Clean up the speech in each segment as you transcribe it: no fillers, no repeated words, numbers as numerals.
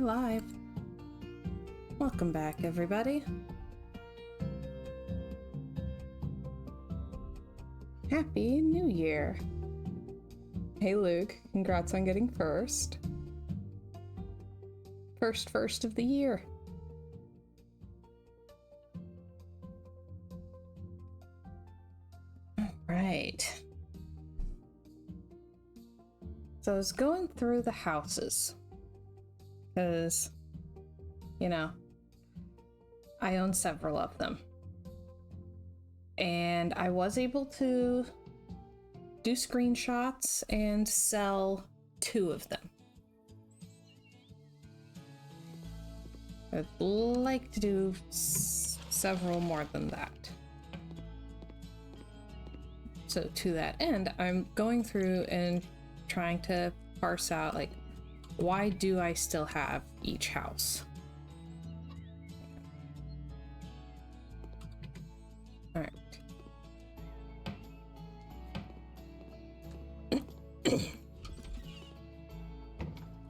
We're live. Welcome back, everybody. Happy New Year. Hey, Luke. Congrats on getting first. First of the year. All right. So I was going through the houses. Because, you know, I own several of them. And I was able to do screenshots and sell 2 of them. I'd like to do several more than that. So to that end, I'm going through and trying to parse out, like, why do I still have each house? All right.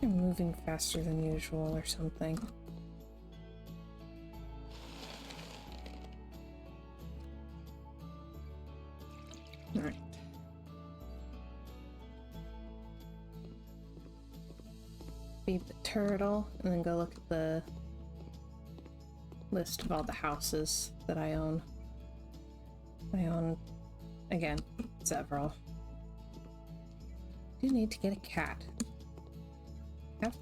I'm moving faster than usual or something. All right. Feed the turtle and then go look at the list of all the houses that I own. I own, again, several. I do need to get a cat. I have,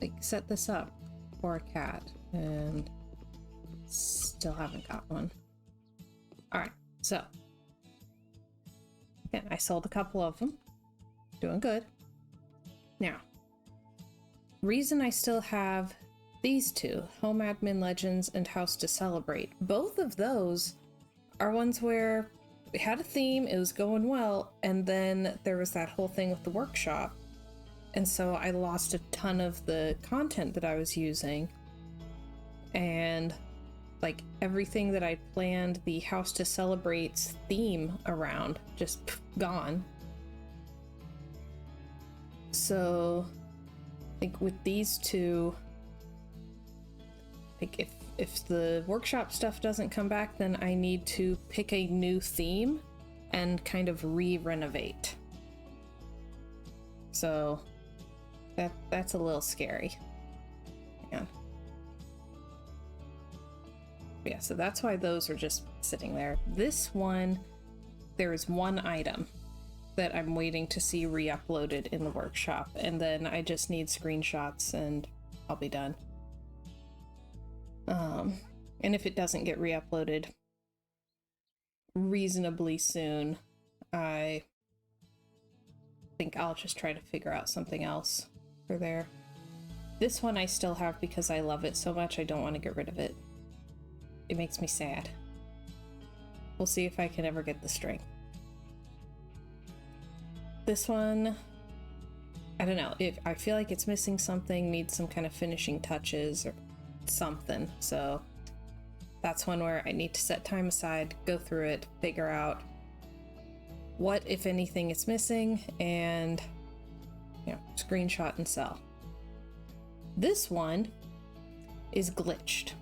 like, set this up for a cat and still haven't got one. Alright, so again, I sold a couple of them. Doing good. Now, reason I still have these 2, Home Admin Legends and House to Celebrate. Both of those are ones where we had a theme, it was going well, and then there was that whole thing with the workshop. And so I lost a ton of the content that I was using. And like everything that I planned the House to Celebrate's theme around, just gone. So like with these 2, like if the workshop stuff doesn't come back, then I need to pick a new theme and kind of re-renovate. So that's a little scary. Yeah. Yeah, so that's why those are just sitting there. This one, there is one item that I'm waiting to see re-uploaded in the workshop, and then I just need screenshots and I'll be done. And if it doesn't get re-uploaded reasonably soon, I think I'll just try to figure out something else for there. This one I still have because I love it so much I don't want to get rid of it. It makes me sad. We'll see if I can ever get the strength. This one, I don't know, if I feel like it's missing something, needs some kind of finishing touches or something, so that's one where I need to set time aside, go through it, figure out what, if anything, is missing, and, you know, screenshot and sell. This one is glitched.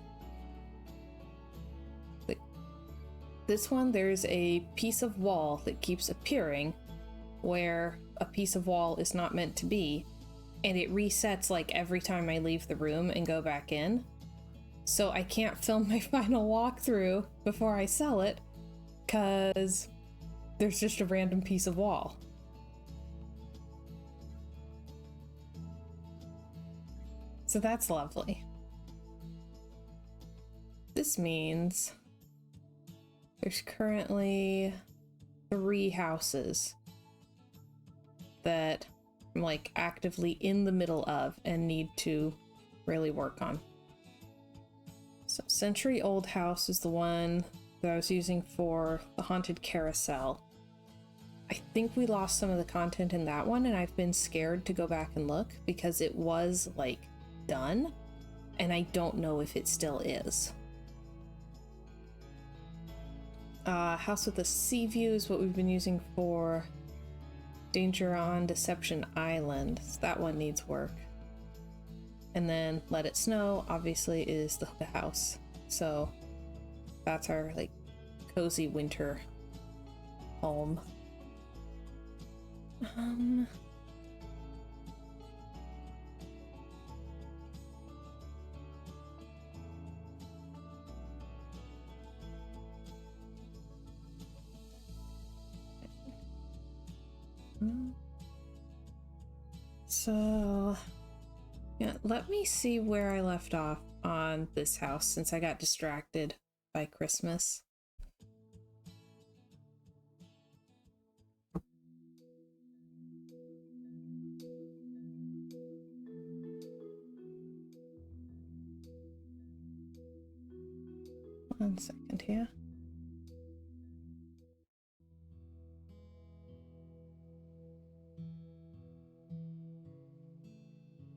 This one, there's a piece of wall that keeps appearing where a piece of wall is not meant to be, and it resets like every time I leave the room and go back in. So I can't film my final walkthrough before I sell it because there's just a random piece of wall. So that's lovely. This means there's currently 3 houses that I'm like actively in the middle of and need to really work on. So Century Old House is the one that I was using for the Haunted Carousel. I think we lost some of the content in that one, and I've been scared to go back and look because it was like done, and I don't know if it still is. House with a Sea View is what we've been using for Danger on Deception Island. So that one needs work. And then Let It Snow obviously is the house. So that's our like cozy winter home. So yeah, let me see where I left off on this house since I got distracted by Christmas. One second here.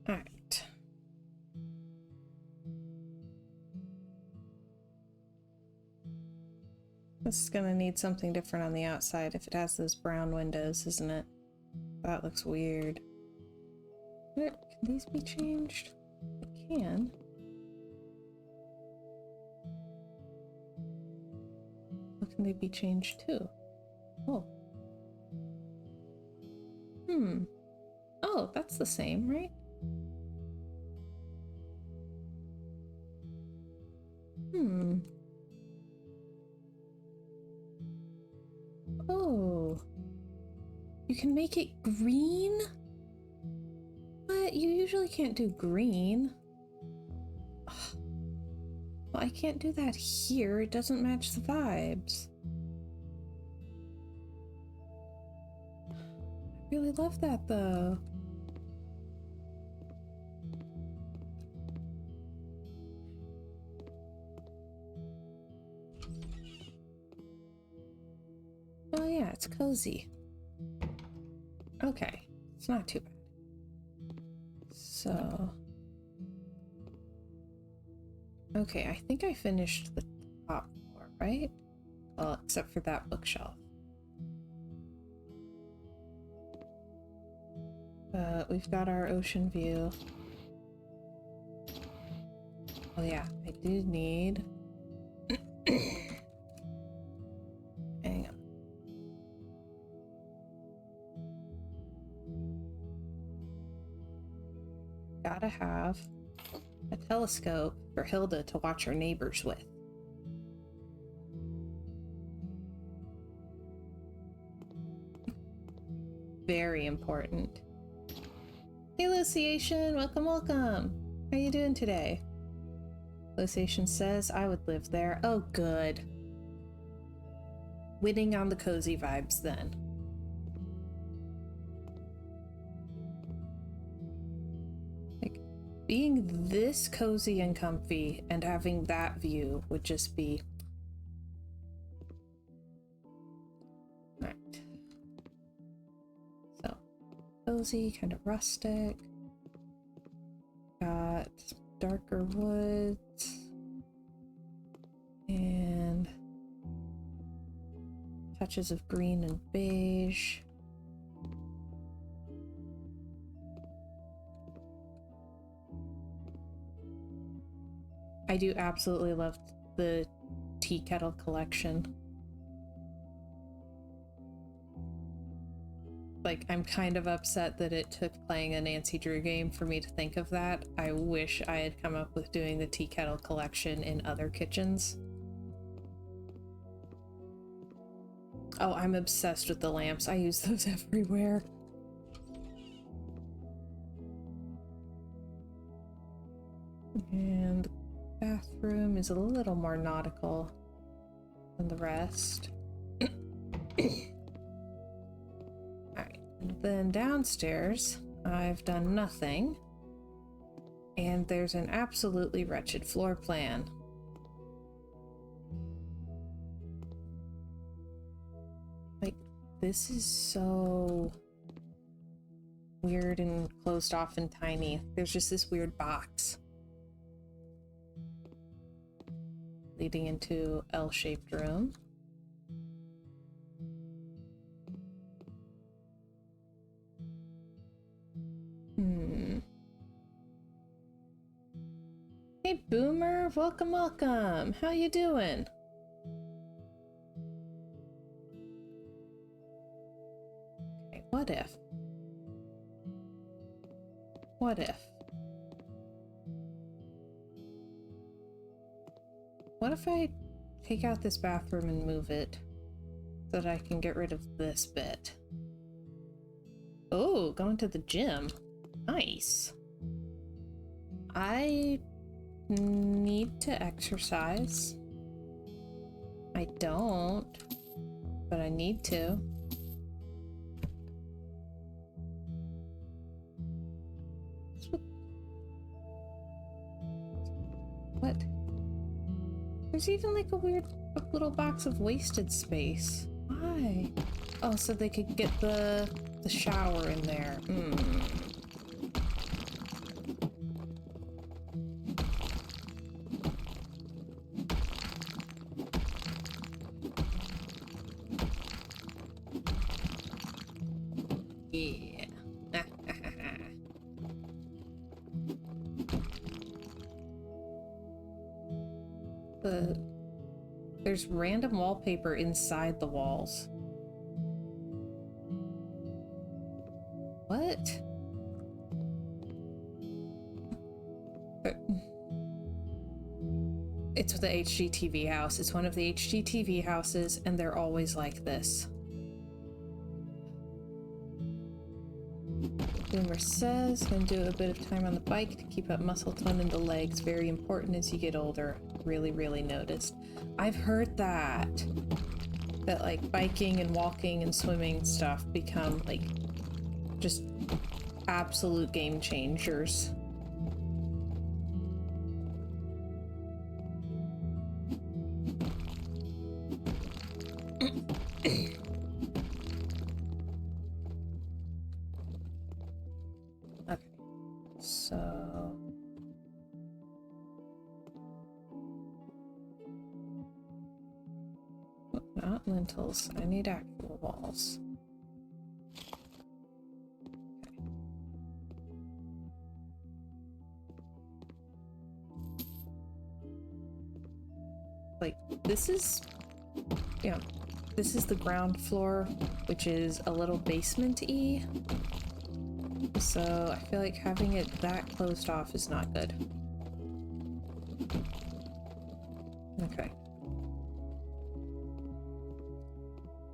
All right. This is gonna need something different on the outside if it has those brown windows, isn't it? That looks weird. Can these be changed? They can. What can they be changed to? Oh. Oh, that's the same, right? Oh. You can make it green? What? You usually can't do green. Ugh. Well, I can't do that here. It doesn't match the vibes. I really love that, though. Oh yeah, it's cozy. Okay, it's not too bad. So... okay, I think I finished the top floor, right? Well, except for that bookshelf. We've got our ocean view. Oh yeah, I do need... hang on. Gotta have a telescope for Hilda to watch her neighbors with. Very important. Hey Luciation, welcome, welcome. How you doing today? Luciation says I would live there. Oh, good. Winning on the cozy vibes then. Like, being this cozy and comfy and having that view would just be... Alright. So, cozy, kind of rustic. Got darker woods. And touches of green and beige. I do absolutely love the tea kettle collection. Like, I'm kind of upset that it took playing a Nancy Drew game for me to think of that. I wish I had come up with doing the tea kettle collection in other kitchens. Oh, I'm obsessed with the lamps. I use those everywhere. And the bathroom is a little more nautical than the rest. Alright, then downstairs, I've done nothing. And there's an absolutely wretched floor plan. Like, this is so weird and closed off and tiny. There's just this weird box leading into L-shaped room. Hey, Boomer, welcome, welcome. How you doing? Okay, what if? What if? What if I take out this bathroom and move it so that I can get rid of this bit? Oh, going to the gym. Nice. I need to exercise. I don't, but I need to. What? There's even like a weird little box of wasted space. Why? Oh, so they could get the shower in there. Yeah. There's random wallpaper inside the walls. What? It's the HGTV house. It's one of the HGTV houses, and they're always like this. Boomer says, gonna do a bit of time on the bike to keep up muscle tone in the legs. Very important as you get older. Really, really noticed. I've heard that. That like biking and walking and swimming stuff become like just absolute game changers. Okay, so not lintels. I need actual walls. Like, this is, yeah, this is the ground floor, which is a little basement-y. So I feel like having it that closed off is not good. Okay.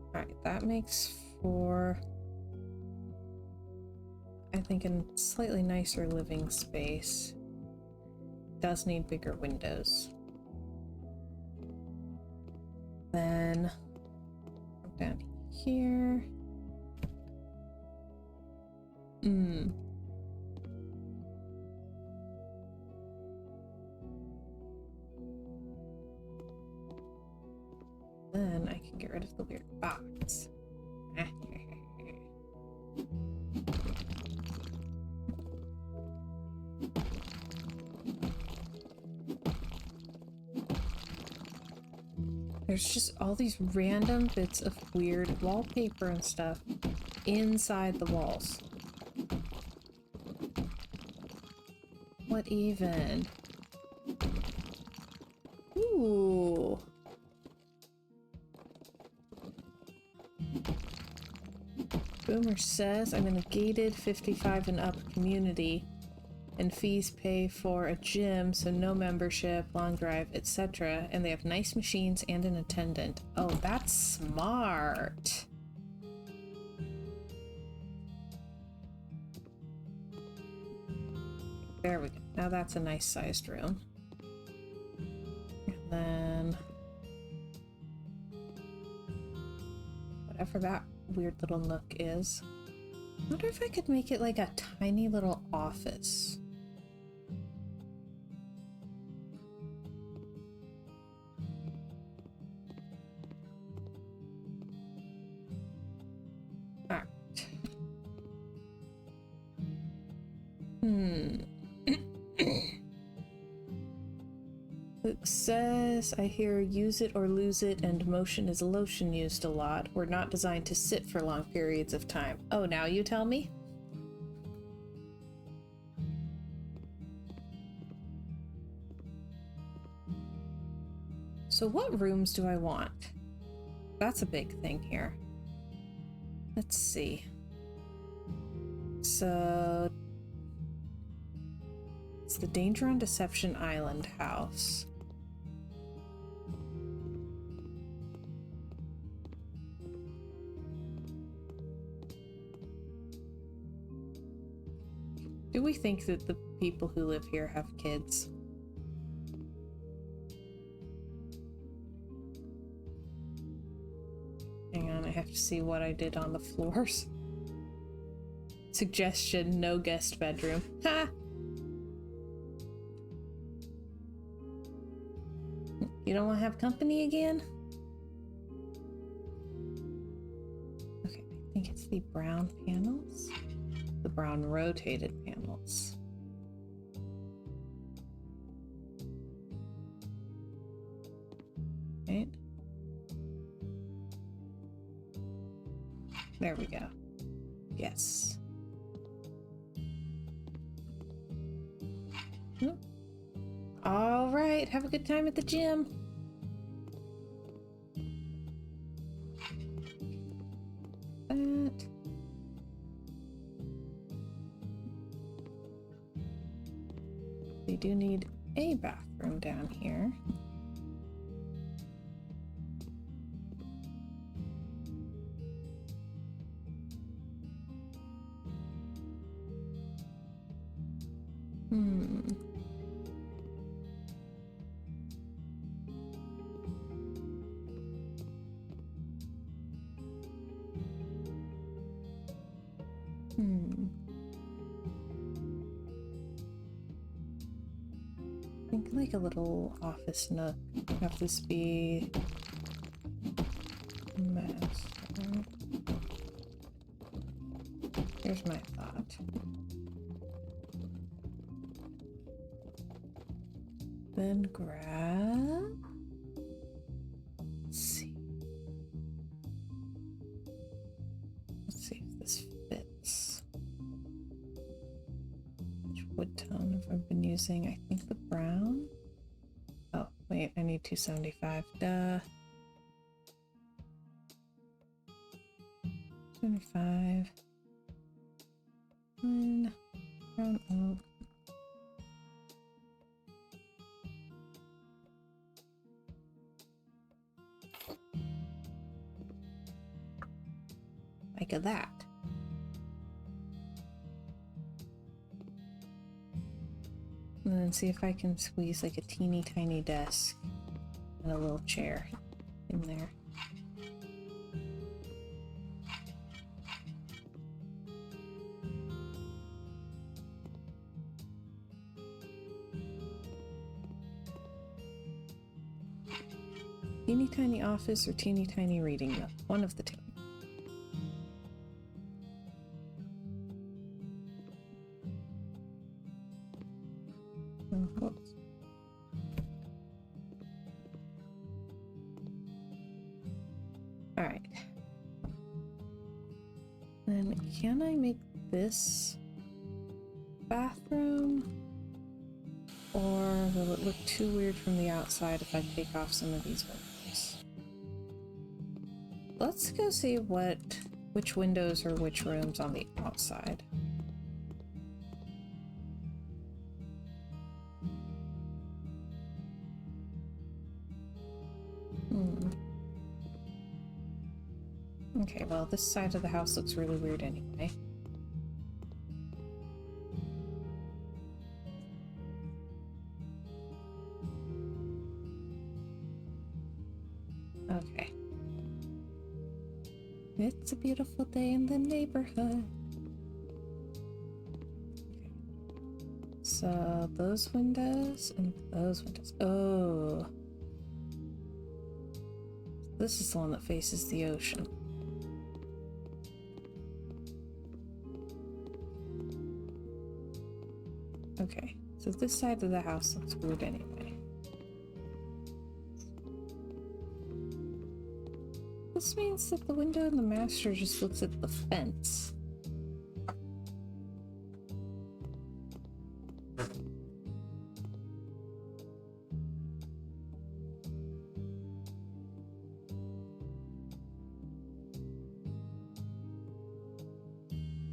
Alright, that makes for, I think, a slightly nicer living space. Does need bigger windows. Then down here. Then I can get rid of the weird box. There's just all these random bits of weird wallpaper and stuff inside the walls. What even? Ooh. Boomer says I'm in a gated 55 and up community, and fees pay for a gym, so no membership, long drive, etc. And they have nice machines and an attendant. Oh, that's smart. There we go. Now that's a nice sized room. And then whatever that weird little nook is. I wonder if I could make it like a tiny little office. Alright. Luke says, I hear use it or lose it and motion is lotion used a lot. We're not designed to sit for long periods of time. Oh, now you tell me? So what rooms do I want? That's a big thing here. Let's see. So it's the Danger on Deception Island house. Do we think that the people who live here have kids? Hang on, I have to see what I did on the floors. Suggestion, no guest bedroom. Ha! You don't want to have company again? Okay, I think it's the brown panels. The brown rotated panels. Right? There we go. Yes. All right, have a good time at the gym. That. We do need a bathroom down here. I think like a little office nook. Have this be master. Here's my thought. Then grab. Let's see. Let's see if this fits. Which wood tone have I been using? I think the brown. Oh, wait, I need 275. Duh. 75. And brown oak. Like that. And then see if I can squeeze like a teeny tiny desk and a little chair in there. Teeny tiny office or teeny tiny reading nook. One of the two. Whoops. All right. Then can I make this bathroom? Or will it look too weird from the outside if I take off some of these windows? Let's go see which windows or which rooms on the outside. Okay, well, this side of the house looks really weird anyway. Okay. It's a beautiful day in the neighborhood. Okay. So those windows and those windows. Oh. This is the one that faces the ocean. Okay, so this side of the house looks weird anyway. This means that the window in the master just looks at the fence.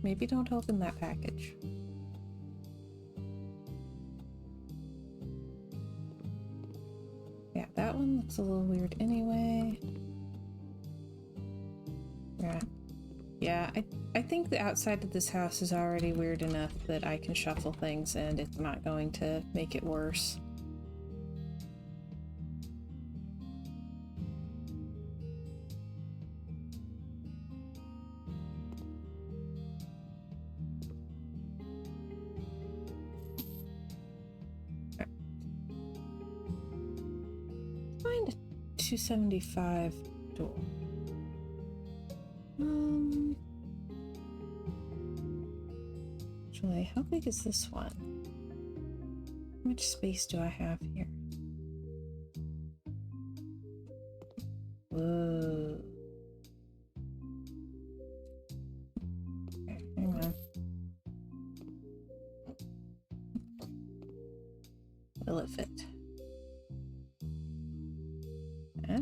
Maybe don't open that package. Yeah, that one looks a little weird anyway. Yeah. Yeah, I think the outside of this house is already weird enough that I can shuffle things and it's not going to make it worse. Find a 275 door. Actually, how big is this one? How much space do I have here? Whoa. Okay, hang on. Will it fit? Huh?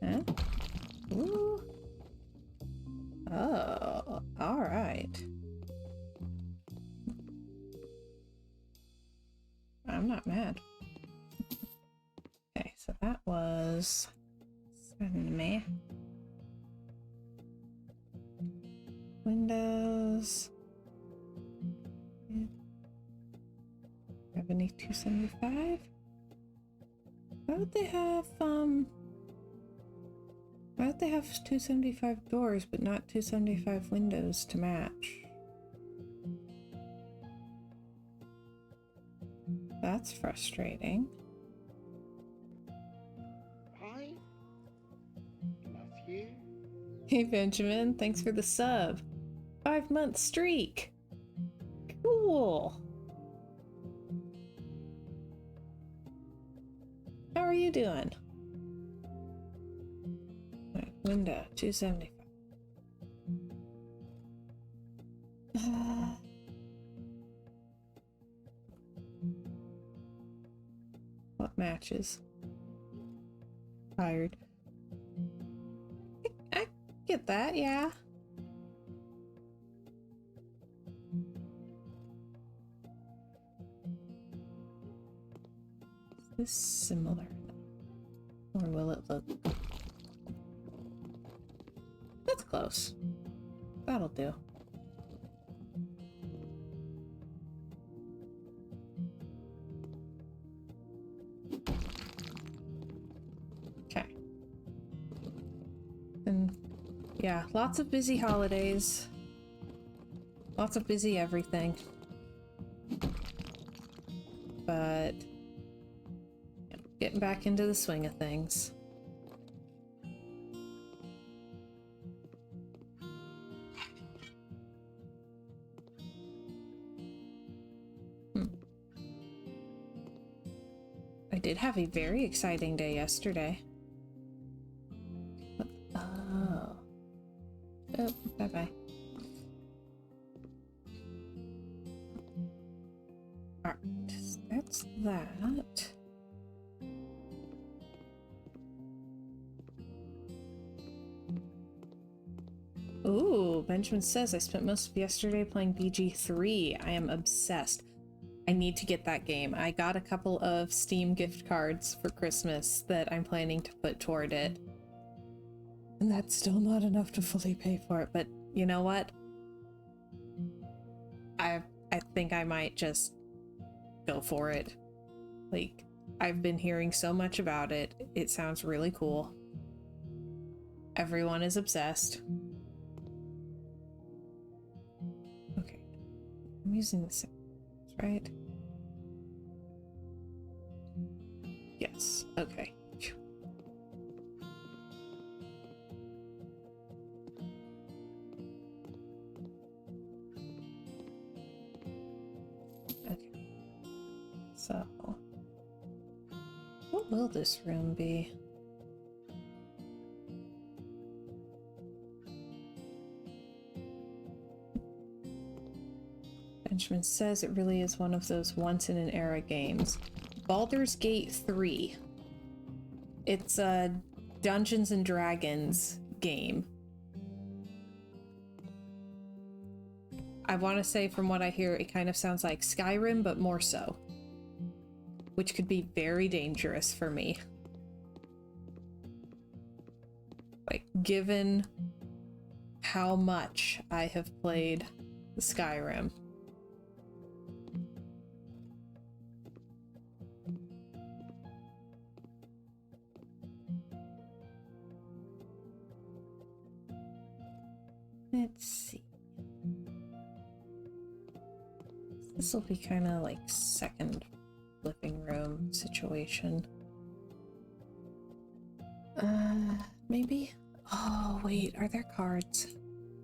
Huh? Ooh. Oh, all right. I'm not mad. Okay, so that was me. Windows. Have any 275? Why would they have why would they have 275 doors but not 275 windows to match? That's frustrating. Hi. Love you. Hey Benjamin, thanks for the sub. 5-month streak. Cool. How are you doing? Right, window 275. What matches? Tired. I get that, yeah. Is this similar? Or will it look? That's close. That'll do. Okay. And yeah, lots of busy holidays. Lots of busy everything. But yeah, getting back into the swing of things. I did have a very exciting day yesterday. Oh. Oh, bye-bye. Alright, that's that. Ooh, Benjamin says I spent most of yesterday playing BG3. I am obsessed. I need to get that game. I got a couple of Steam gift cards for Christmas that I'm planning to put toward it. And that's still not enough to fully pay for it, but you know what? I think I might just go for it. Like, I've been hearing so much about it. It sounds really cool. Everyone is obsessed. Okay. I'm using the sounds, right? Yes. Okay. Phew. Okay. So, what will this room be? Benjamin says it really is one of those once-in-an-era games. Baldur's Gate 3. It's a Dungeons and Dragons game. I want to say from what I hear, it kind of sounds like Skyrim, but more so. Which could be very dangerous for me. Like, given how much I have played Skyrim. Let's see. This will be kind of like second living room situation. Maybe? Oh, wait, are there cards?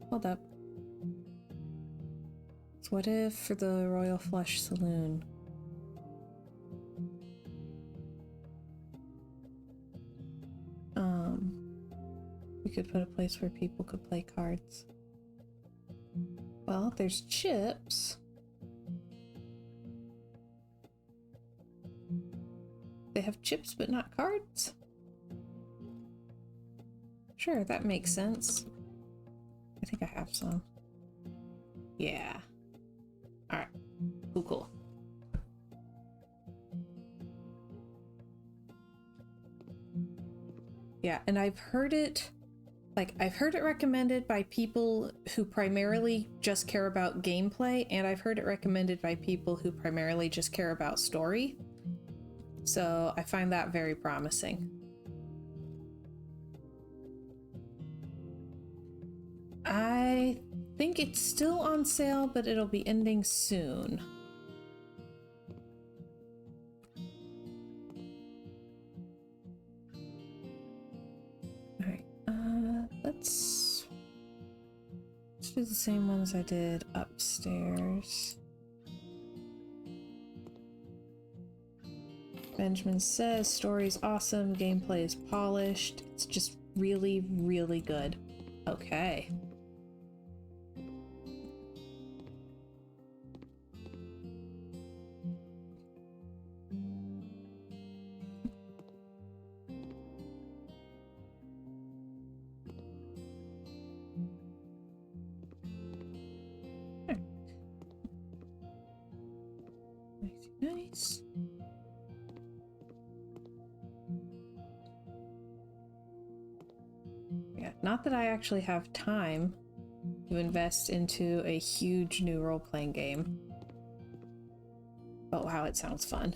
Hold up. So what if for the Royal Flush Saloon? We could put a place where people could play cards. Well, there's chips. They have chips but not cards? Sure, that makes sense. I think I have some. Yeah. Alright. Cool. Yeah, and I've heard it recommended by people who primarily just care about gameplay, and I've heard it recommended by people who primarily just care about story. So I find that very promising. I think it's still on sale, but it'll be ending soon. Alright, let's do the same ones I did upstairs. Benjamin says, story's awesome, gameplay is polished, it's just really, really good. Okay. Nice. Yeah, not that I actually have time to invest into a huge new role-playing game. But wow, it sounds fun.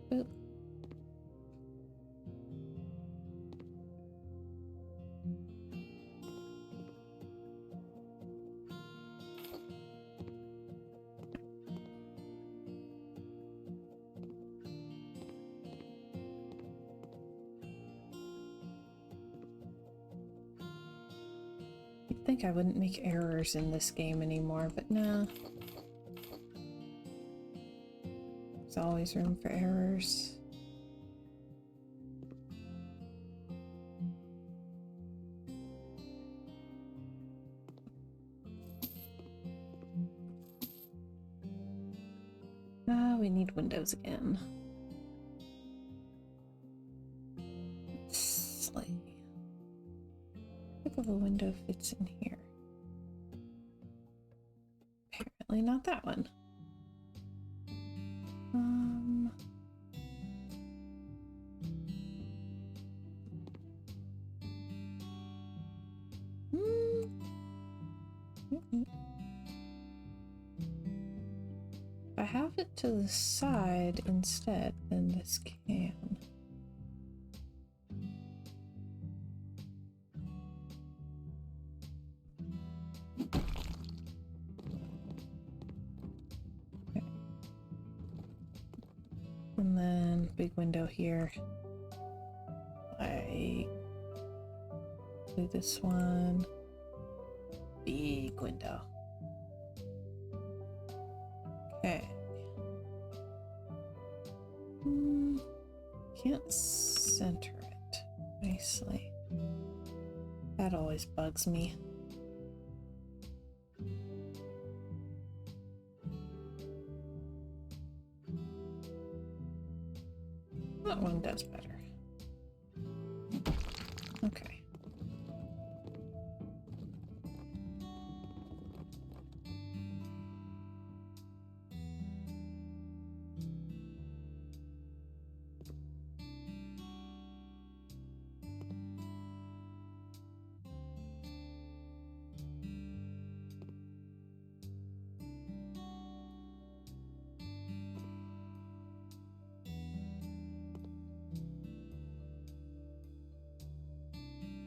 Boop. You'd think I wouldn't make errors in this game anymore, but no. There's always room for errors. We need windows again. Slightly. What type of a window fits in here? Apparently not that one. If I have it to the side instead, then this can. Okay. And then big window here. I do this one. Big window. Okay. Can't center it nicely. That always bugs me. That one does better. Okay.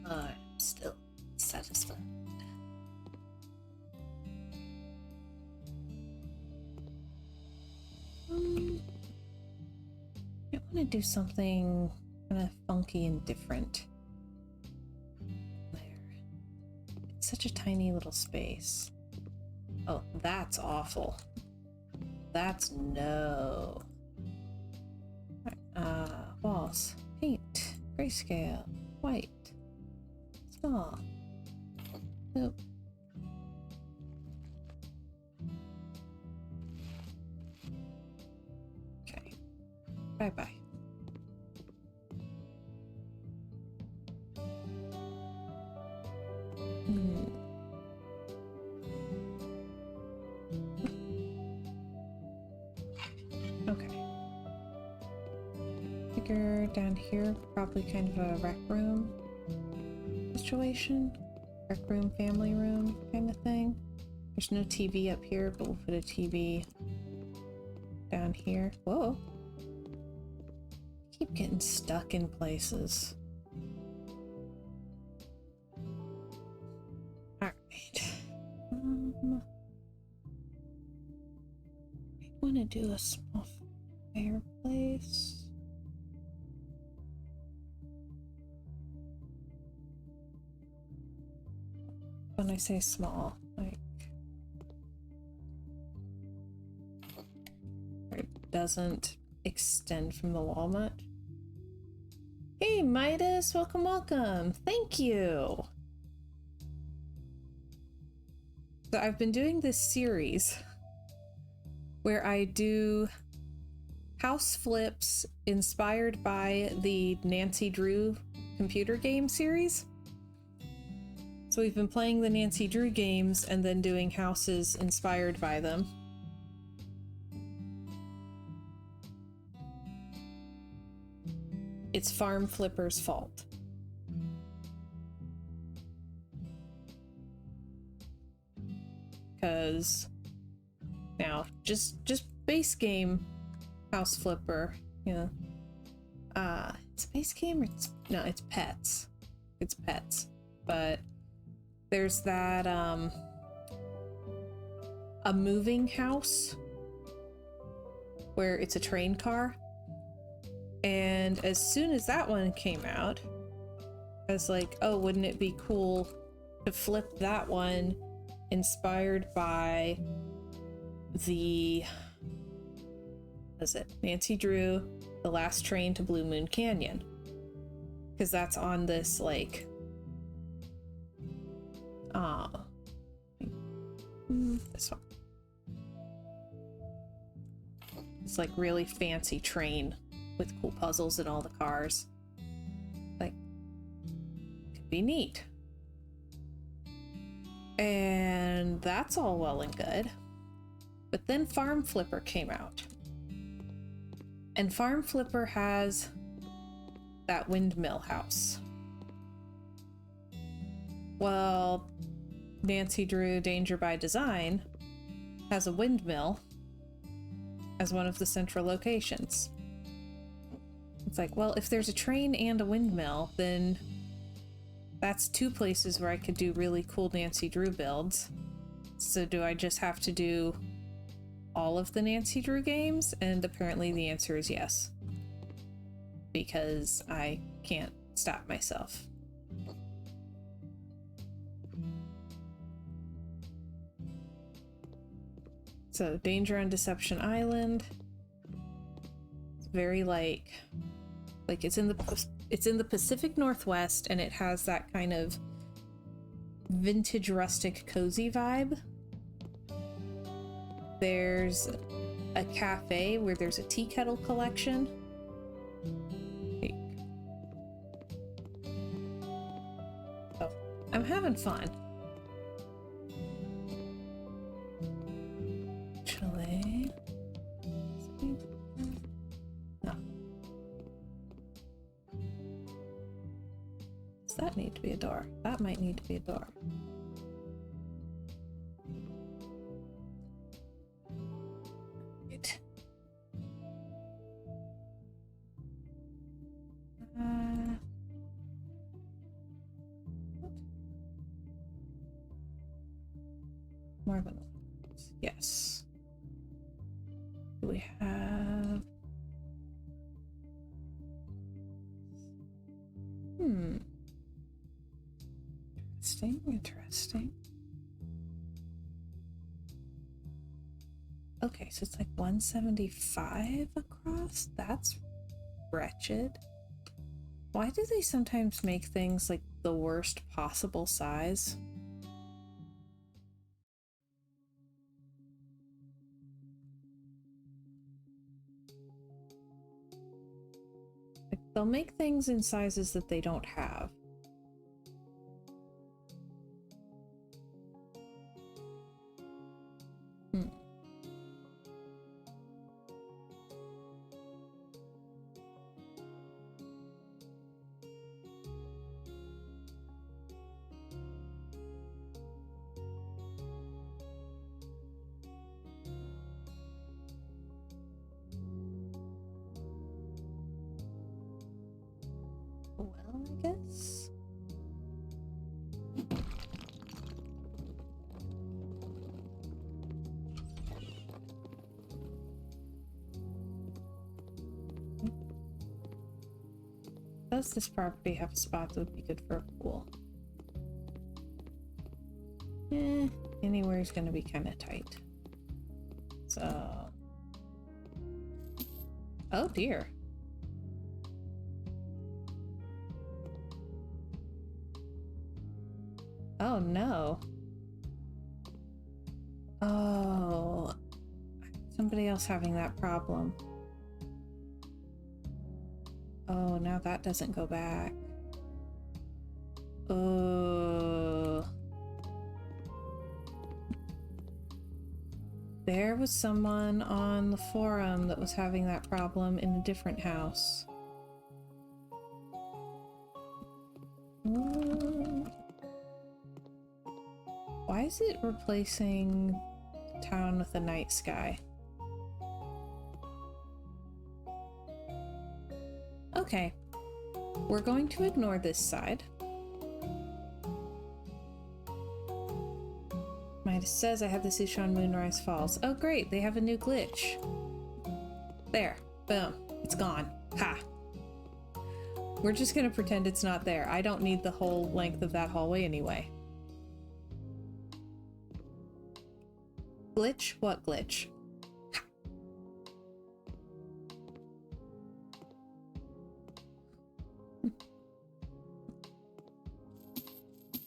I'm still satisfied. I want to do something kind of funky and different. There. It's such a tiny little space. Oh, that's awful. That's no. Walls. Paint. Grayscale. White. Small. Nope. Okay. Bye-bye. Okay. Figure down here, probably kind of a rec room situation. Rec room, family room kind of thing. There's no TV up here, but we'll put a TV down here. Whoa. Keep getting stuck in places. Alright. I want to do a small fireplace. When I say small, like it doesn't extend from the wall much. Hey Midas, welcome, welcome. Thank you. So I've been doing this series where I do house flips inspired by the Nancy Drew computer game series. So we've been playing the Nancy Drew games and then doing houses inspired by them. It's Farm Flipper's fault. Because now just base game House Flipper, you know. It's base game or it's pets. It's pets. But there's that a moving house where it's a train car. And as soon as that one came out, I was like, oh, wouldn't it be cool to flip that one inspired by the, what is it? Nancy Drew, The Last Train to Blue Moon Canyon. Because that's on this, like, this one. It's like really fancy train with cool puzzles and all the cars. Like, could be neat. And that's all well and good. But then Farm Flipper came out. And Farm Flipper has that windmill house. Well, Nancy Drew Danger by Design has a windmill as one of the central locations. It's like, well, if there's a train and a windmill, then that's two places where I could do really cool Nancy Drew builds. So do I just have to do all of the Nancy Drew games? And apparently the answer is yes. Because I can't stop myself. So, Danger on Deception Island. It's very like it's in the Pacific Northwest, and it has that kind of vintage rustic cozy vibe. There's a cafe where there's a tea kettle collection Hey. Oh, I'm having fun. Actually, no. Does that need to be a door? That might need to be a door. Right. More than one. Yes. Do we have? Interesting. Okay, so it's like 175 across? That's wretched. Why do they sometimes make things like the worst possible size? Like, they'll make things in sizes that they don't have. Well, I guess. Does this property have a spot that would be good for a pool? Anywhere is going to be kind of tight. So. Oh dear. Oh no. Oh. Somebody else having that problem. Oh, now that doesn't go back. There was someone on the forum that was having that problem in a different house. Why is it replacing town with a night sky? Okay, we're going to ignore this side. Midas says I have this issue on Moonrise Falls. Oh great, they have a new glitch. There, boom, it's gone. Ha! We're just gonna pretend it's not there. I don't need the whole length of that hallway anyway. Glitch? What glitch?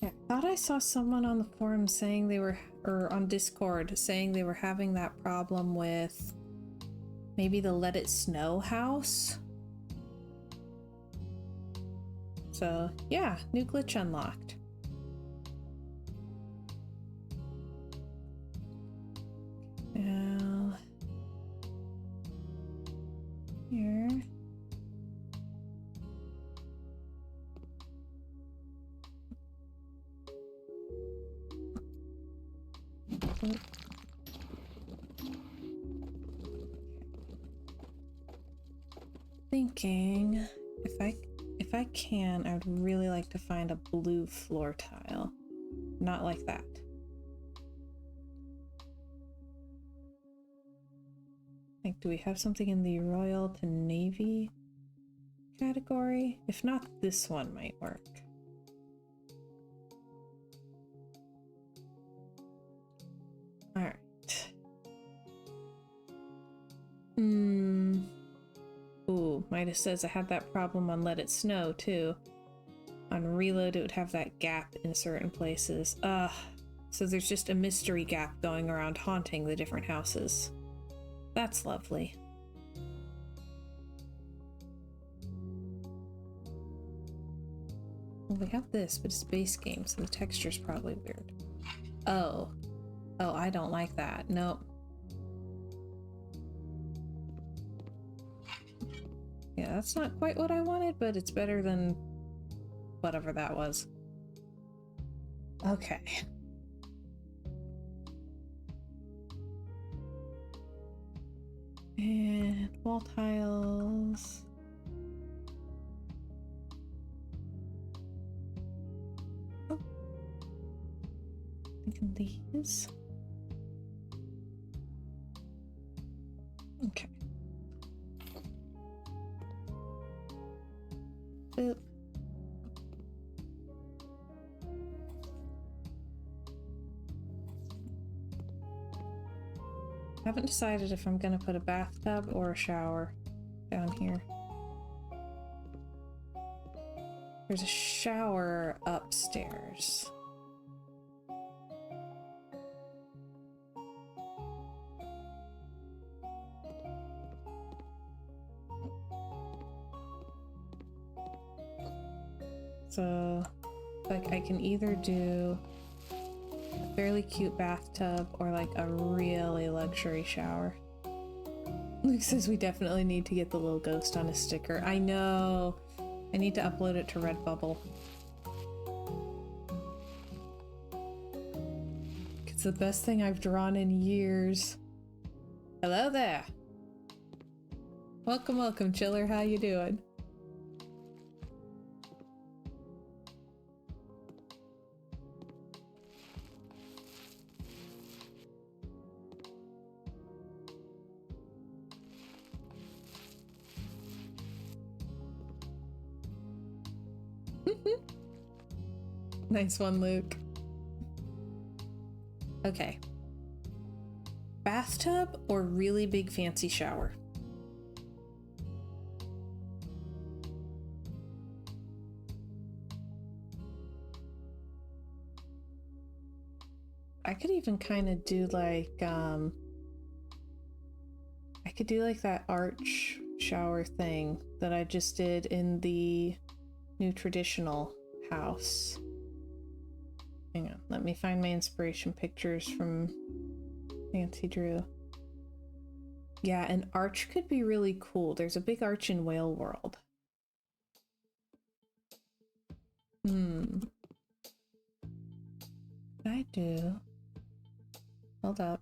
I thought I saw someone on the forum saying they were, or on Discord, saying they were having that problem with maybe the Let It Snow house. So yeah, new glitch unlocked. Now, here. Thinking if I can, I would really like to find a blue floor tile. Not like that. Like, do we have something in the Royal to Navy category? If not, this one might work. Alright. Ooh, Midas says I had that problem on Let It Snow, too. On Reload, it would have that gap in certain places. So there's just a mystery gap going around haunting the different houses. That's lovely. Well, we have this, but it's a base game, so the texture's probably weird. Oh. Oh, I don't like that. Nope. Yeah, that's not quite what I wanted, but it's better than whatever that was. Okay. And wall tiles. Oh. Thinking these. Okay. Boop. I haven't decided if I'm gonna put a bathtub or a shower down here. There's a shower upstairs. So, like, I can either do a fairly cute bathtub or like a really luxury shower. Luke says we definitely need to get the little ghost on a sticker. I know. I need to upload it to Redbubble. It's the best thing I've drawn in years. Hello there. Welcome, welcome, Chiller. How you doing? Nice one, Luke. Okay. Bathtub or really big fancy shower? I could even kind of do like, I could do like that arch shower thing that I just did in the new traditional house. Hang on, let me find my inspiration pictures from Nancy Drew. Yeah, an arch could be really cool. There's a big arch in Whale World. What I do? Hold up.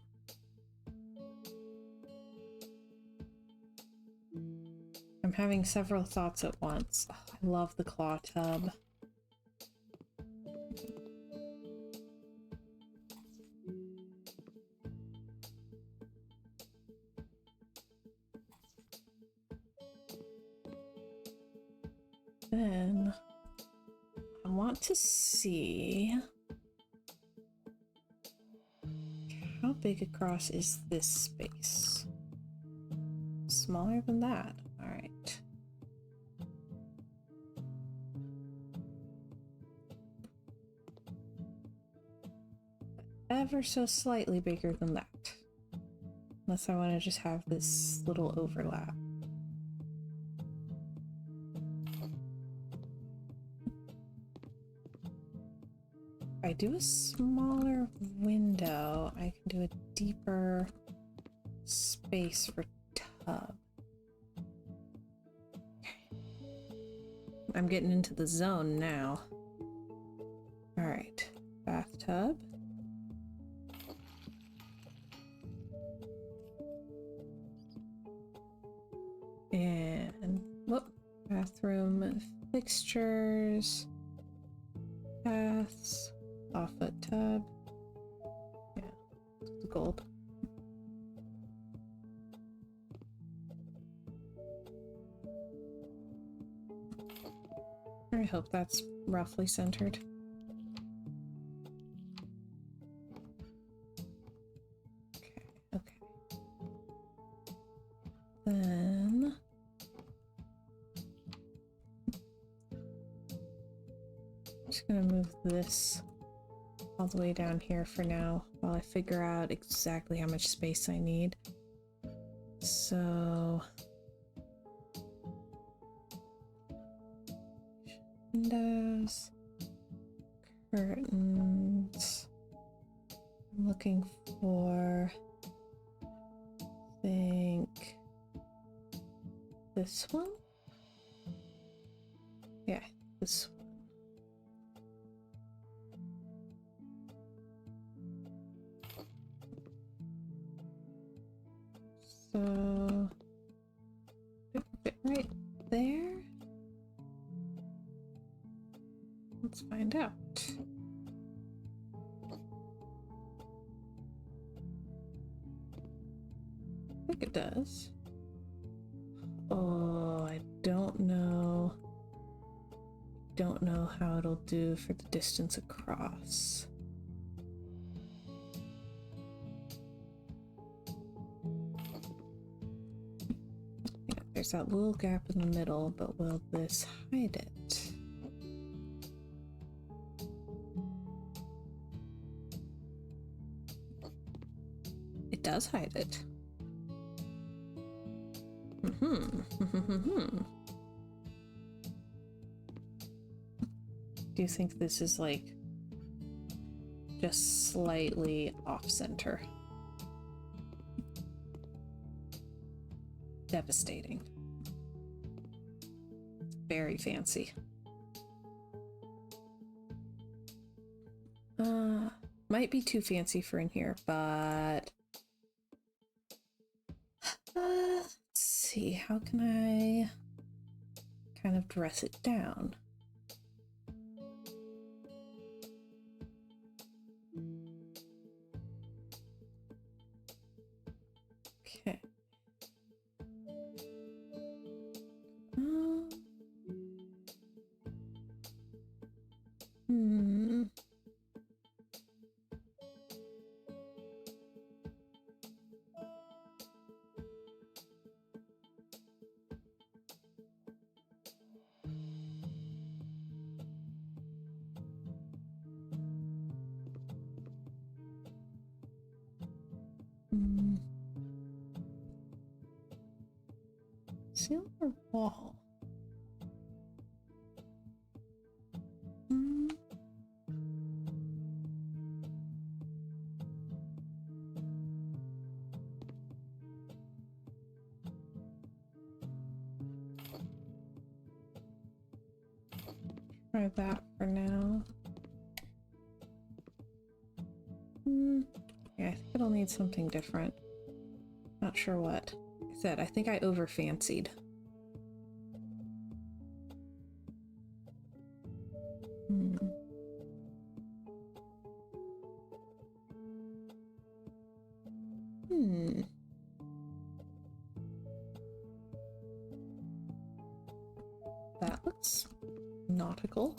I'm having several thoughts at once. Oh, I love the claw tub. Then I want to see how big across is this space. Smaller than that. All right. Ever so slightly bigger than that. Unless I want to just have this little overlap. If I do a smaller window, I can do a deeper space for tub. I'm getting into the zone now. All right, bathtub. And whoop, bathroom fixtures, baths, off-foot tub. Yeah, it's gold. I hope that's roughly centered. Okay. Then I'm just gonna move this all the way down here for now while I figure out exactly how much space I need. So windows, Curtains. I'm looking for, I think, this one? Yeah, this one. So, fit right there? Let's find out. I think it does. Oh, I don't know. Don't know how it'll do for the distance across. Yeah, there's that little gap in the middle, but will this hide it? It does hide it. Do you think this is like just slightly off center? Devastating. Very fancy. Might be too fancy for in here, but let's see, how can I kind of dress it down? Okay. Ceiling or wall? Try that for now. Yeah, I think it'll need something different. Not sure what. Like I said, I think I over fancied. That looks nautical.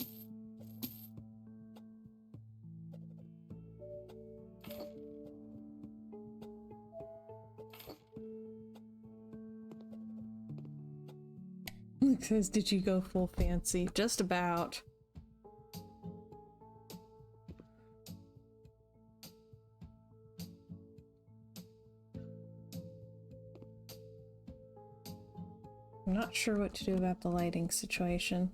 It says, did you go full fancy? Just about. I'm not sure what to do about the lighting situation.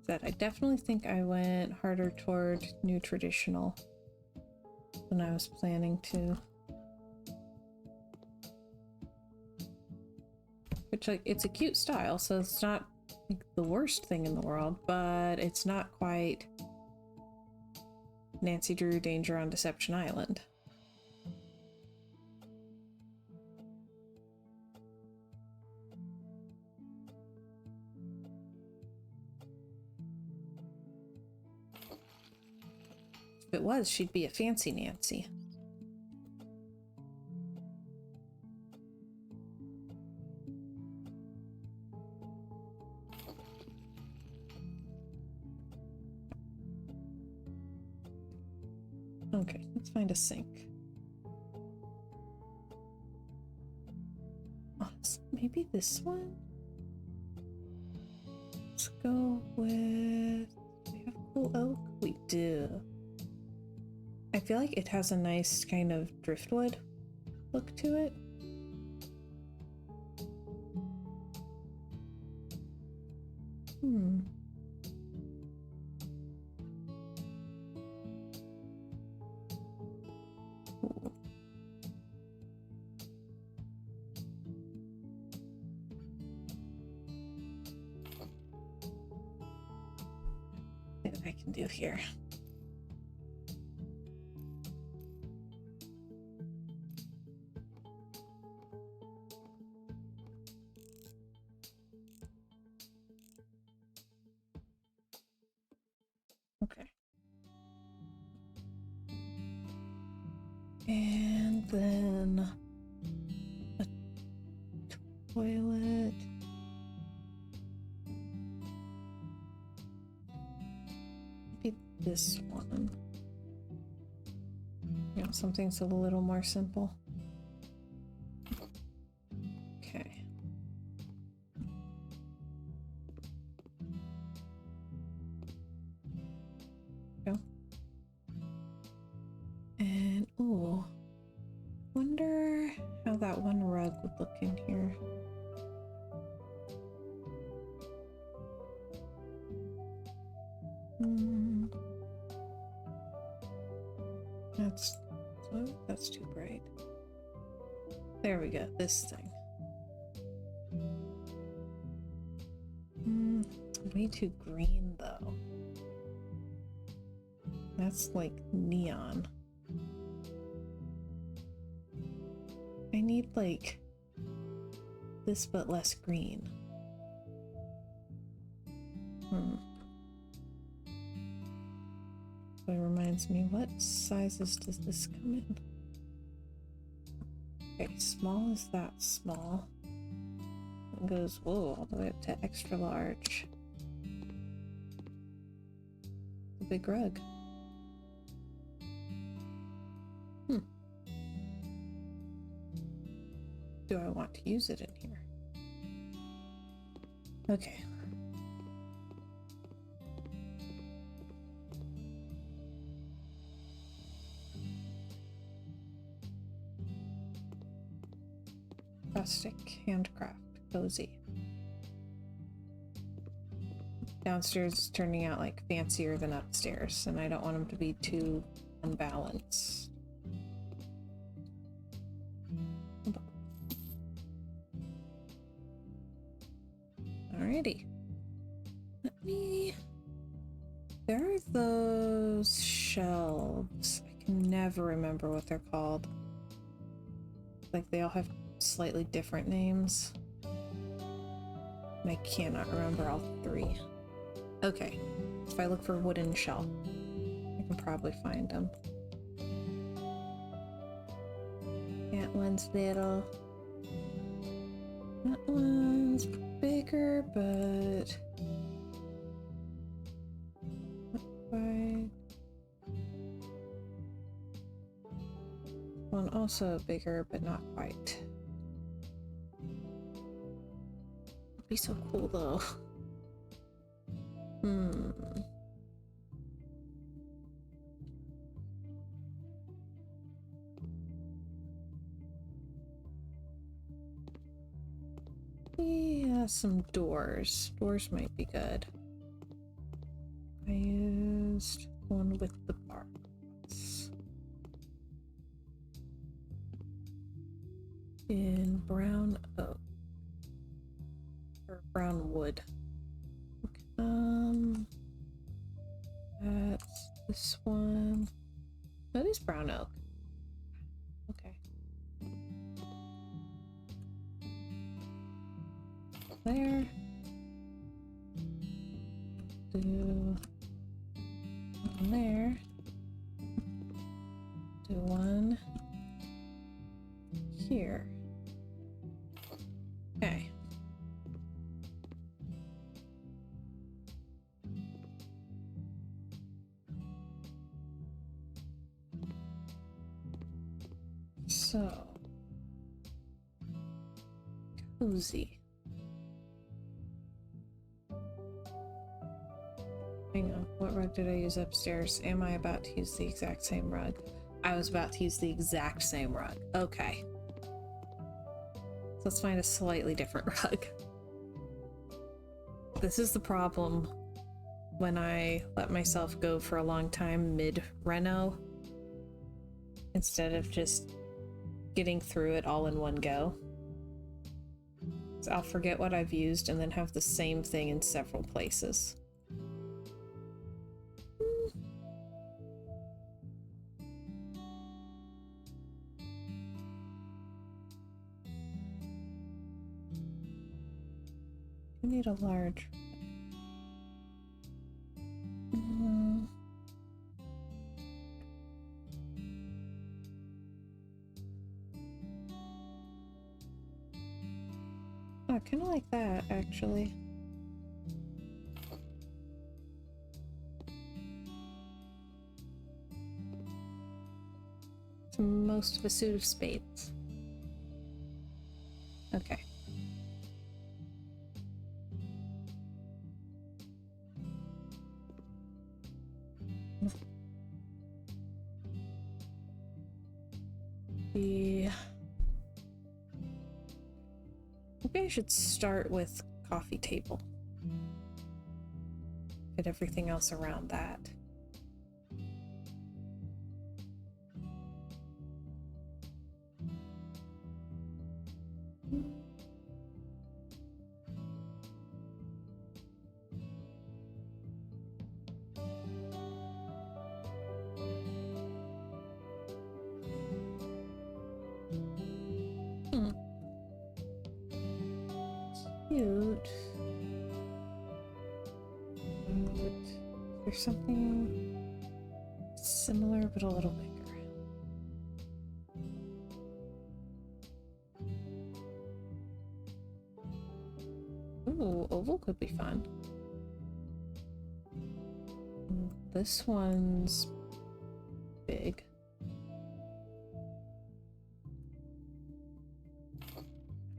That I definitely think I went harder toward new traditional than I was planning to. Which, like, it's a cute style, so it's not like the worst thing in the world, but it's not quite Nancy Drew Danger on Deception Island. If it was, she'd be a fancy Nancy. Okay, let's find a sink. Honestly, maybe this one? Let's go with... Do we have cool oak? We do. I feel like it has a nice kind of driftwood look to it. can do here. Okay. And then a toilet. Maybe this one. You know, something's a little more simple. Okay. Go. And ooh, wonder how that one rug would look in here. That's too bright. There we go, this thing. Way too green though. That's like neon. I need like this but less green. So it reminds me, what sizes does this come in? Okay, small is that small. It goes, whoa, all the way up to extra large. A big rug. Do I want to use it in here? Okay. Rustic, handcraft, cozy. Downstairs is turning out like fancier than upstairs, and I don't want them to be too unbalanced. Alrighty. Let me... There are those shelves. I can never remember what they're called. Like they all have slightly different names. And I cannot remember all three. Okay. If I look for wooden shelf, I can probably find them. That one's little. That one's bigger, but not quite. One also bigger, but not quite. It'd be so cool though. Yeah, some doors. Doors might be good. I used one with the bar. In brown oak. Or brown wood. That's this one. That is brown oak. Okay. There. Do one there. Do one here. Okay. So cozy. Hang on, what rug did I use upstairs? Am I about to use the exact same rug? I was about to use the exact same rug. Okay. Let's find a slightly different rug. This is the problem when I let myself go for a long time mid-reno, instead of just getting through it all in one go. So I'll forget what I've used and then have the same thing in several places. need a large. I kind of like that, actually. It's most of a suit of spades. Okay. Maybe I should start with coffee table. Fit everything else around that. Cute. Is there something similar but a little bigger? Ooh, oval could be fun. This one's big.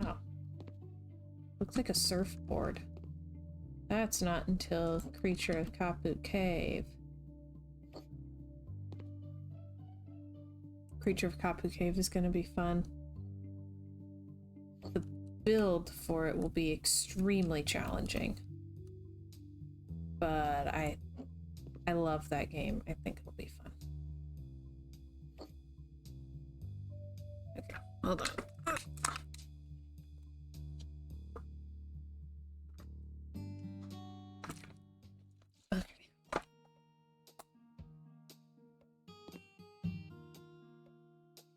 Oh. Looks like a surfboard. That's not until Creature of Kaput Cave. Creature of Kaput Cave is going to be fun. The build for it will be extremely challenging. But I love that game. I think it'll be fun. Okay, hold on.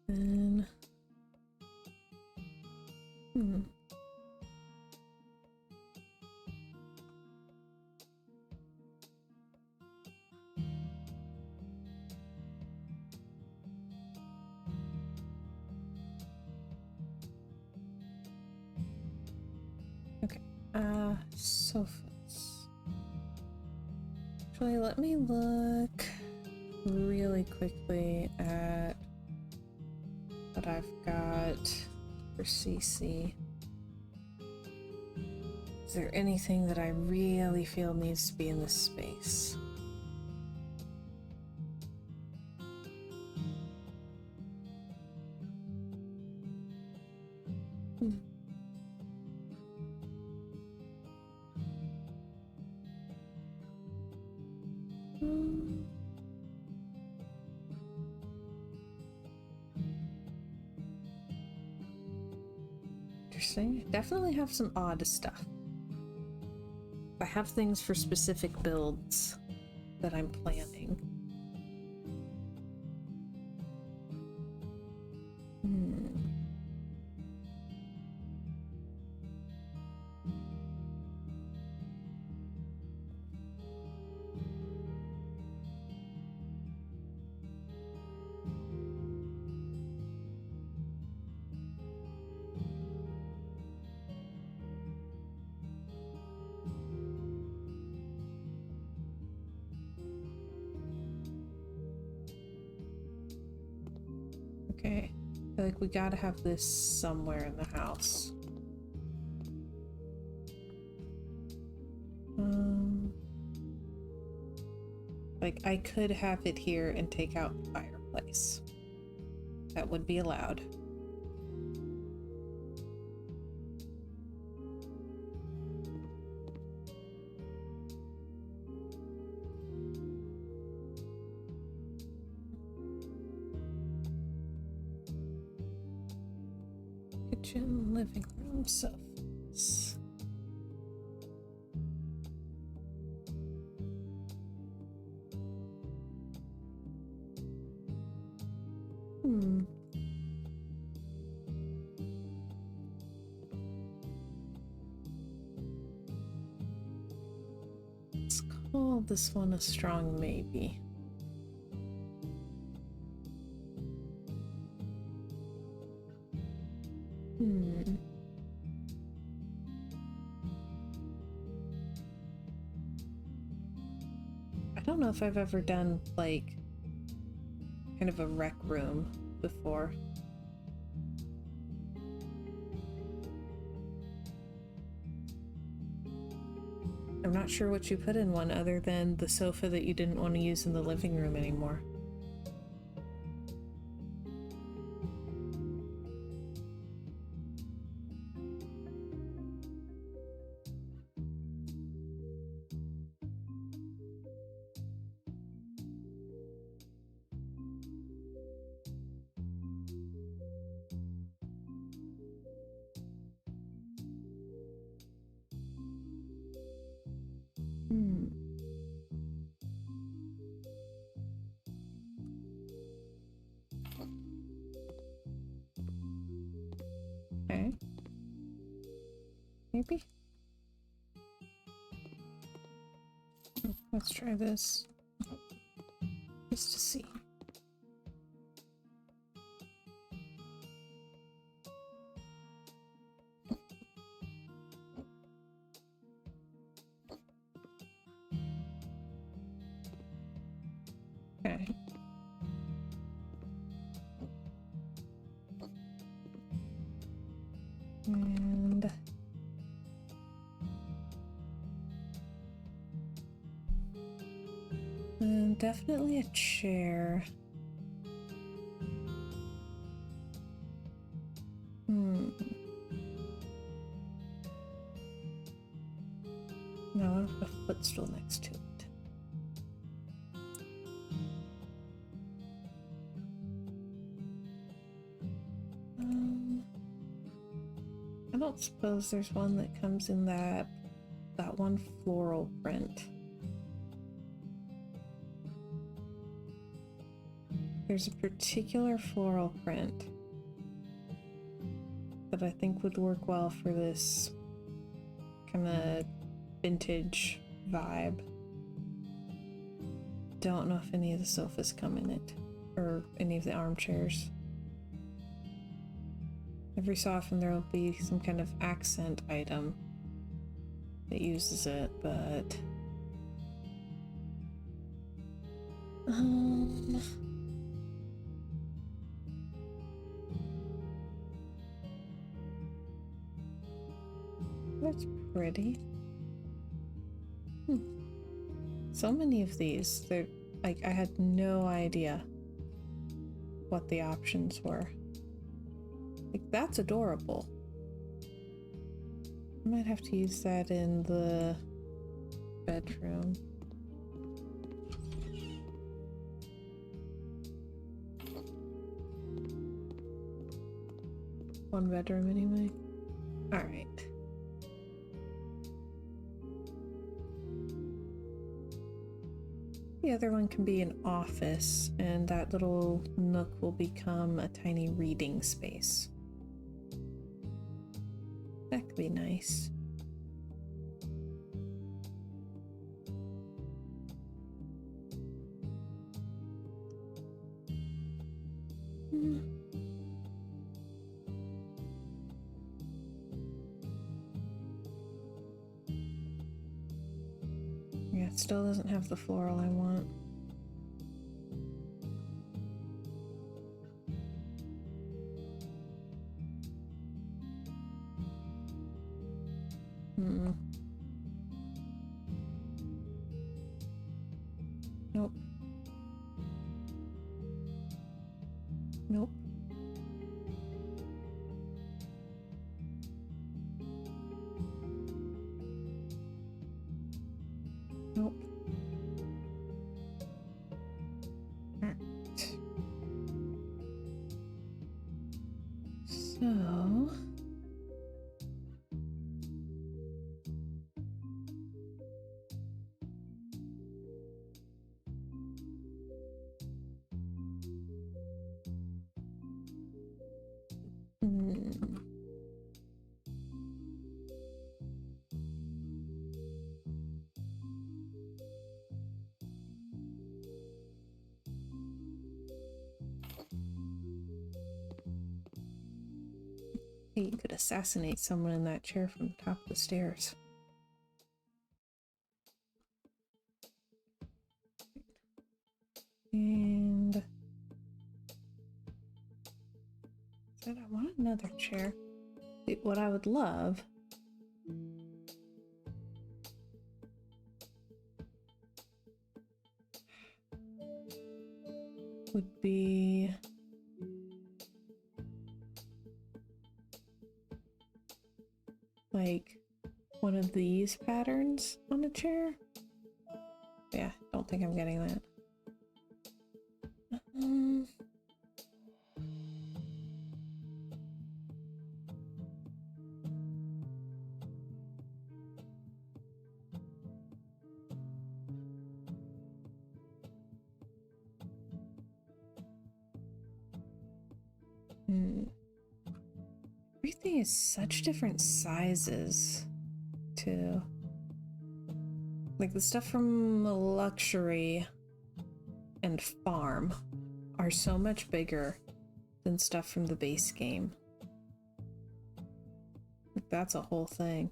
Then, okay, sofas. Actually, let me look really quickly at what I've got for CC. Is there anything that I really feel needs to be in this space? Interesting. I definitely have some odd stuff. I have things for specific builds that I'm planning. Okay, I feel like we gotta have this somewhere in the house. Like, I could have it here and take out the fireplace. That would be allowed. Kitchen, living room, sofas. call this one a strong maybe. I don't know if I've ever done, like, kind of a rec room before. I'm not sure what you put in one other than the sofa that you didn't want to use in the living room anymore. Okay. Maybe? Let's try this. Just to see. Okay. And definitely a chair. No, I want a footstool next to it. I don't suppose there's one that comes in that one floral print. There's a particular floral print that I think would work well for this kind of vintage vibe. Don't know if any of the sofas come in it, or any of the armchairs. Every so often there will be some kind of accent item that uses it, but that's pretty. So many of these, they're like, I had no idea what the options were. Like, that's adorable. I might have to use that in the bedroom. One bedroom anyway. Alright. The other one can be an office, and that little nook will become a tiny reading space. That could be nice. Yeah, it still doesn't have the floral I want. Nope. Nope. Nope. Alright. So... Hey, you could assassinate someone in that chair from the top of the stairs. And said I want another chair. What I would love would be like one of these patterns on a chair. Yeah, don't think I'm getting that. Everything is such different sizes, too. Like the stuff from Luxury and Farm are so much bigger than stuff from the base game. Like that's a whole thing.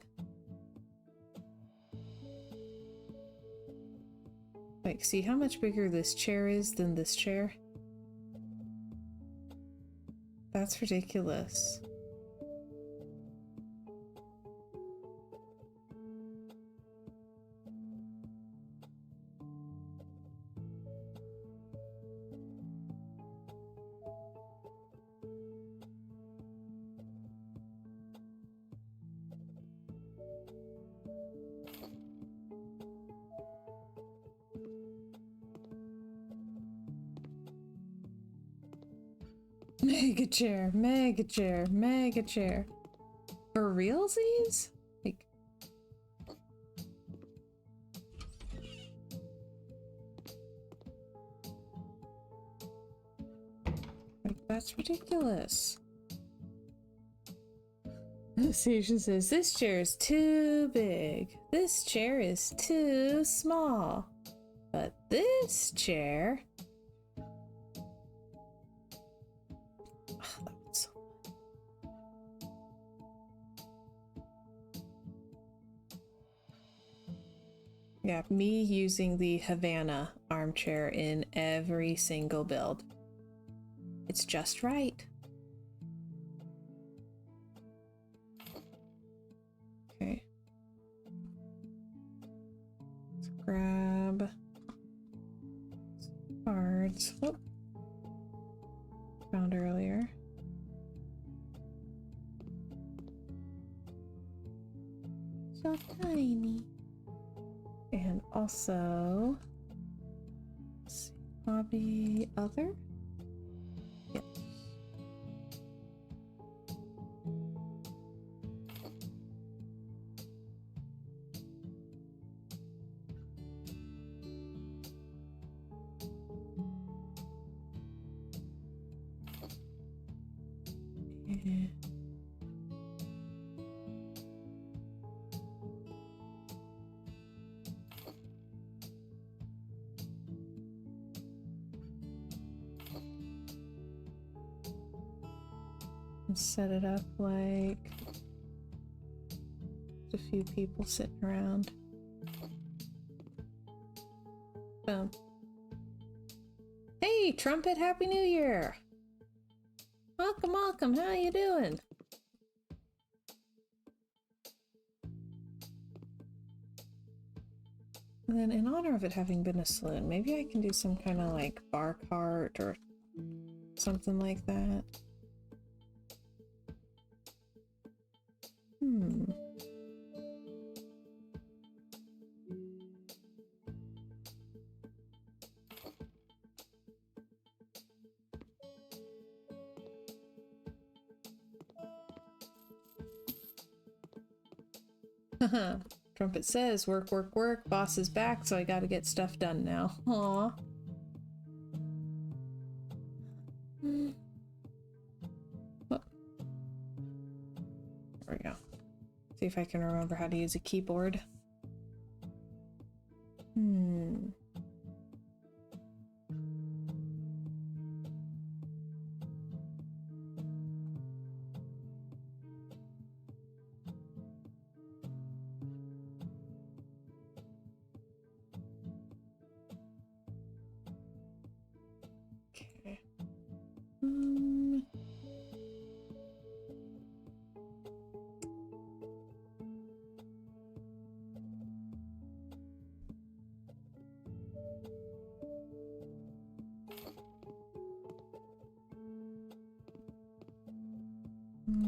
Like, see how much bigger this chair is than this chair? That's ridiculous. Mega chair, mega chair, mega chair. For realsies? Like, that's ridiculous. Station says, this chair is too big. This chair is too small. But this chair... Oh, that was so fun. Yeah, me using the Havana armchair in every single build. It's just right. Okay. Let's grab cards. Whoop. Found earlier. So tiny. And also, let's see, hobby other? Yes. Yeah. And set it up like a few people sitting around. Boom. Hey, Trumpet, Happy New Year! Welcome, welcome, how you doing? And then in honor of it having been a saloon, maybe I can do some kind of like bar cart or something like that. Haha. Trumpet says, work, work, work, boss is back, so I gotta get stuff done now. Aww. Oh. There we go. See if I can remember how to use a keyboard. I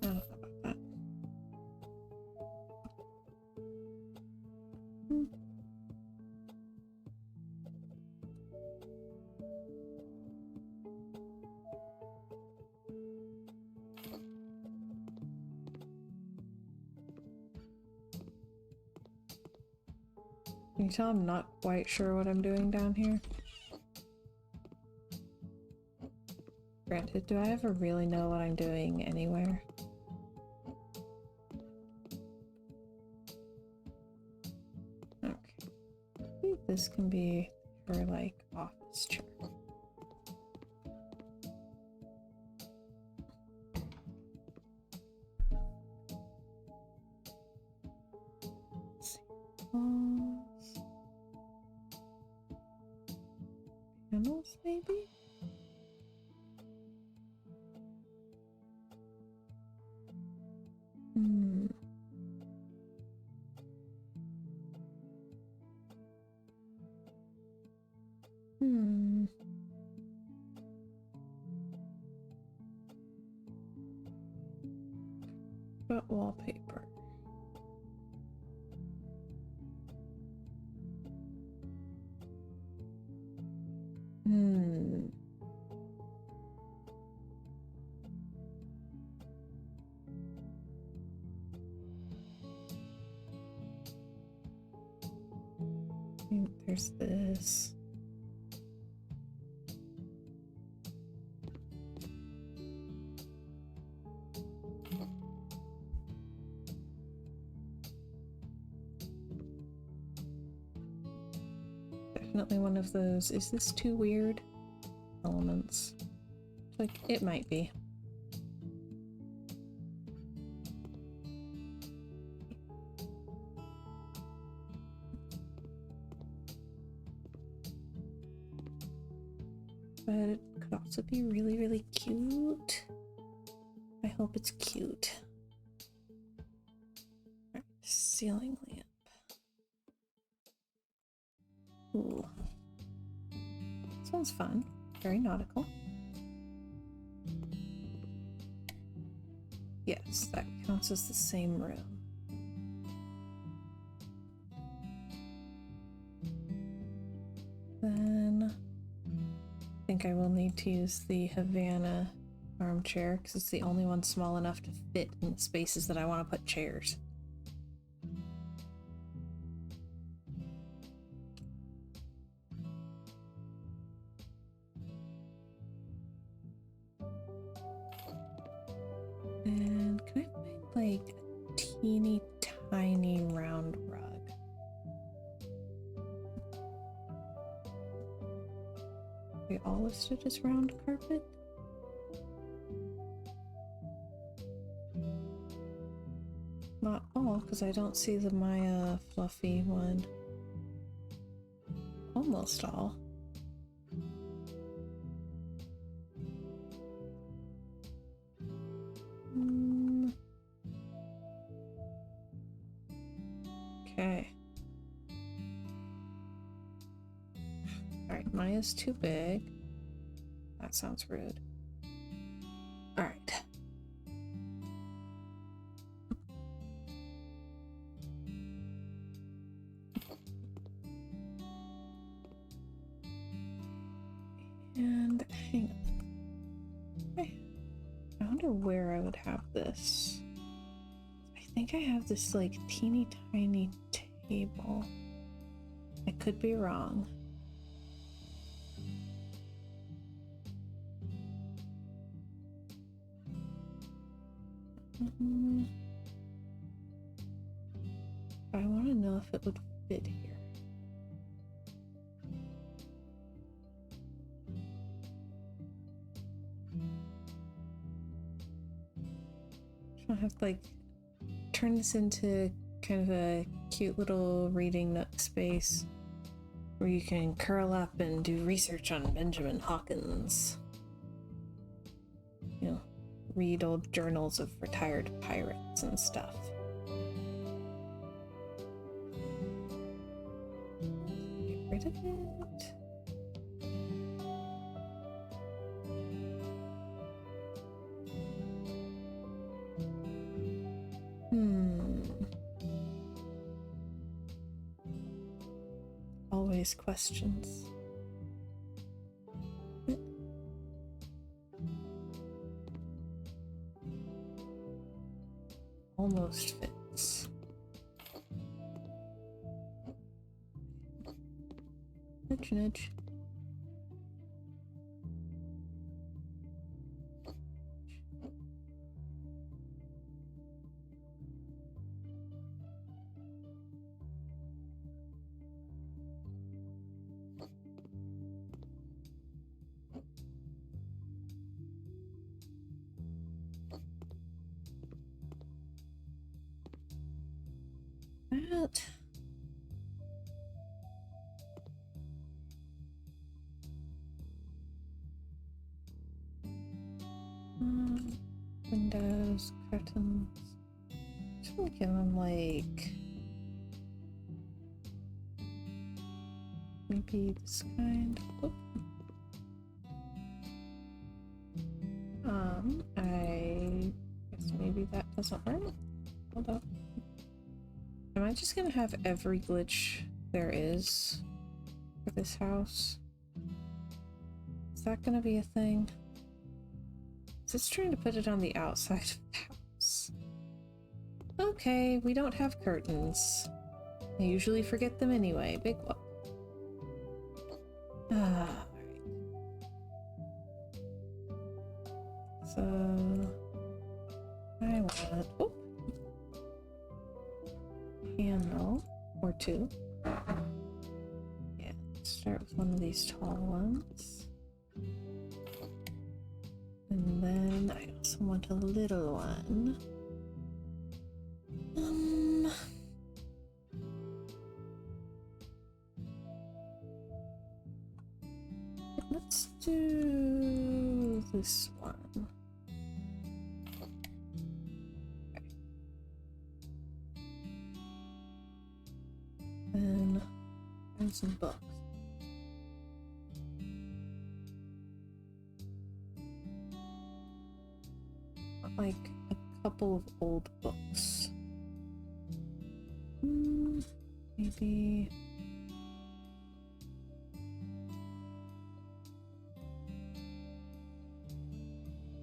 don't know about that. Can you tell I'm not quite sure what I'm doing down here? Granted, do I ever really know what I'm doing anywhere? Okay. I think this can be her, like, office chair. Let's see. Walls. Panels, maybe? Hmm. Hmm. But wallpaper. Hmm. There's this. Definitely one of those, is this too weird? Elements. Like, it might be. But it could also be really, really cute. I hope it's cute. Alright, ceiling lamp. Ooh. Sounds fun. Very nautical. Yes, that counts as the same room. Then I think I will need to use the Havana armchair because it's the only one small enough to fit in the spaces that I want to put chairs. And can I find like a teeny tiny round rug? Are they all listed as round carpet? Not all, because I don't see the Maya fluffy one. Almost all. Okay. Alright, Maya's too big. That sounds rude. Alright. And hang on. I wonder where I would have this. I think I have this like teeny tiny table. I could be wrong. I want to know if it would fit here. I have to like turn this into kind of a cute little reading nook space where you can curl up and do research on Benjamin Hawkins. You know, read old journals of retired pirates and stuff. Get rid of it. serious questions. Almost fits. Nudge, nudge. That. Windows, curtains. Should we give them like maybe this kind? Oop. I guess maybe that doesn't work. Hold up. Am I just gonna have every glitch there is for this house? Is that gonna be a thing? It's trying to put it on the outside of the house. Okay, we don't have curtains. I usually forget them anyway. Big whoop. Alright. So I want handle or two. Yeah, let's start with one of these tall ones. And then I also want a little one. Let's do this one. Okay. Then find some books. Like a couple of old books. Maybe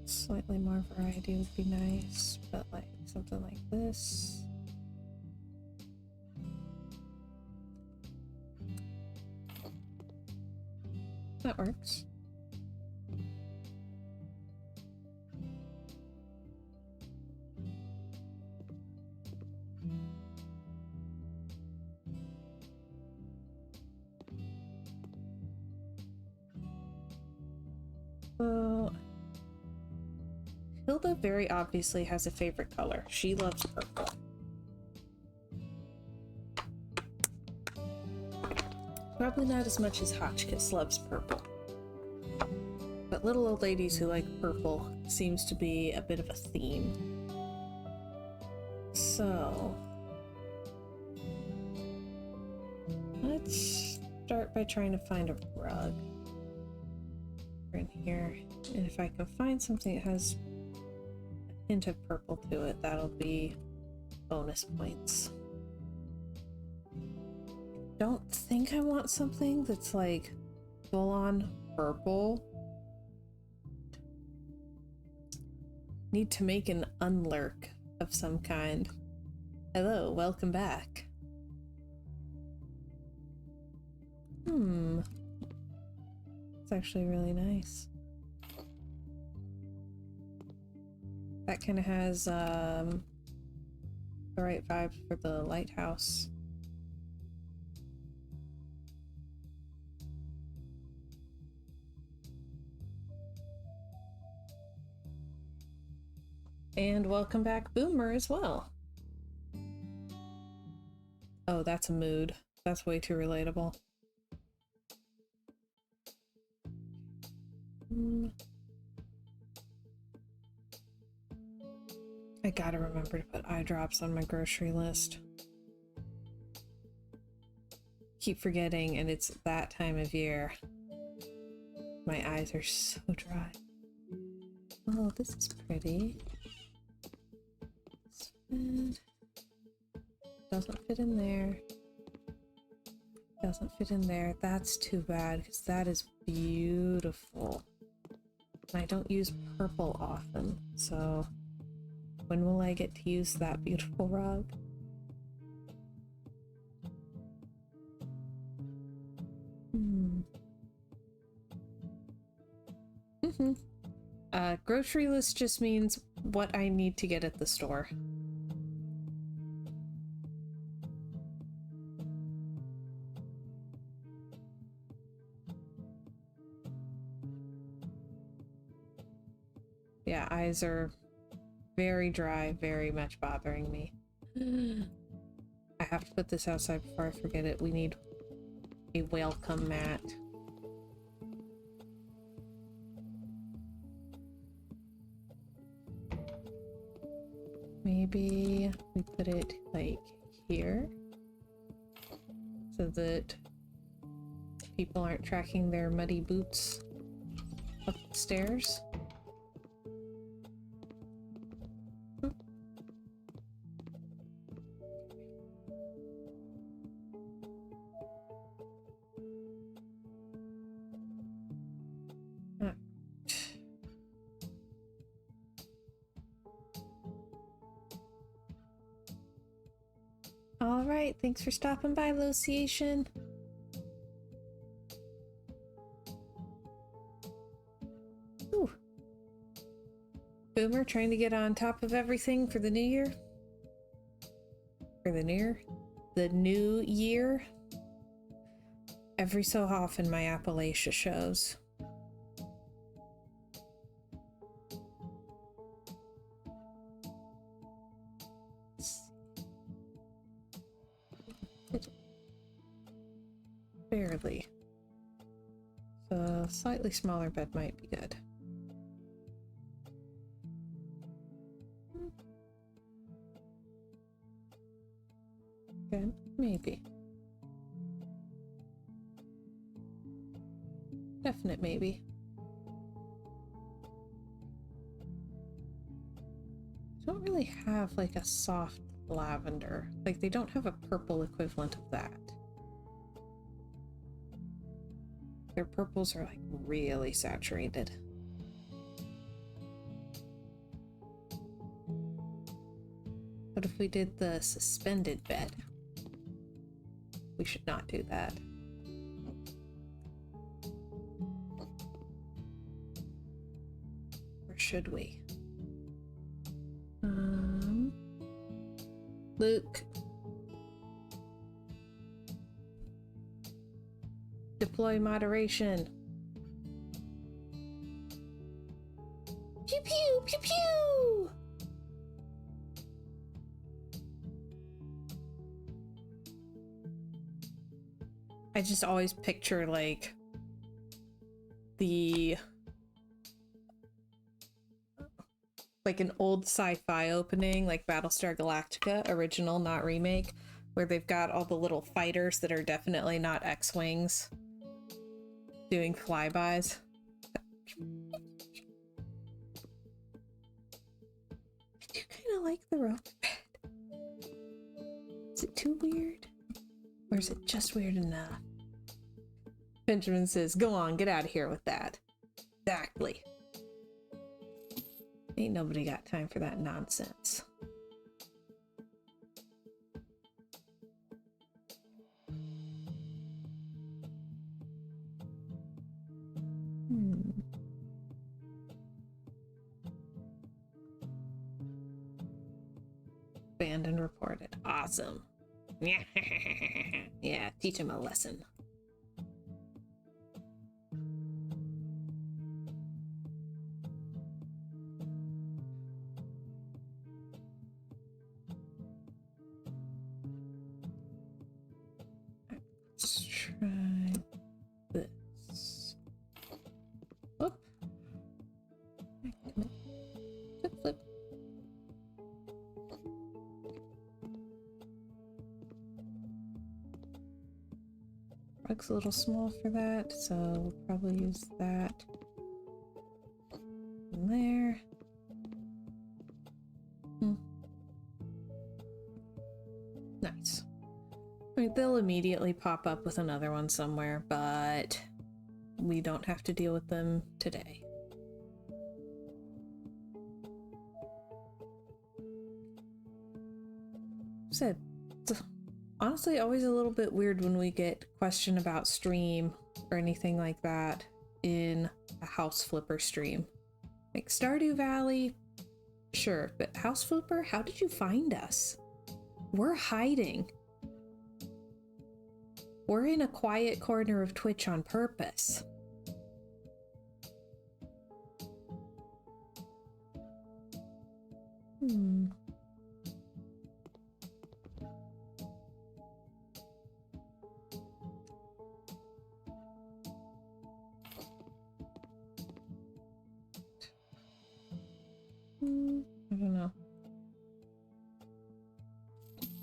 slightly more variety would be nice, but like something like this. That works. So Hilda very obviously has a favorite color. She loves purple. Probably not as much as Hotchkiss loves purple. But little old ladies who like purple seems to be a bit of a theme. So let's start by trying to find a rug in here, and if I can find something that has a hint of purple to it, that'll be bonus points. Don't think I want something that's like full-on purple. Need to make an unlurk of some kind. Hello, welcome back. It's actually really nice. That kind of has the right vibes for the lighthouse. And welcome back, Boomer, as well. Oh, that's a mood. That's way too relatable. I gotta remember to put eye drops on my grocery list. Keep forgetting, and it's that time of year. My eyes are so dry. Oh, this is pretty. Doesn't fit in there. Doesn't fit in there. That's too bad, because that is beautiful. And I don't use purple often, so when will I get to use that beautiful rug? Grocery list just means what I need to get at the store. Yeah, eyes are very dry, very much bothering me. I have to put this outside before I forget it. We need a welcome mat. Maybe we put it like here so that people aren't tracking their muddy boots up the stairs. All right, thanks for stopping by, Lociation. Ooh. Boomer trying to get on top of everything for the new year. For the new year. Every so often my Appalachia shows. Barely. So a slightly smaller bed might be good. Good, maybe. Definite maybe. I don't really have like a soft lavender. Like they don't have a purple equivalent of that. Their purples are like really saturated. What if we did the suspended bed? We should not do that. Or should we? Luke. Deploy moderation. Pew pew pew pew. I just always picture like an old sci-fi opening, like Battlestar Galactica, original, not remake, where they've got all the little fighters that are definitely not X-Wings doing flybys. I do kind of like the rope bed. Is it too weird? Or is it just weird enough? Benjamin says, go on, get out of here with that. Exactly. Ain't nobody got time for that nonsense. Abandoned reported. Awesome. Yeah, teach him a lesson. Let's try this. Whoop. Flip, flip. Rug's a little small for that, so we'll probably use that in there. Nice. I mean, they'll immediately pop up with another one somewhere, but we don't have to deal with them today. Said, it's honestly always a little bit weird when we get question about stream or anything like that in a House Flipper stream. Like Stardew Valley, sure, but House Flipper, how did you find us? We're hiding. We're in a quiet corner of Twitch on purpose. I don't know.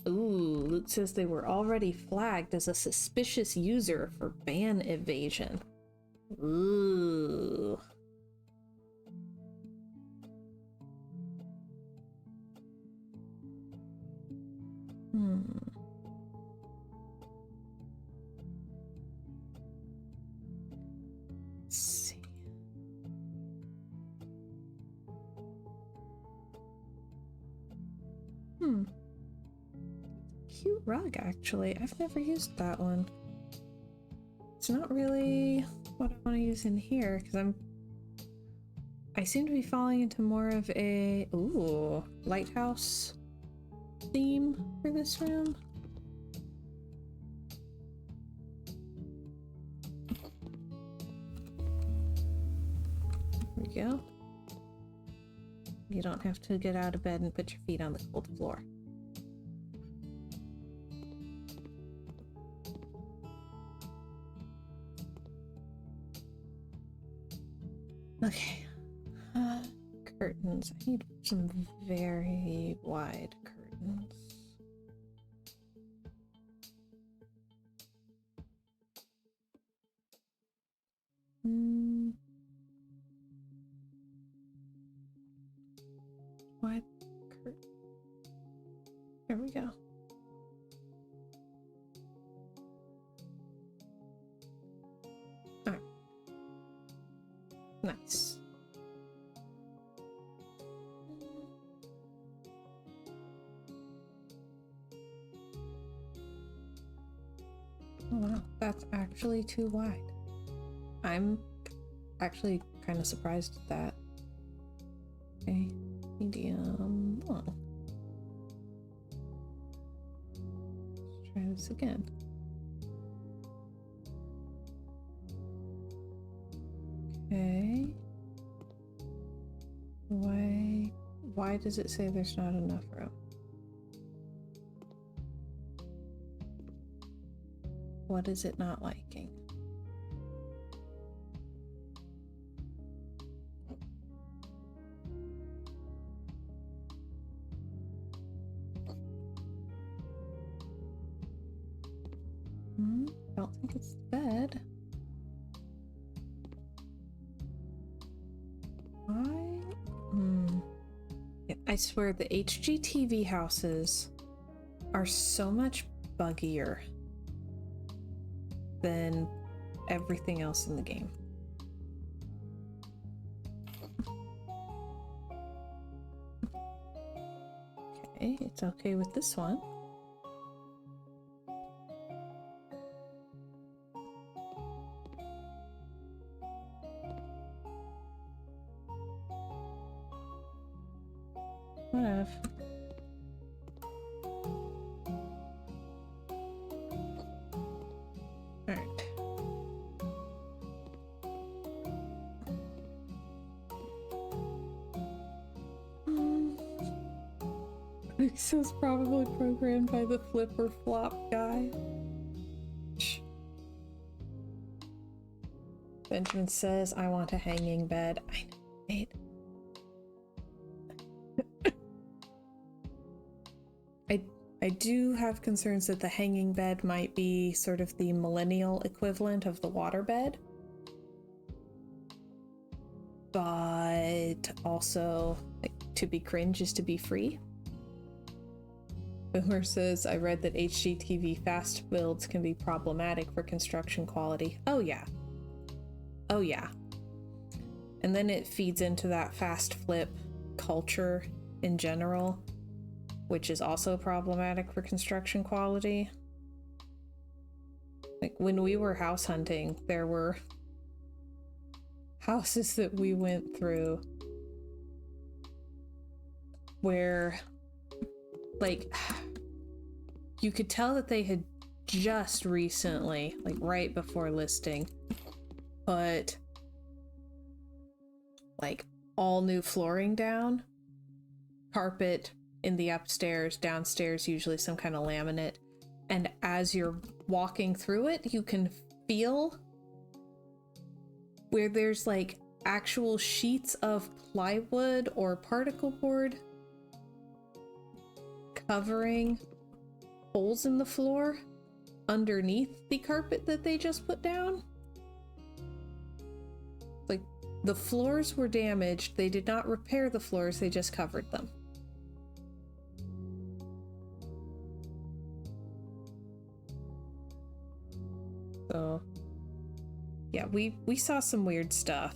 Ooh, Loot says they were already flagged as a suspicious user for ban evasion. Ooh. Let's see. Cute rug, actually. I've never used that one. It's not really what I want to use in here, because I seem to be falling into more of a lighthouse theme for this room. There we go. You don't have to get out of bed and put your feet on the cold floor. Okay. Curtains. I need some very wide curtains. Wide curtain. There we go. Alright. Nice. Oh wow, that's actually too wide. I'm actually kind of surprised at that. Okay, medium long. Let's try this again. Okay. Why does it say there's not enough room? What is it not liking? Don't think it's the bed. I swear the HGTV houses are so much buggier than everything else in the game. Okay, it's okay with this one. Whatever. Alright. This was probably programmed by the flipper flop guy. Benjamin says, I want a hanging bed. I know, right? I do have concerns that the hanging bed might be sort of the millennial equivalent of the water bed. But also, like, to be cringe is to be free. Boomer says, I read that HGTV fast builds can be problematic for construction quality. Oh yeah. Oh yeah. And then it feeds into that fast flip culture in general, which is also problematic for construction quality. Like when we were house hunting, there were houses that we went through where, like, you could tell that they had just recently, like right before listing, put like all new flooring down, carpet in the upstairs, downstairs usually some kind of laminate, and as you're walking through it, you can feel where there's like actual sheets of plywood or particle board covering holes in the floor underneath the carpet that they just put down. Like, the floors were damaged. They did not repair the floors, they just covered them. So, yeah, we saw some weird stuff.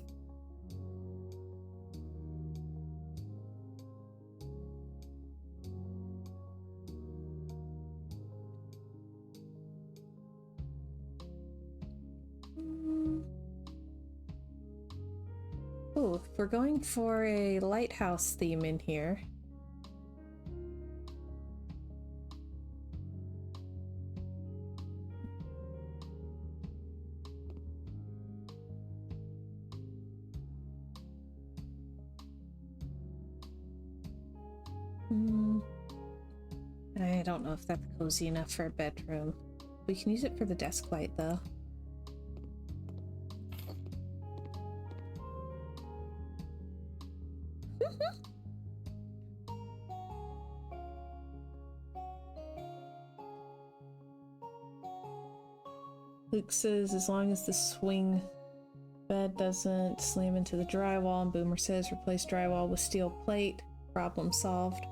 Oh, we're going for a lighthouse theme in here. I don't know if that's cozy enough for a bedroom. We can use it for the desk light, though. Luke says, as long as the swing bed doesn't slam into the drywall, and Boomer says, replace drywall with steel plate. Problem solved.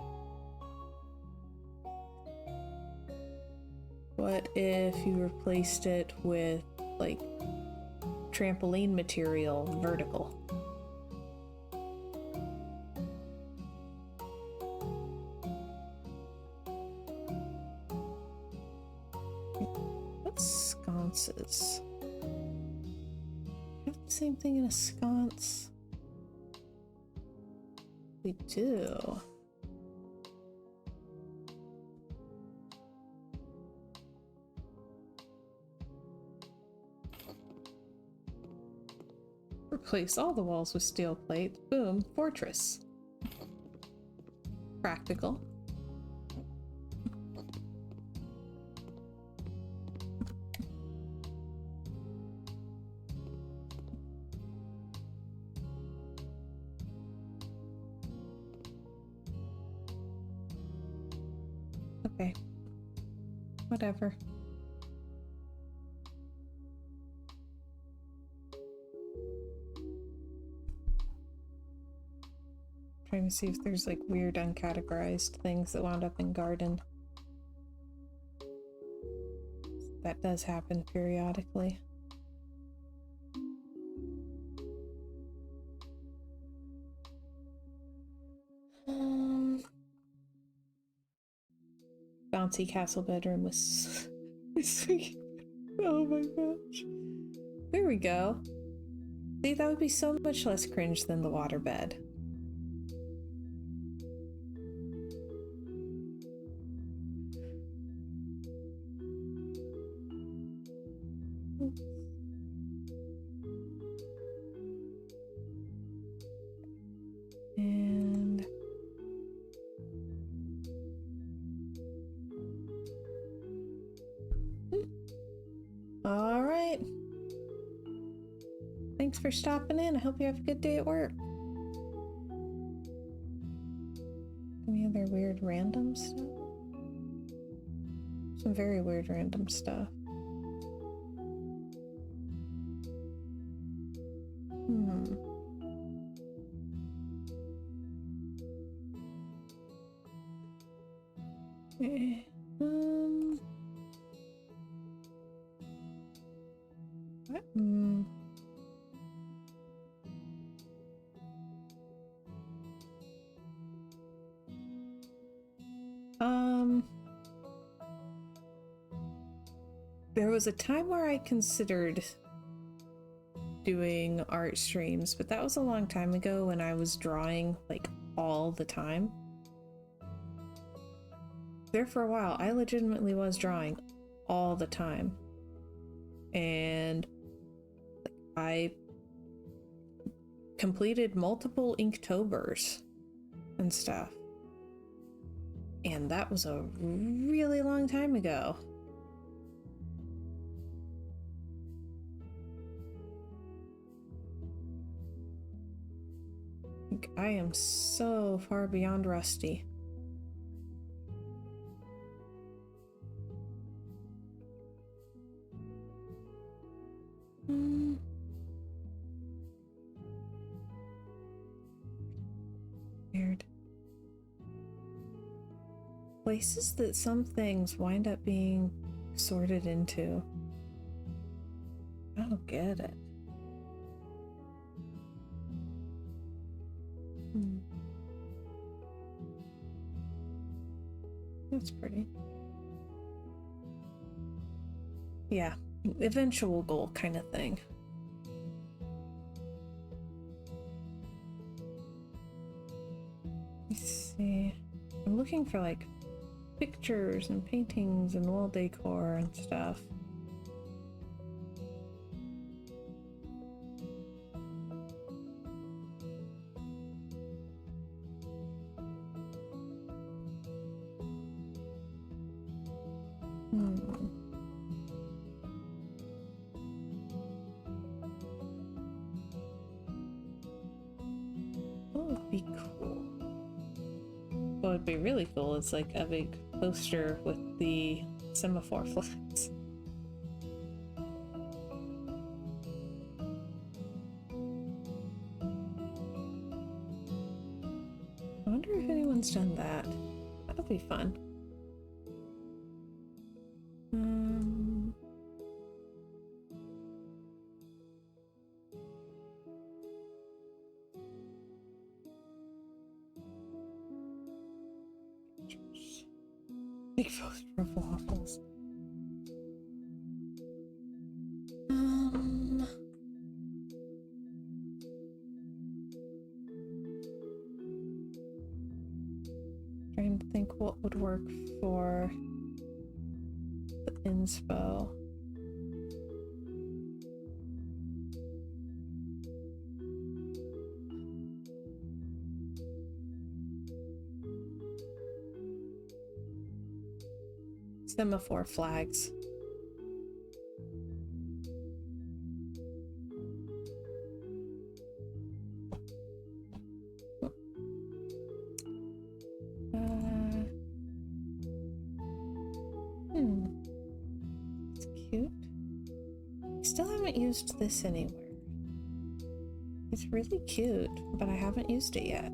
What if you replaced it with, like, trampoline material, vertical? What's sconces? Have the same thing in a sconce? We do. Replace all the walls with steel plate. Boom, fortress. Practical. Okay. Whatever. Trying to see if there's like weird uncategorized things that wound up in garden. That does happen periodically. Bouncy castle bedroom was sweet. Oh my gosh. There we go. See, that would be so much less cringe than the waterbed. And all right. Thanks for stopping in. I hope you have a good day at work. Any other weird random stuff? Some very weird random stuff. Eh, what? There was a time where I considered doing art streams, but that was a long time ago when I was drawing like all the time. There for a while, I legitimately was drawing all the time. And I completed multiple Inktobers and stuff. And that was a really long time ago. I am so far beyond rusty. Weird. Places that some things wind up being sorted into. I don't get it. That's pretty. Yeah, eventual goal kind of thing. Let's see. I'm looking for like pictures and paintings and wall decor and stuff. What would be cool? What would be really cool is like a big poster with the semaphore flags. I wonder if anyone's done that. That would be fun. Big poster of waffles. Trying to think what would work for the inspo. Semaphore flags. It's cute. I still haven't used this anywhere. It's really cute, but I haven't used it yet.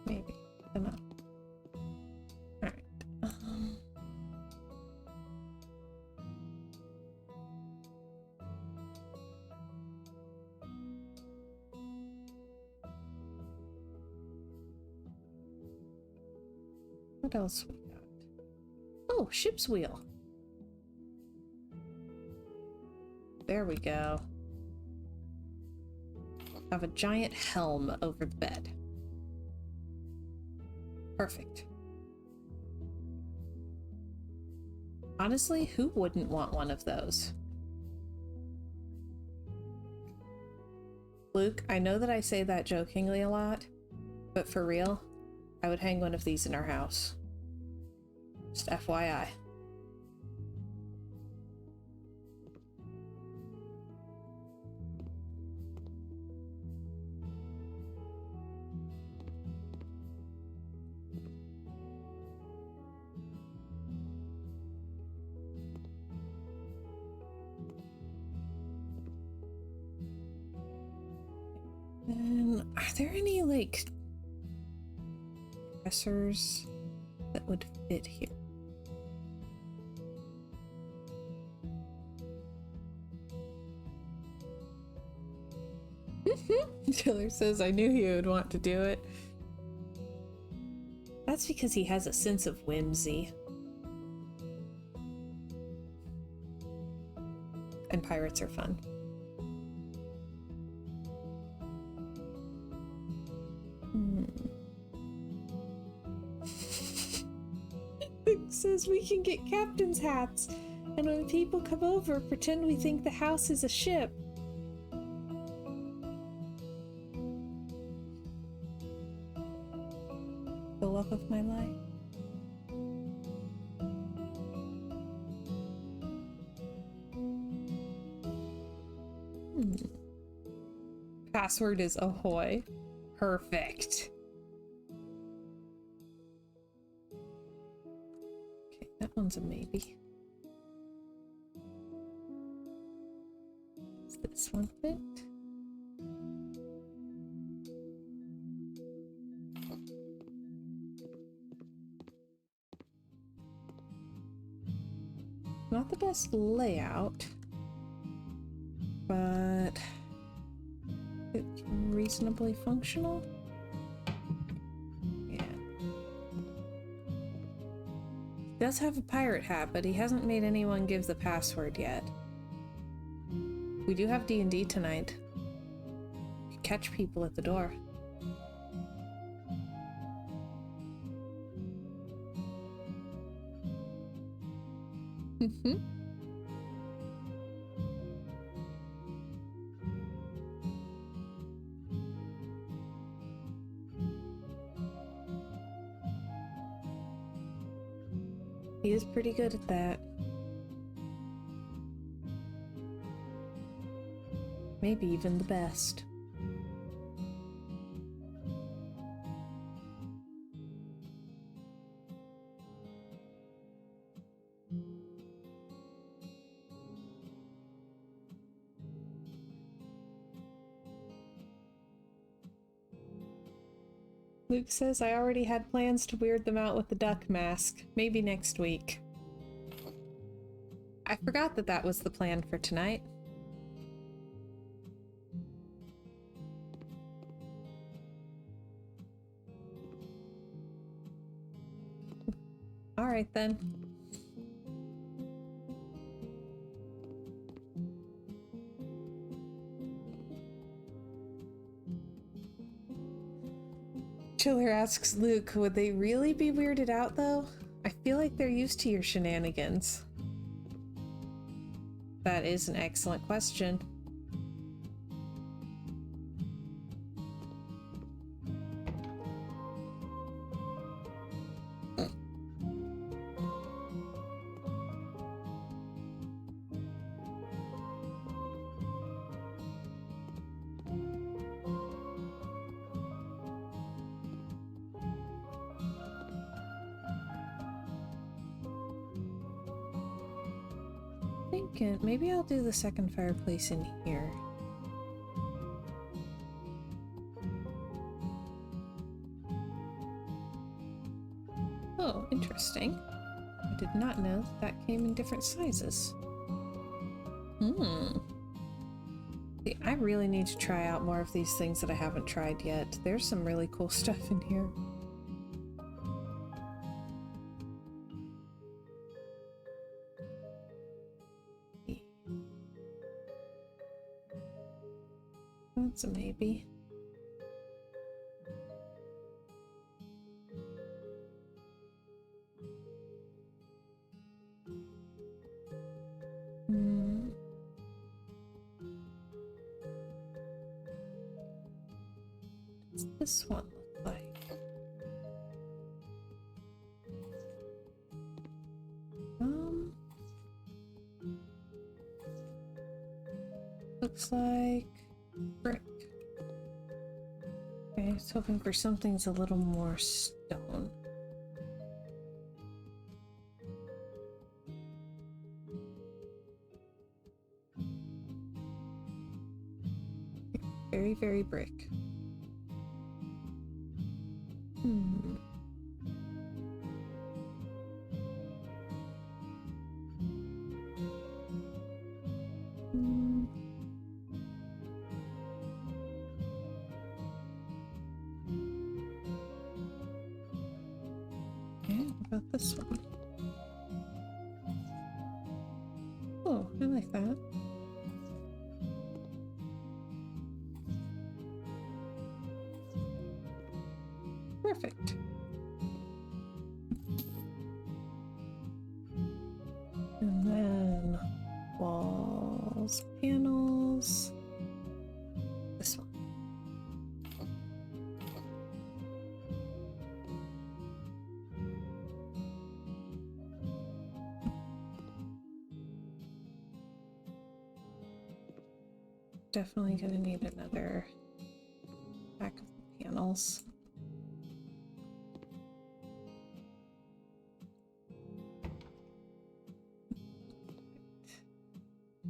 Maybe. I don't know. Alright. What else we got? Oh, ship's wheel. There we go. I have a giant helm over the bed. Perfect. Honestly, who wouldn't want one of those? Luke, I know that I say that jokingly a lot, but for real, I would hang one of these in our house. Just FYI. And are there any, like, dressers that would fit here? Taylor says, I knew he would want to do it. That's because he has a sense of whimsy. And pirates are fun. Luke says we can get captain's hats, and when people come over, pretend we think the house is a ship. The love of my life. Password is ahoy. Perfect. Okay, that one's a maybe. Does this one fit? Not the best layout, but it's reasonably functional. Yeah. He does have a pirate hat, but he hasn't made anyone give the password yet. We do have D&D tonight. You can catch people at the door. He is pretty good at that. Maybe even the best. Luke says I already had plans to weird them out with the duck mask. Maybe next week. I forgot that that was the plan for tonight. All right then. Chiller asks Luke, would they really be weirded out though? I feel like they're used to your shenanigans. That is an excellent question. Thinking maybe I'll do the second fireplace in here. Oh, interesting. I did not know that came in different sizes. See, I really need to try out more of these things that I haven't tried yet. There's some really cool stuff in here. That's a maybe. What's this one look like? looks like brick. Okay, I was hoping for something's a little more stone. Very, very brick. Hmm. Hmm. Okay, what about this one? Oh, I like that. Perfect. And then walls, panels. This one. Definitely gonna need another pack of panels.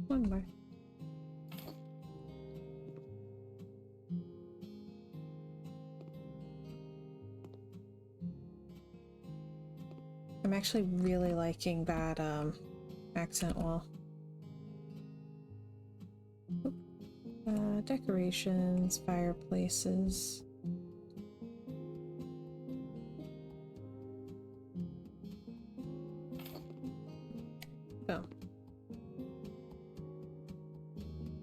One more. I'm actually really liking that accent wall. Decorations, fireplaces. Oh.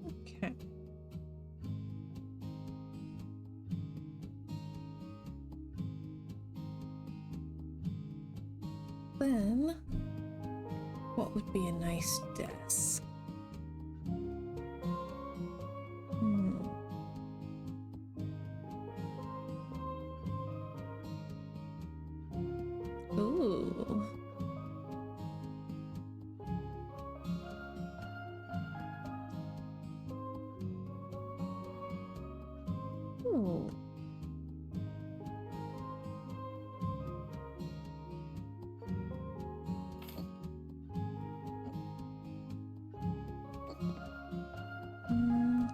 Okay. Then, what would be a nice desk? Ooh. Ooh. Mm.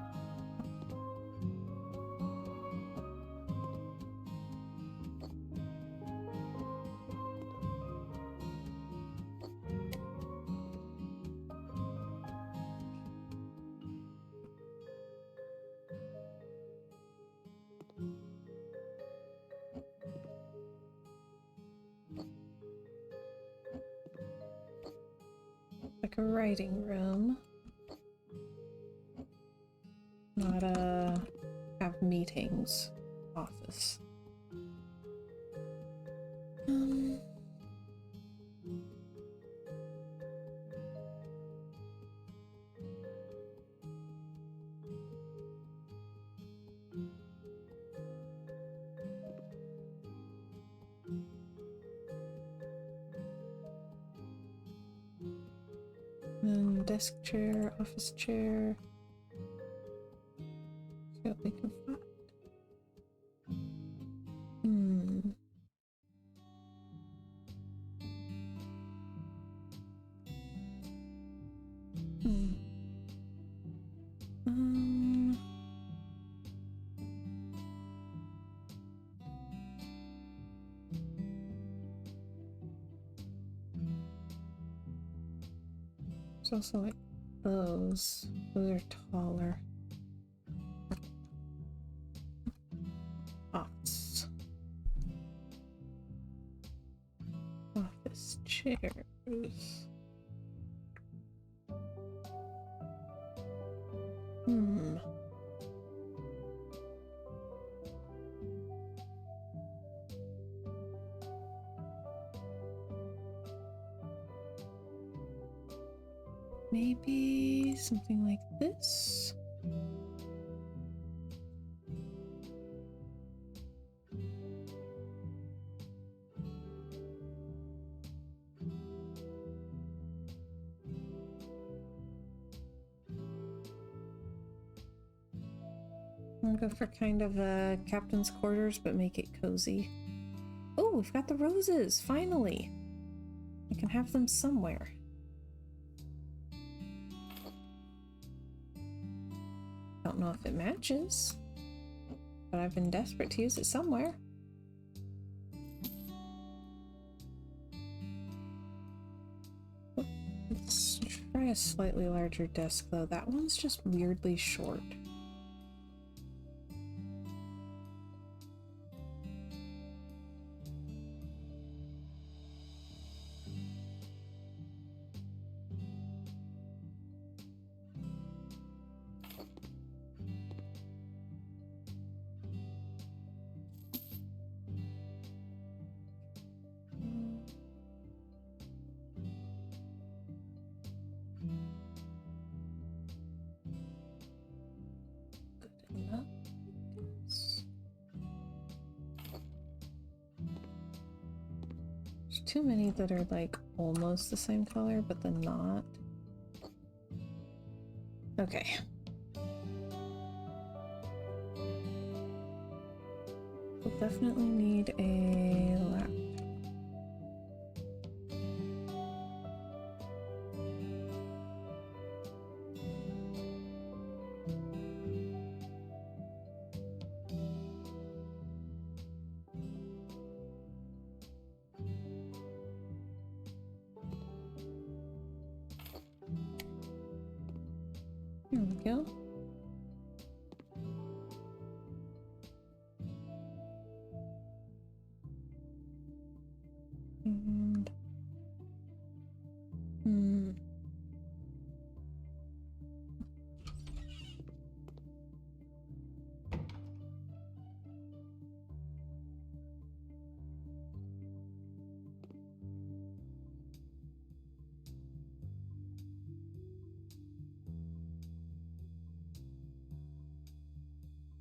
Like a writing room. Not a have meetings office. Desk chair, office chair. See what we can find. There's also like those. Those are taller. Office. Office chairs. Maybe something like this. I'll go for kind of a captain's quarters, but make it cozy. Oh, we've got the roses, finally! I can have them somewhere. Don't know if it matches, but I've been desperate to use it somewhere. Let's try a slightly larger desk though. That one's just weirdly short. Too many that are like almost the same color, but then not. Okay. We'll definitely need a laptop. Here we go. And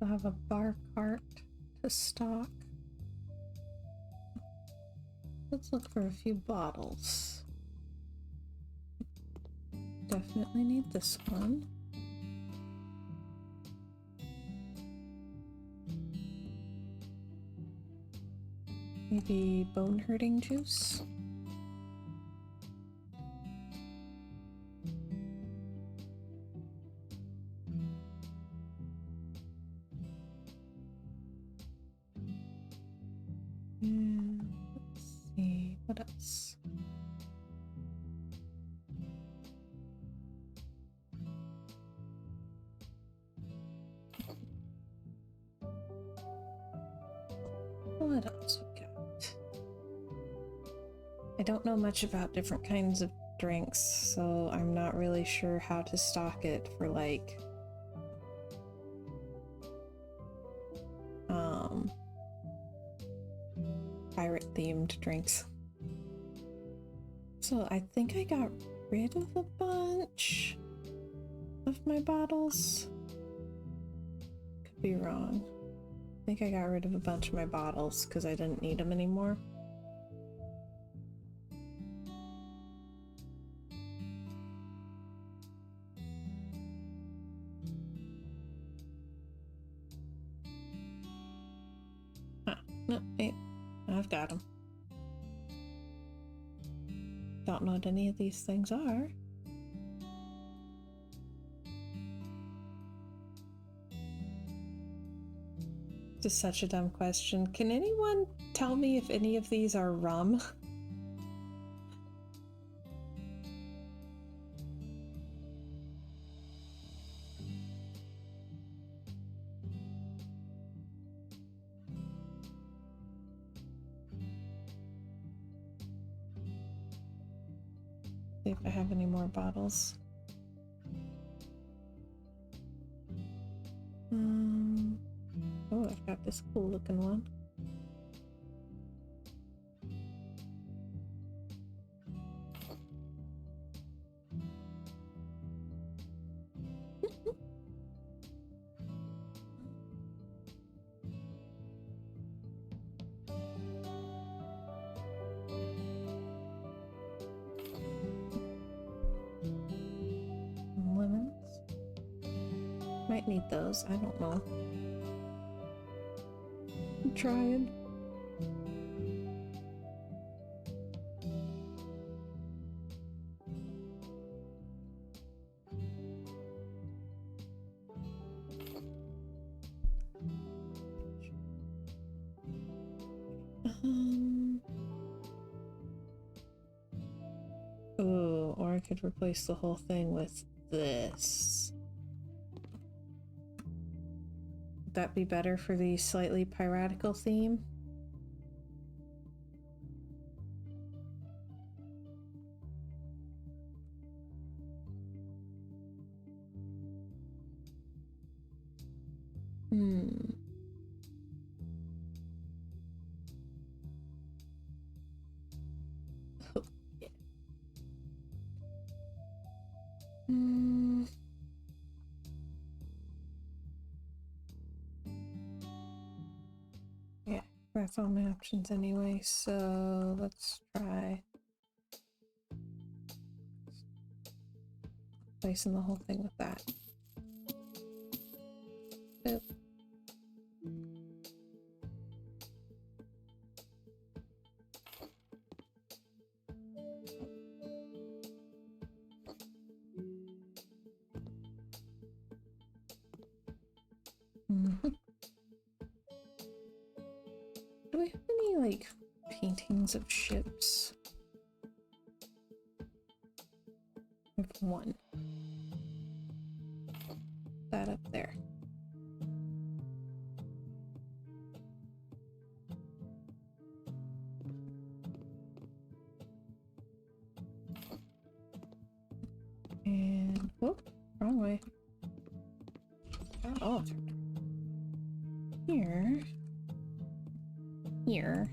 I'll have a bar cart to stock. Let's look for a few bottles. Definitely need this one. Maybe bone hurting juice. And let's see, what else? What else we got? I don't know much about different kinds of drinks, so I'm not really sure how to stock it for like pirate themed drinks. So I think I got rid of a bunch of my bottles. Could be wrong. I think I got rid of a bunch of my bottles because I didn't need them anymore. No, wait. I've got them. Don't know what any of these things are. This is such a dumb question. Can anyone tell me if any of these are rum? See if I have any more bottles. Oh, I've got this cool looking one. Lemons. Might need those, I don't know. Trying. Oh, or I could replace the whole thing with this. Would that be better for the slightly piratical theme? Oh, yeah. Yeah, that's all my options anyway, so let's try placing the whole thing with that. Boop. Do we have any, like, paintings of ships? I have one. That up there. And, whoop, wrong way. Oh, here. Here.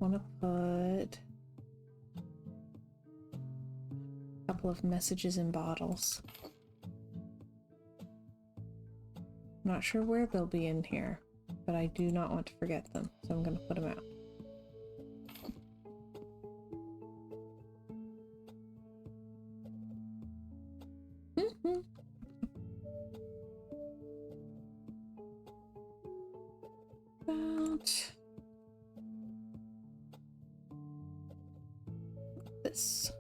Want to put a couple of messages in bottles. I'm not sure where they'll be in here, but I do not want to forget them, so I'm going to put them out. About this.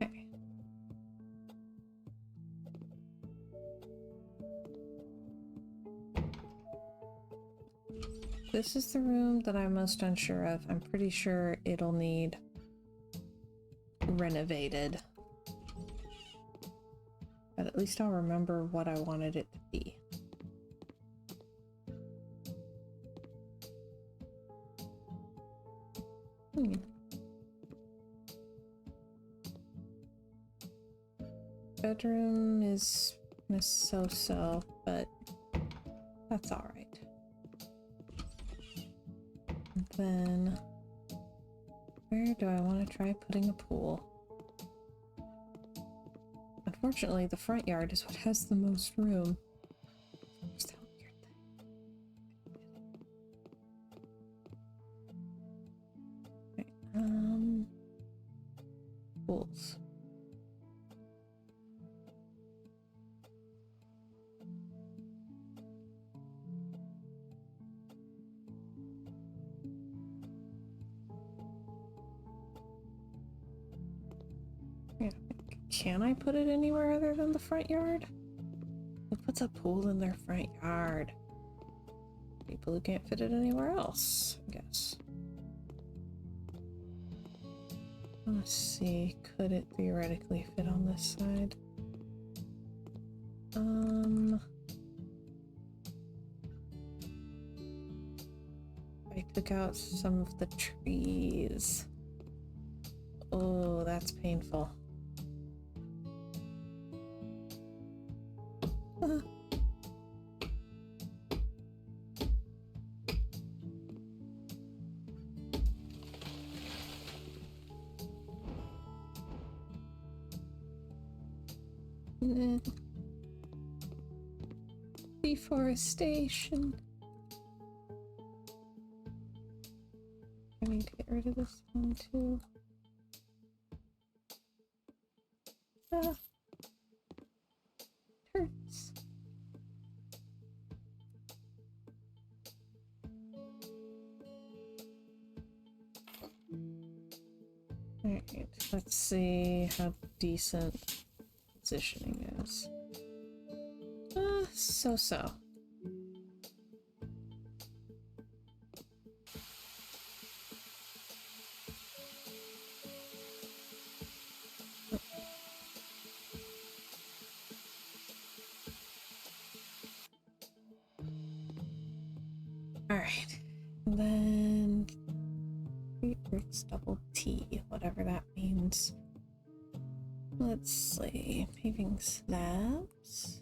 Okay. This is the room that I'm most unsure of. I'm pretty sure it'll need renovated. But at least I'll remember what I wanted it to be. Bedroom is so-so, but that's alright. Then, where do I want to try putting a pool? Unfortunately, the front yard is what has the most room. Where's that weird thing? Okay, pools. Yeah. Can I put it anywhere other than the front yard? Who puts a pool in their front yard? People who can't fit it anywhere else, I guess. Let's see, could it theoretically fit on this side? I took out some of the trees. Oh, that's painful. Deforestation. I need to get rid of this one too. Ah. Hurts. Alright, let's see how decent positioning is. So-so. Alright, and then it's double T, whatever that means. Let's see, paving slabs.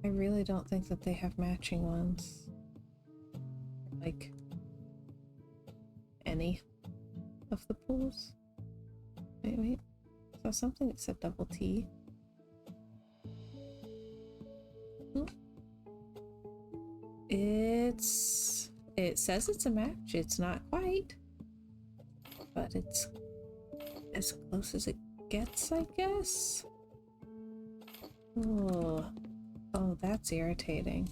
I really don't think that they have matching ones. Like any of the pools. Wait. So something that said double T. It says it's a match. It's not quite, but it's as close as it gets, I guess. Oh, that's irritating.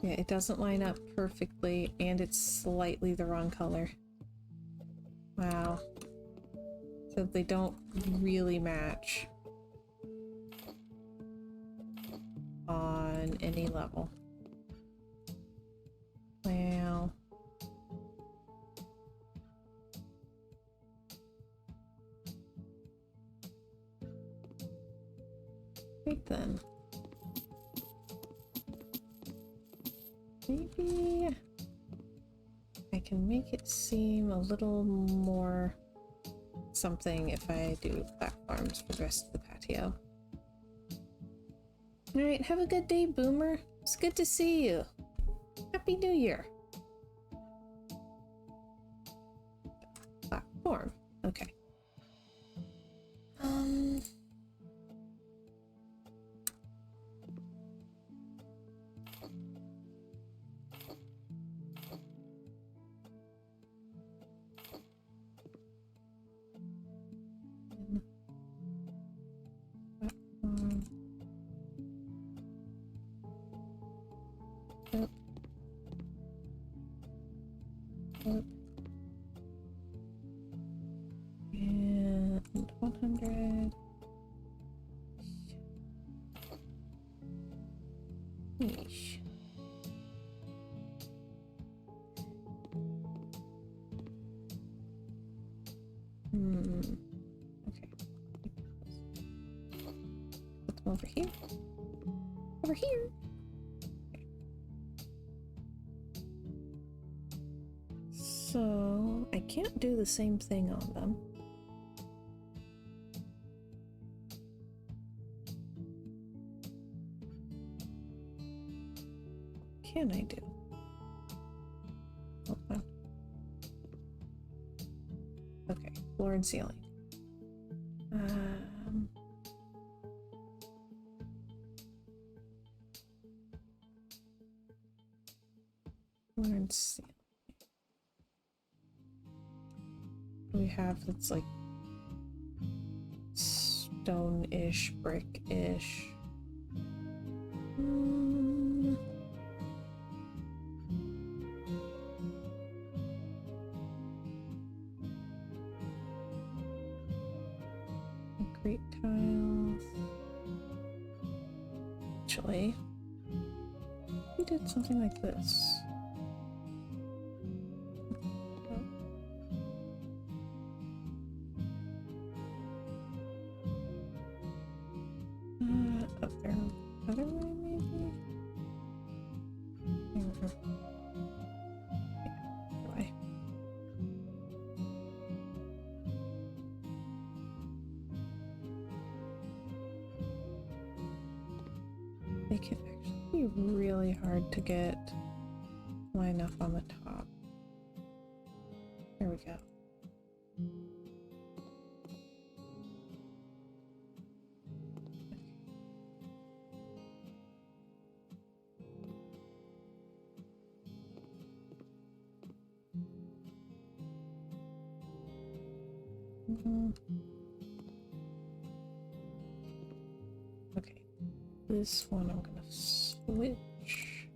Yeah, it doesn't line up perfectly, and it's slightly the wrong color. Wow. So they don't really match on any level. Wow. Right then. Maybe I can make it seem a little more something if I do platforms for the rest of the patio. Alright, have a good day, Boomer. It's good to see you. Happy New Year. Platform. Okay. And 100. Yeesh. Okay. Put them over here. Over here. Okay. So I can't do the same thing on them. Can I do? Hold on. Okay, floor and ceiling. Floor and ceiling. We have it's like stone-ish, brick-ish. Concrete tiles. Actually, we did something like this. Other way, maybe? Yeah, way. They can actually be really hard to get line up on the top. There we go. Okay, this one I'm gonna switch.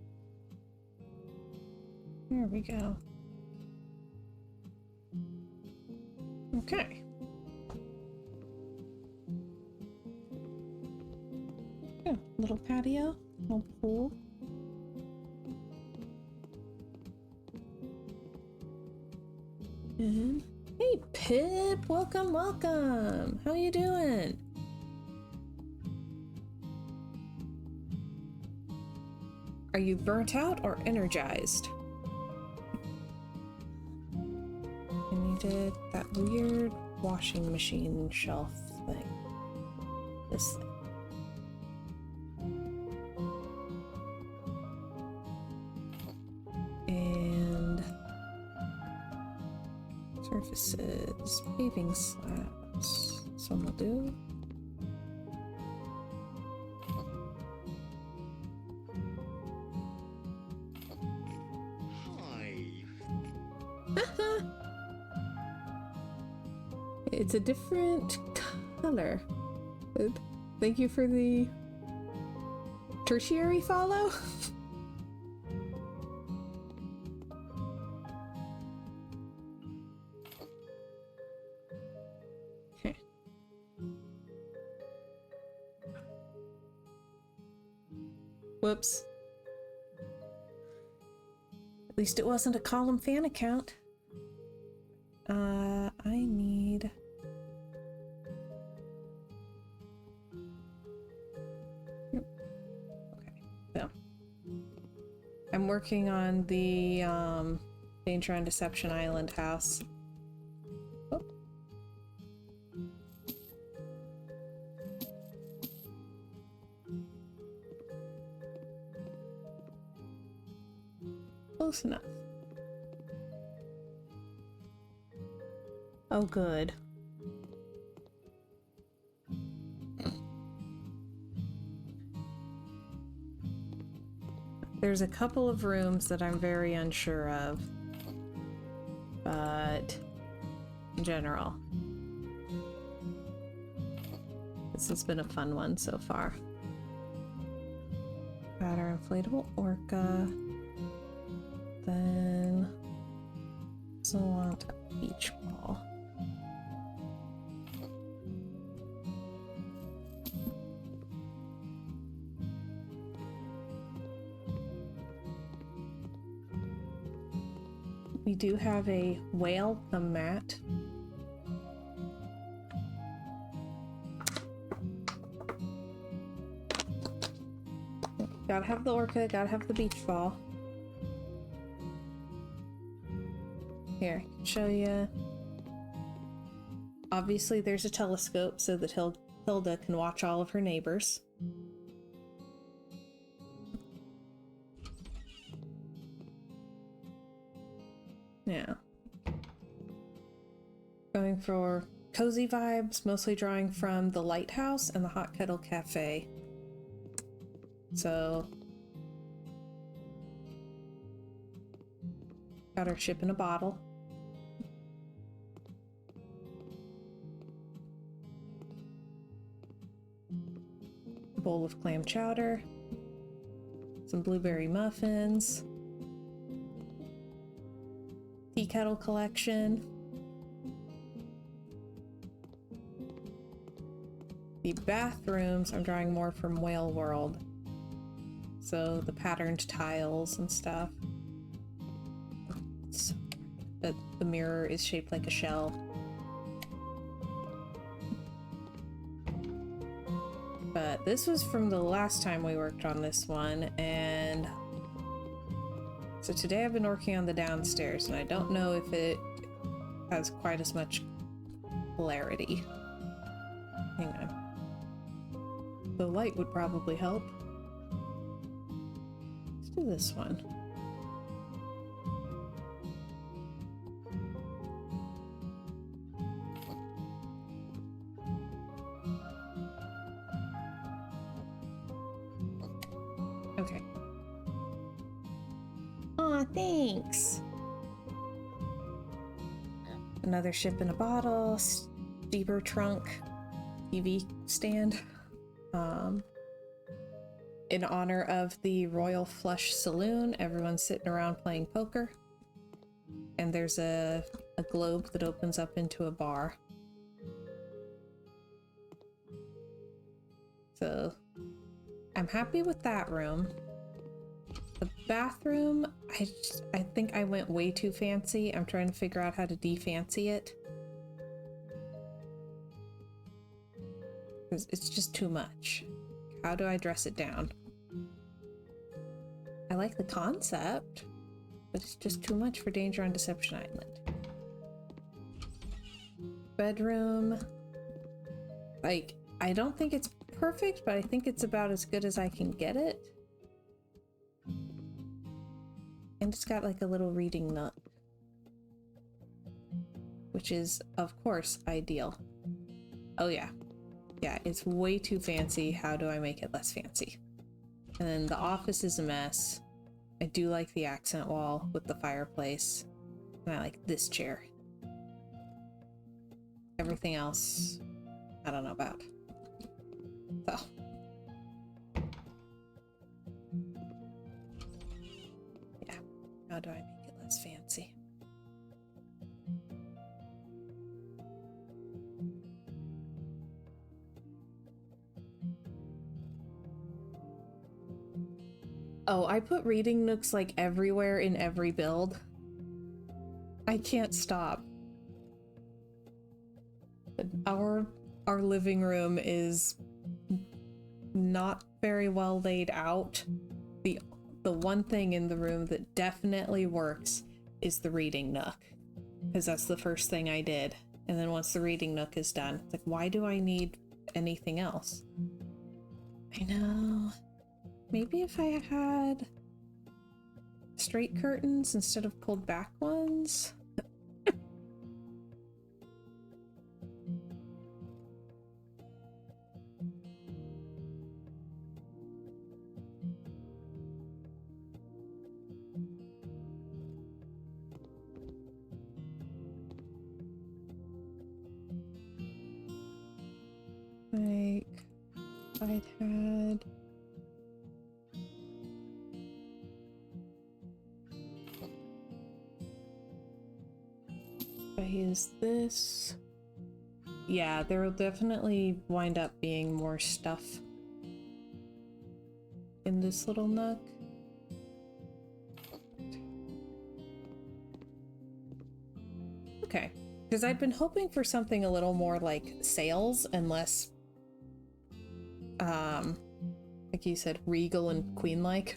There we go. Okay. Yeah, little patio, little pool. And hey, Pip, welcome, welcome. How you doing? Are you burnt out or energized? I needed that weird washing machine shelf thing. This thing. And surfaces, paving slabs. Some will do. It's a different color. Thank you for the tertiary follow. Okay. Whoops. At least it wasn't a column fan account. I need... Yep. Okay, so I'm working on the Danger on Deception Island house. Oh. Close enough. Oh, good. There's a couple of rooms that I'm very unsure of, but in general, this has been a fun one so far. Got our inflatable orca, then also want a beach ball. We do have a whale mat. Gotta have the orca, gotta have the beach ball. Here, I can show you. Obviously there's a telescope so that Hilda can watch all of her neighbors. Yeah. Going for cozy vibes, mostly drawing from the lighthouse and the Hot Kettle Cafe. So, got our ship in a bottle. A bowl of clam chowder. Some blueberry muffins. Tea kettle collection. The bathrooms, I'm drawing more from Whale World. So the patterned tiles and stuff. The mirror is shaped like a shell. But this was from the last time we worked on this one, and so today I've been working on the downstairs, and I don't know if it has quite as much clarity. Hang on. The light would probably help. Let's do this one. Okay. Aw, thanks. Another ship in a bottle. zebra trunk TV stand in honor of the Royal Flush Saloon. Everyone's sitting around playing poker, and there's a globe that opens up into a bar. So I'm happy with that room. The bathroom, I think I went way too fancy. I'm trying to figure out how to de-fancy it. It's just too much. How do I dress it down? I like the concept, but it's just too much for Danger on Deception Island. Bedroom. Like, I don't think it's perfect, but I think it's about as good as I can get it. And it's got like a little reading nook, which is, of course, ideal. Oh yeah. Yeah, it's way too fancy. How do I make it less fancy? And then the office is a mess. I do like the accent wall with the fireplace. And I like this chair. Everything else, I don't know about. So. Yeah, how do I make it less fancy? Oh, I put reading nooks like everywhere in every build. I can't stop. Our living room is not very well laid out. The one thing in the room that definitely works is the reading nook, because that's the first thing I did. And then once the reading nook is done, it's like, why do I need anything else? I know. Maybe if I had straight curtains instead of pulled back ones. Like, I'd had... If I use this... Yeah, there will definitely wind up being more stuff in this little nook. Okay, because I'd been hoping for something a little more like sails and less, like you said, regal and queen-like.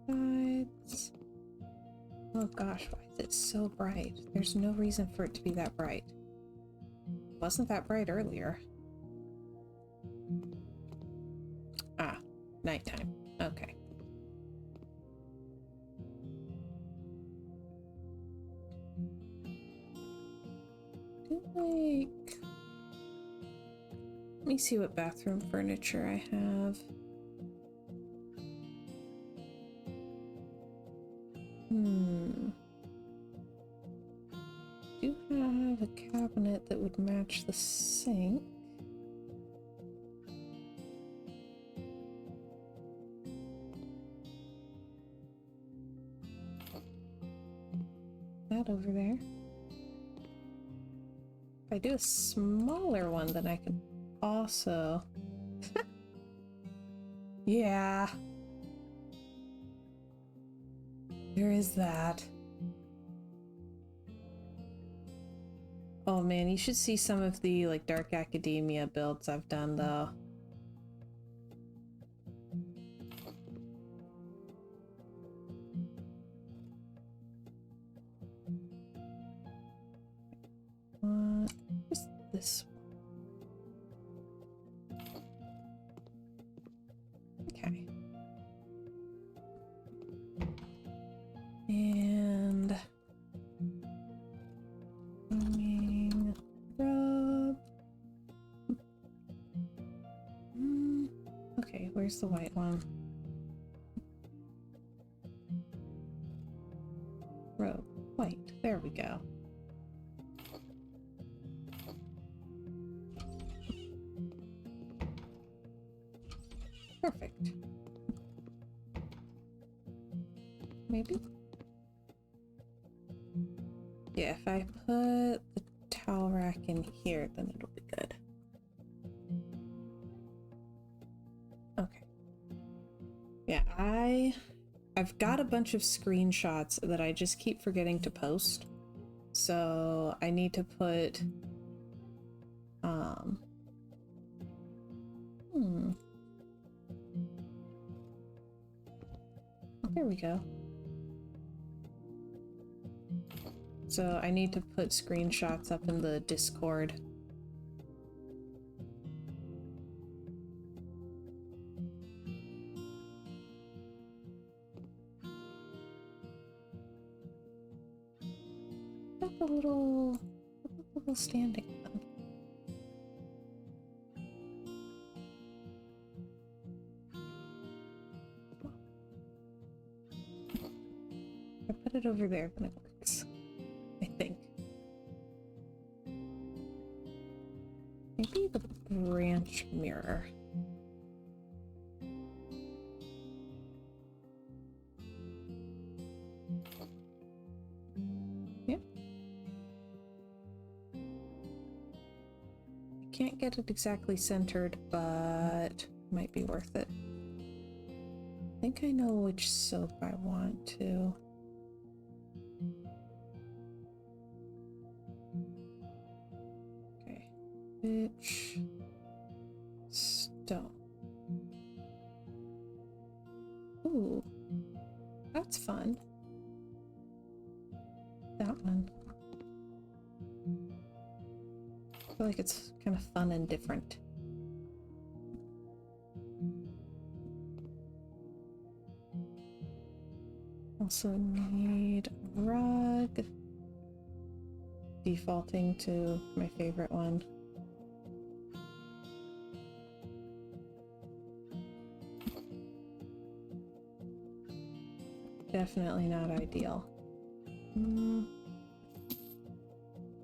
Sides. Oh gosh, why is it so bright? There's no reason for it to be that bright. It wasn't that bright earlier. Ah, nighttime. Okay. Like, let me see what bathroom furniture I have. Do have a cabinet that would match the sink. That over there. If I do a smaller one, then I can also... Yeah. There is that. Oh man, you should see some of the like Dark Academia builds I've done though. What's this one? Okay, where's the white one? Robe, white. There we go. Perfect. Maybe? Yeah, if I put the towel rack in here, then it'll be good. Okay. Yeah, I've got a bunch of screenshots that I just keep forgetting to post. So I need to put oh, there we go. So I need to put screenshots up in the Discord. Got the little standing one. I put it over there, then it works. I think. Maybe the branch mirror. Yeah. Can't get it exactly centered, but might be worth it. I think I know which soap I want to. Okay. Which stone? Ooh, that's fun. That one. I feel like it's kind of fun and different. Also need a rug. Defaulting to my favorite one. Definitely not ideal.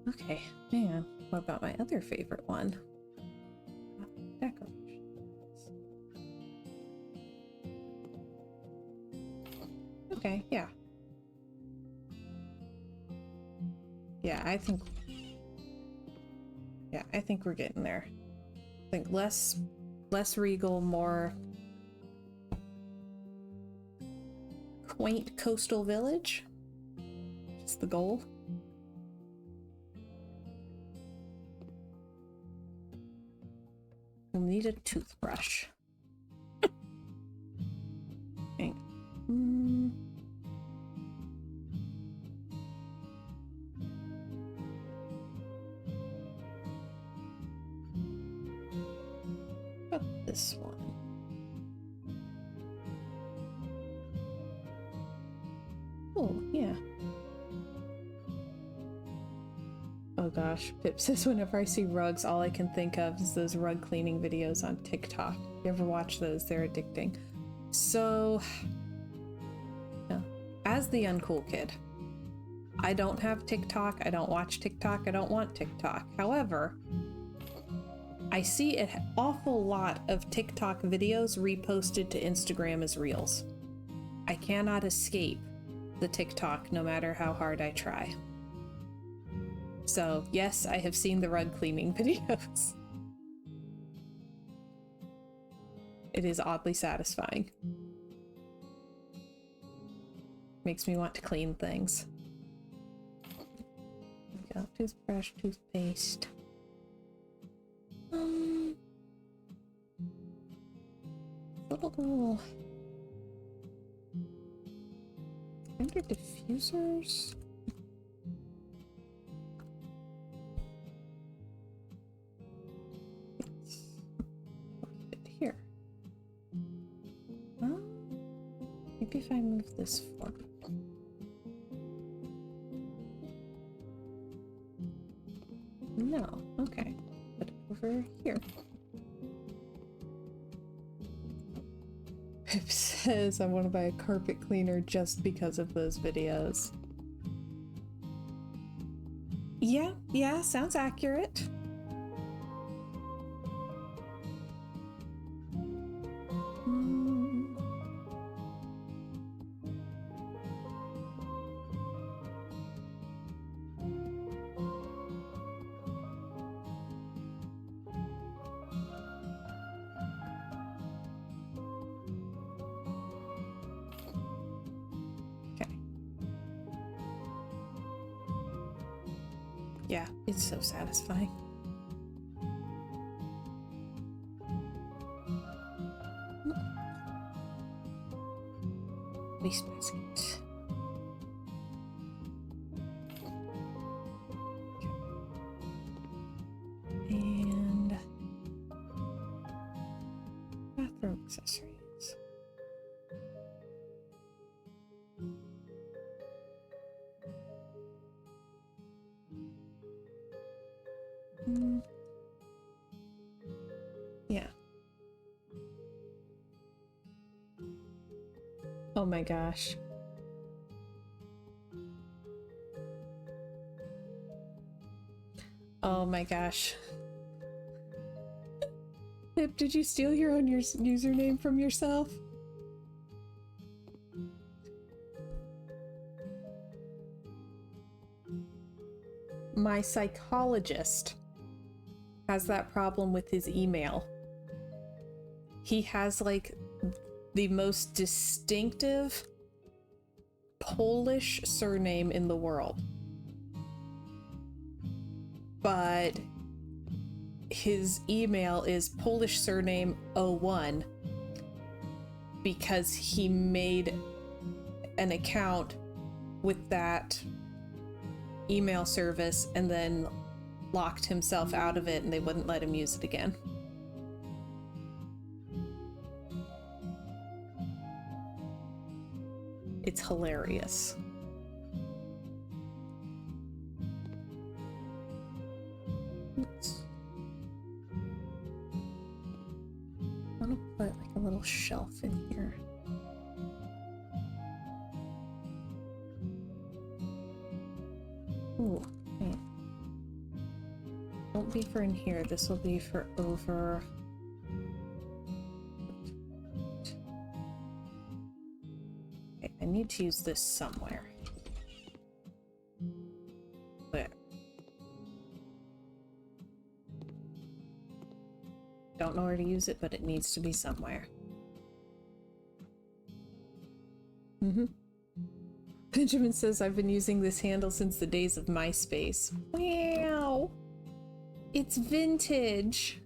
Okay, man. What about my other favorite one? Decorations. Okay, yeah. Yeah, I think we're getting there. I think less regal, more quaint coastal village. That's the goal. We'll need a toothbrush. Okay. About this one. Oh, yeah. Oh gosh, Pip says whenever I see rugs, all I can think of is those rug cleaning videos on TikTok. You ever watch those? They're addicting. So, yeah. As the uncool kid, I don't have TikTok, I don't watch TikTok, I don't want TikTok. However, I see an awful lot of TikTok videos reposted to Instagram as Reels. I cannot escape the TikTok no matter how hard I try. So, yes, I have seen the rug cleaning videos. It is oddly satisfying. Makes me want to clean things. We got toothbrush, toothpaste. Little under diffusers. Here. Maybe if I move this forward. No, okay. Put it over here. Pip says I want to buy a carpet cleaner just because of those videos. Yeah, sounds accurate. Yeah, it's so satisfying. Waste basket. And bathroom accessories. Yeah. Oh my gosh. Oh my gosh. Pip, did you steal your own username from yourself? My psychologist has that problem with his email. He has like the most distinctive Polish surname in the world. But his email is Polish surname 01 because he made an account with that email service and then locked himself out of it and they wouldn't let him use it again. It's hilarious. Oops. I want to put like a little shelf in here. Ooh, okay. Won't be for in here. This will be for over. Okay, I need to use this somewhere. Where? Don't know where to use it, but it needs to be somewhere. Benjamin says I've been using this handle since the days of MySpace. Wow! It's vintage!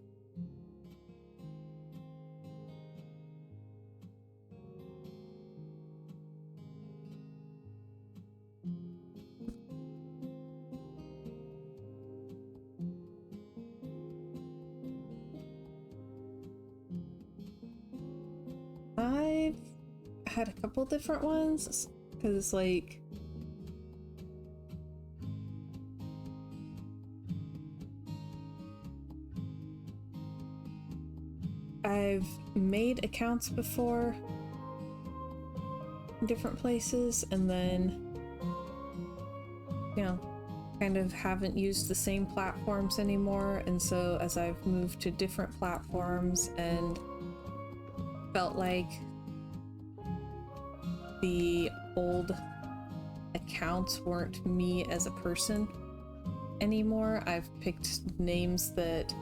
I've had a couple different ones, because like I've made accounts before in different places and then, you know, kind of haven't used the same platforms anymore, and so as I've moved to different platforms and felt like the old accounts weren't me as a person anymore, I've picked names that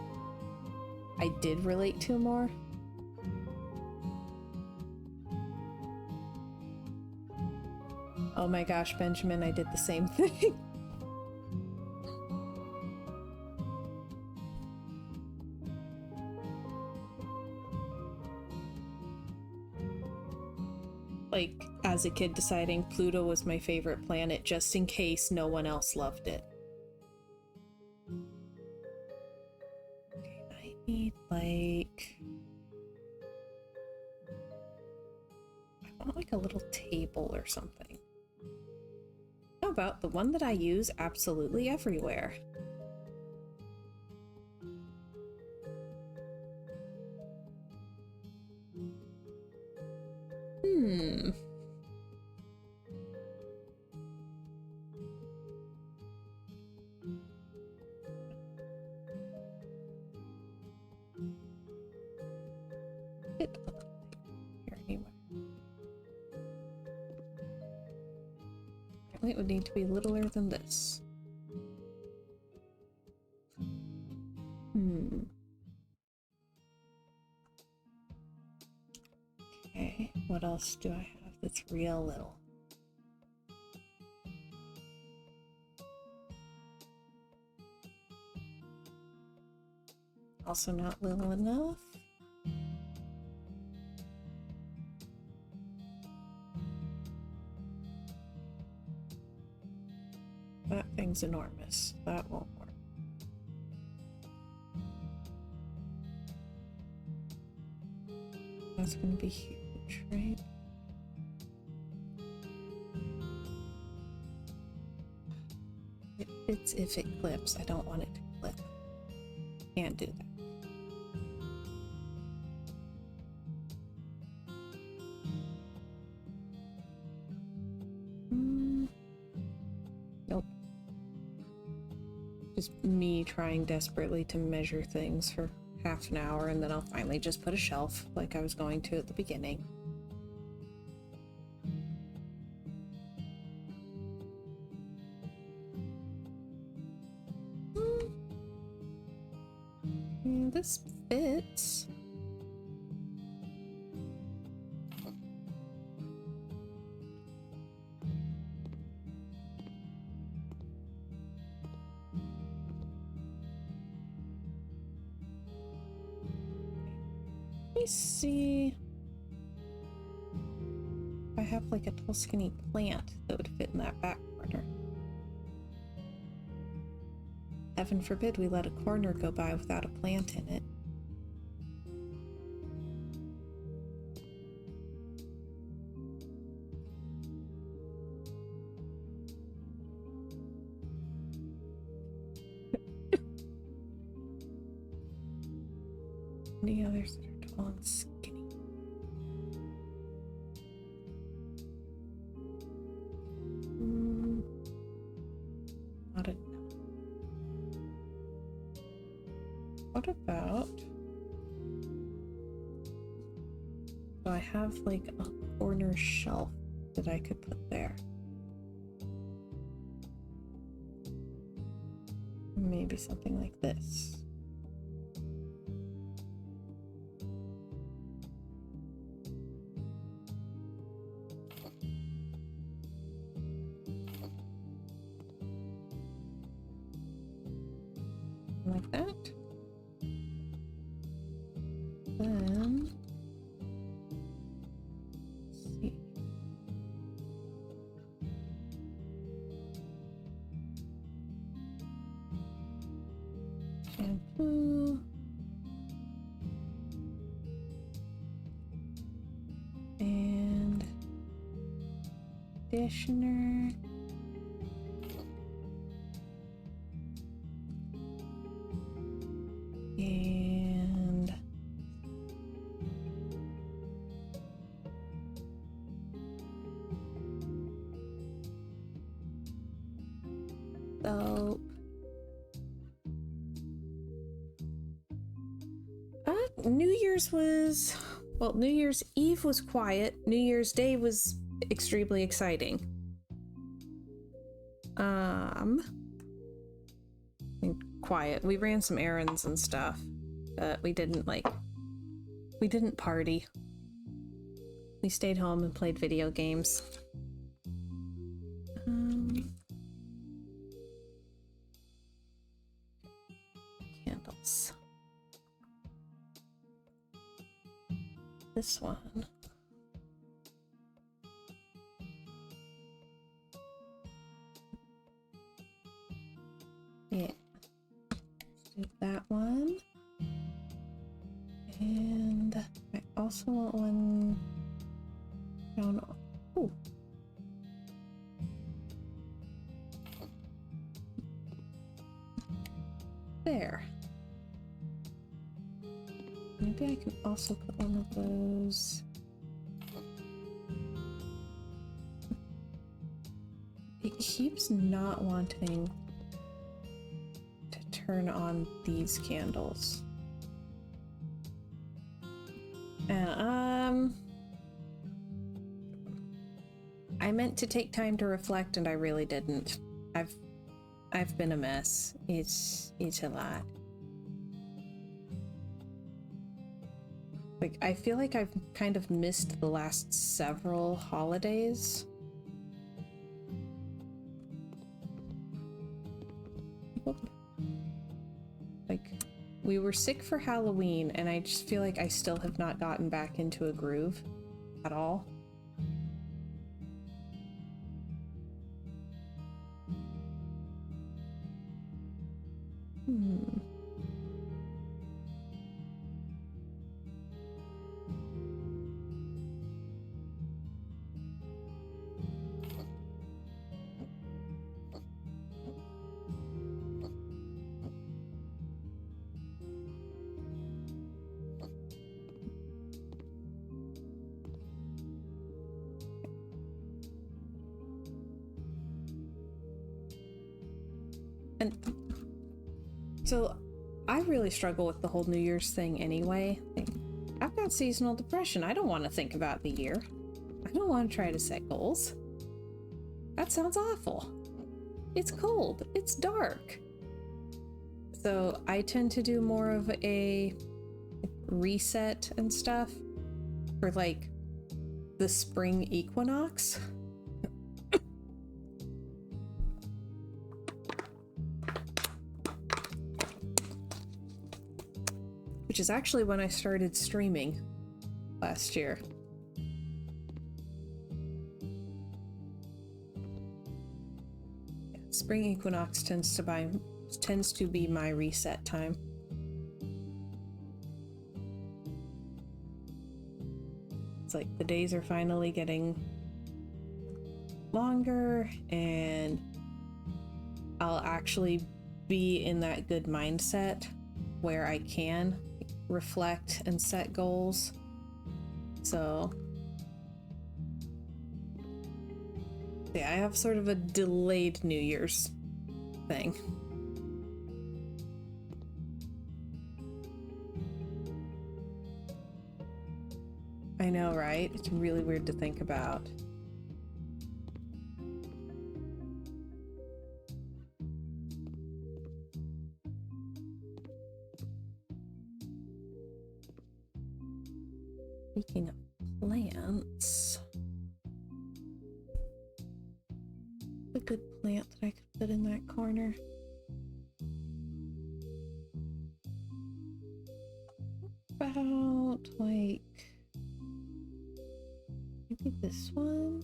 I did relate to more. Oh my gosh, Benjamin, I did the same thing. Like, as a kid deciding Pluto was my favorite planet just in case no one else loved it. Okay, I need like... I want like a little table or something. How about the one that I use absolutely everywhere? Hmm. It looks like here anyway. Apparently it would need to be littler than this. Hmm. Okay, what else do I have that's real little? Also not little enough. That thing's enormous. That won't work. That's gonna be huge, right? It fits if it clips. I don't want it to clip. Can't do that. Nope. Just me trying desperately to measure things for half an hour, and then I'll finally just put a shelf like I was going to at the beginning. This fits. Let me see if I have like a tall skinny plant that would fit in that back corner. Heaven forbid we let a corner go by without a plant in it. Any others that are tall and skinny? Not enough. What about... So I have like a corner shelf that I could put there. Maybe something like this. Like that. Then let's see. Shampoo. And conditioner. And soap. New Year's was, well, New Year's Eve was quiet. New Year's Day was extremely exciting. Quiet. We ran some errands and stuff, but we didn't party. We stayed home and played video games. Candles. This one. Yeah. Let's do that one. And I also want one down. Oh. There. Maybe I can also put one of those keeps not wanting to turn on these candles. And, I meant to take time to reflect and I really didn't. I've been a mess. It's a lot. Like, I feel like I've kind of missed the last several holidays. Like, we were sick for Halloween, and I just feel like I still have not gotten back into a groove at all. And so I really struggle with the whole New Year's thing anyway. Like, I've got seasonal depression. I don't want to think about the year. I don't want to try to set goals. That sounds awful. It's cold. It's dark. So I tend to do more of a reset and stuff for like the spring equinox. Which is actually when I started streaming last year. Spring equinox tends to be my reset time. It's like the days are finally getting longer and I'll actually be in that good mindset where I can reflect and set goals. So yeah, I have sort of a delayed New Year's thing. I know, right? It's really weird to think about. Speaking of plants, a good plant that I could put in that corner. About like maybe this one.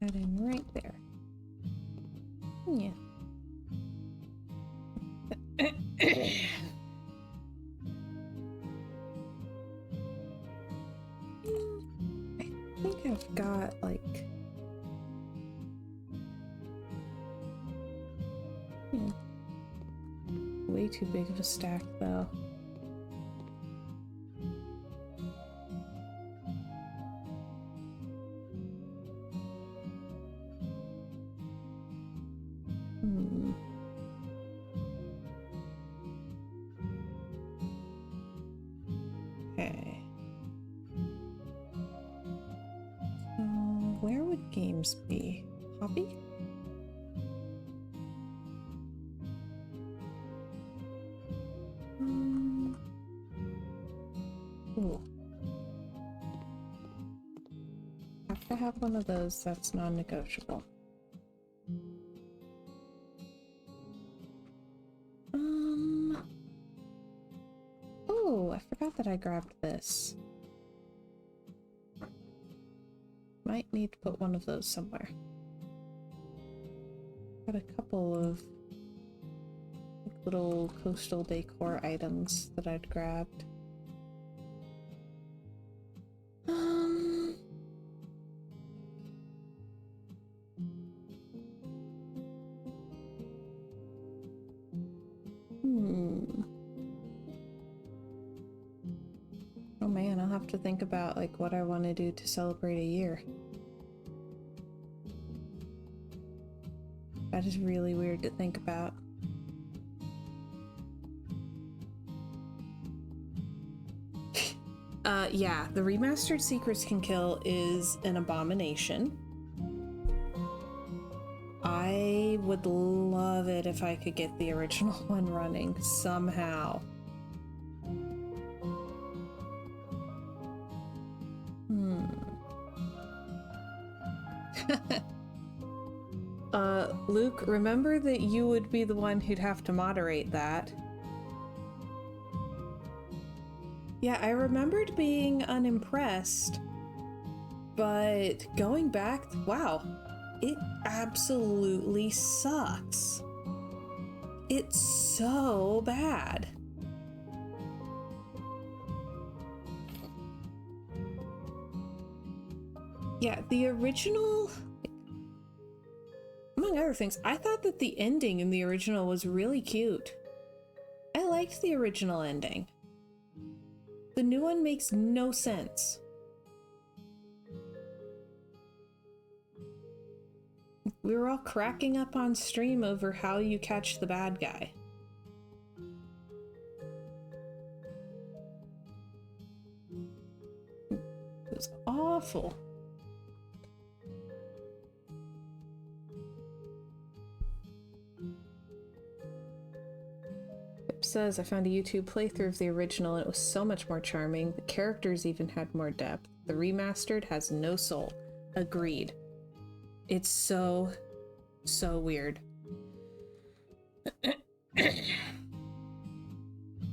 That in right there. Yeah. I think I've got like way too big of a stack though. Okay. So where would games be? Hobby? Ooh. Have to have one of those that's non-negotiable. Oh, I forgot that I grabbed this. Might need to put one of those somewhere. Got a couple of like, little coastal decor items that I'd grabbed. have to think about like what I want to do to celebrate a year. That is really weird to think about. Yeah, the remastered Secrets Can Kill is an abomination. I would love it if I could get the original one running somehow. Luke, remember that you would be the one who'd have to moderate that. Yeah, I remembered being unimpressed, but going back, wow, it absolutely sucks. It's so bad. Yeah, the original, among other things, I thought that the ending in the original was really cute. I liked the original ending. The new one makes no sense. We were all cracking up on stream over how you catch the bad guy. It was awful. Says, I found a YouTube playthrough of the original and it was so much more charming. The characters even had more depth. The remastered has no soul. Agreed. It's so weird.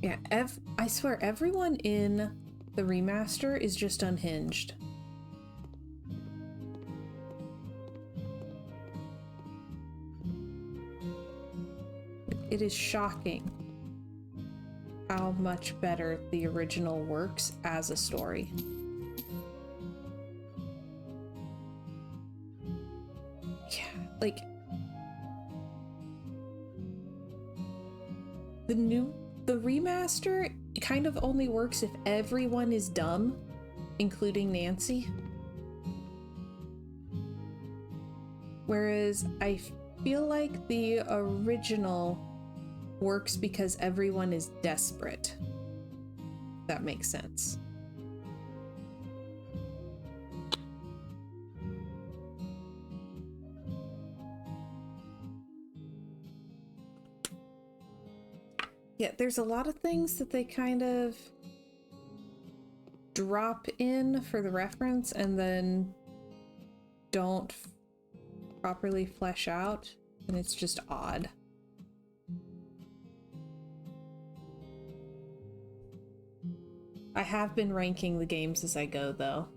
Yeah, I swear everyone in the remaster is just unhinged. It is shocking how much better the original works as a story. Yeah, like the remaster kind of only works if everyone is dumb, including Nancy. Whereas I feel like the original works because everyone is desperate. That makes sense. Yeah, there's a lot of things that they kind of drop in for the reference and then don't properly flesh out, and it's just odd. I have been ranking the games as I go, though.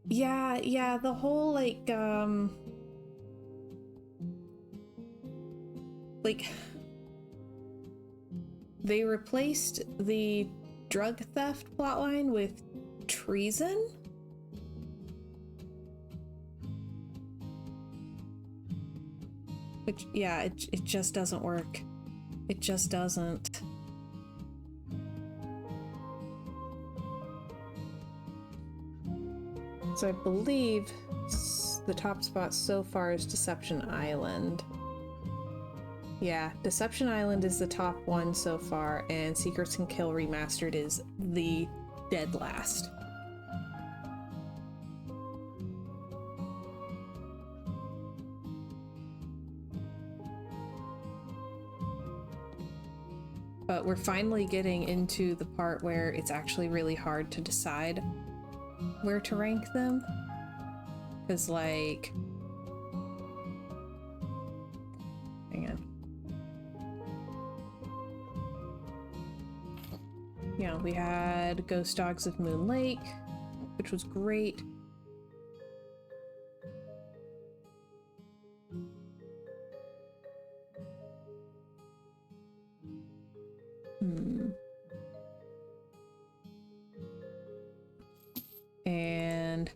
Yeah, the whole, like, they replaced the drug theft plotline with treason? Which, yeah, it just doesn't work. It just doesn't. So I believe the top spot so far is Deception Island. Yeah, Deception Island is the top one so far, and Secrets Can Kill Remastered is the dead last. But we're finally getting into the part where it's actually really hard to decide where to rank them. Because, like... hang on. Yeah, we had Ghost Dogs of Moon Lake, which was great. And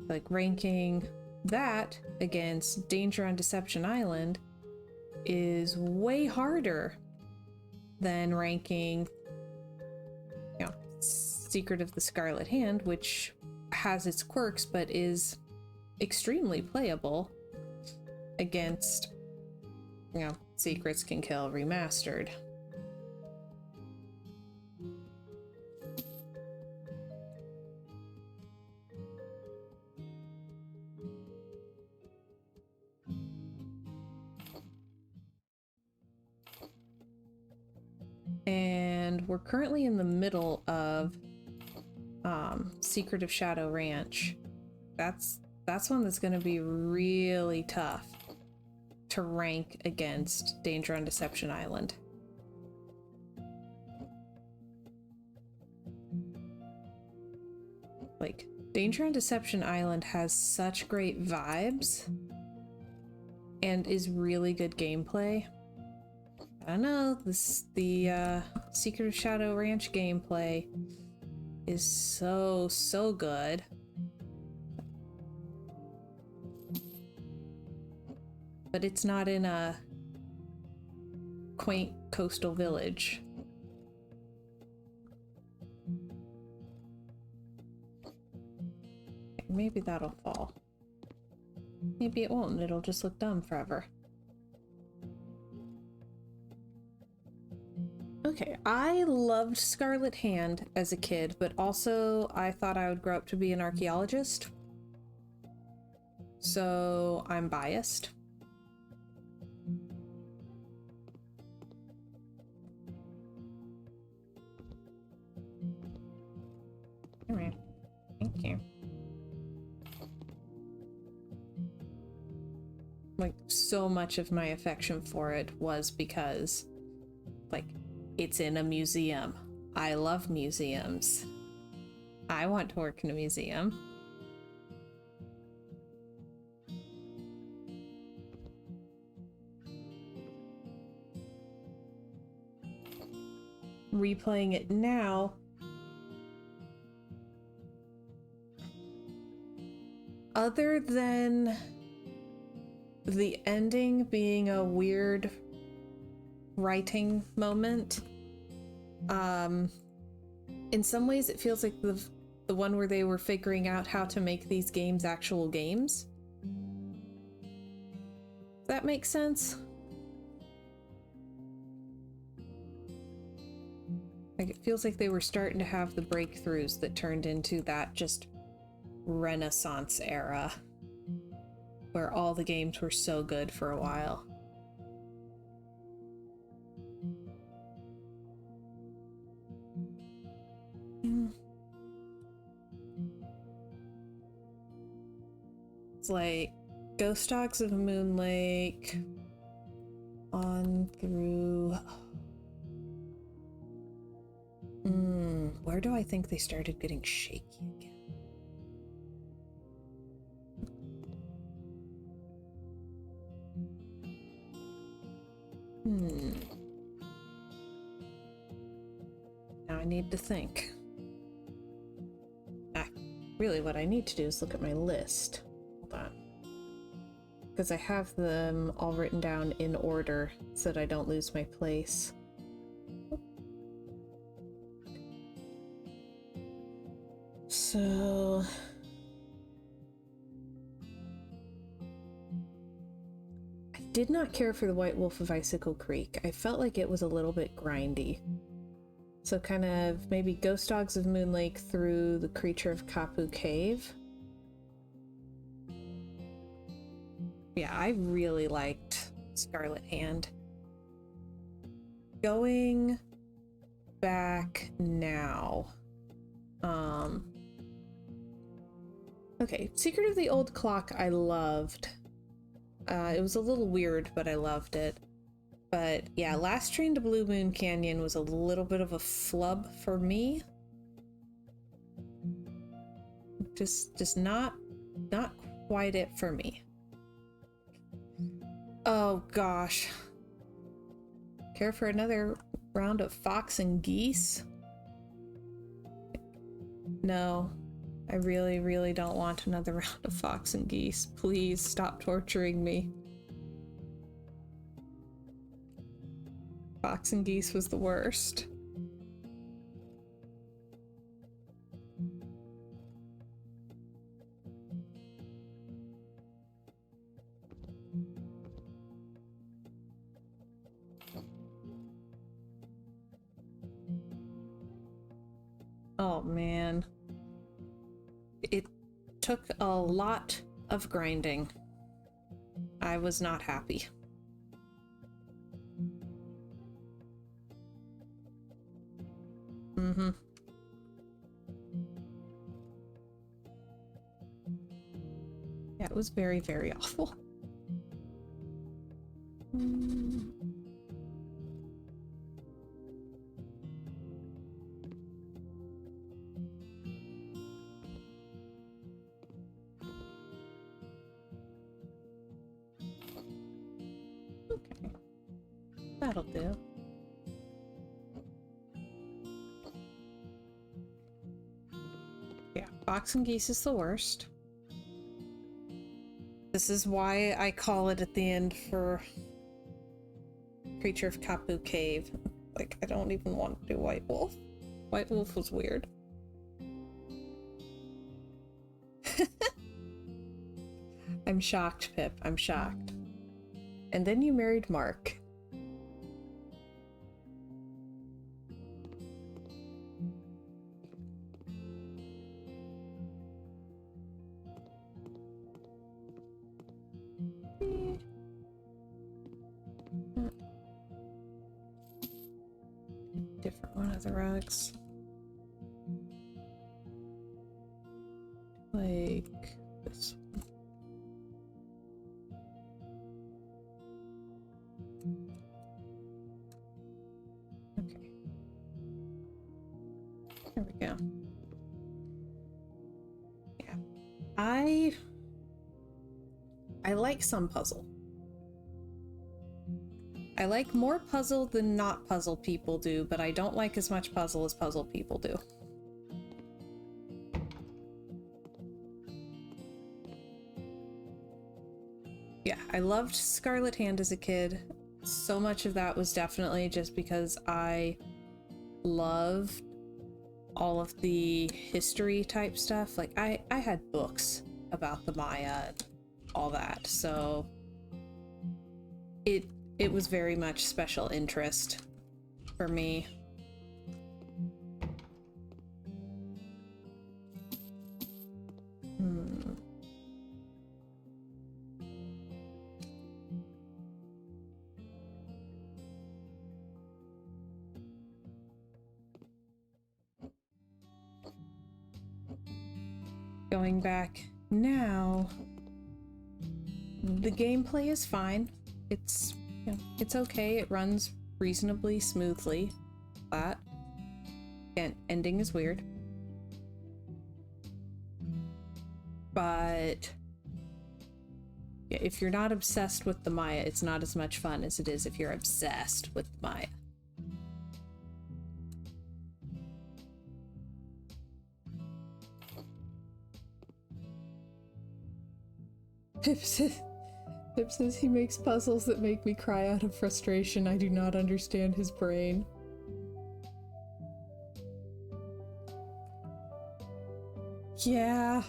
like ranking that against Danger on Deception Island is way harder than ranking, you know, Secret of the Scarlet Hand, which has its quirks but is extremely playable, against, you know, Secrets Can Kill Remastered. And we're currently in the middle of Secret of Shadow Ranch. That's one that's going to be really tough to rank against Danger on Deception Island. Like, Danger on Deception Island has such great vibes and is really good gameplay. I don't know, the Secret of Shadow Ranch gameplay is so good. But it's not in a quaint coastal village. Maybe that'll fall. Maybe it won't, it'll just look dumb forever. Okay, I loved Scarlet Hand as a kid, but also I thought I would grow up to be an archaeologist. So I'm biased. Alright, thank you. Like, so much of my affection for it was because, like, it's in a museum. I love museums. I want to work in a museum. Replaying it now, other than the ending being a weird writing moment, in some ways it feels like the one where they were figuring out how to make these games actual games. Does that make sense? Like, it feels like they were starting to have the breakthroughs that turned into that just Renaissance era where all the games were so good for a while. It's like Ghost Dogs of Moonlake on through... where do I think they started getting shaky again? Now I need to think. Really what I need to do is look at my list. Hold on. Because I have them all written down in order so that I don't lose my place. So... I did not care for the White Wolf of Icicle Creek. I felt like it was a little bit grindy. So kind of maybe Ghost Dogs of Moonlake through the Creature of Kapu Cave. Yeah, I really liked Scarlet Hand. Going back now. Okay, Secret of the Old Clock I loved. It was a little weird, but I loved it. But yeah, Last Train to Blue Moon Canyon was a little bit of a flub for me. Just not quite it for me. Oh gosh. Care for another round of Fox and Geese? No. I really, really don't want another round of Fox and Geese. Please stop torturing me. Fox and Geese was the worst. Oh man. It took a lot of grinding. I was not happy. Mm-hmm. Yeah, it was very, very awful. Okay. That'll do. Yeah, Fox and Geese is the worst. This is why I call it at the end for Creature of Kapu Cave. Like, I don't even want to do White Wolf. White Wolf was weird. I'm shocked, Pip. I'm shocked. And then you married Mark. Different one of the rugs. Like this one. Okay. There we go. Yeah. I like some puzzle. I like more puzzle than not puzzle people do, but I don't like as much puzzle as puzzle people do. Yeah, I loved Scarlet Hand as a kid. So much of that was definitely just because I loved all of the history type stuff. Like, I had books about the Maya and all that, so it was very much special interest for me. Going back now, the gameplay is fine. It's, you know, it's okay. It runs reasonably smoothly. But again, ending is weird. But yeah, if you're not obsessed with the Maya, it's not as much fun as it is if you're obsessed with the Maya. Pip says he makes puzzles that make me cry out of frustration. I do not understand his brain. Yeah.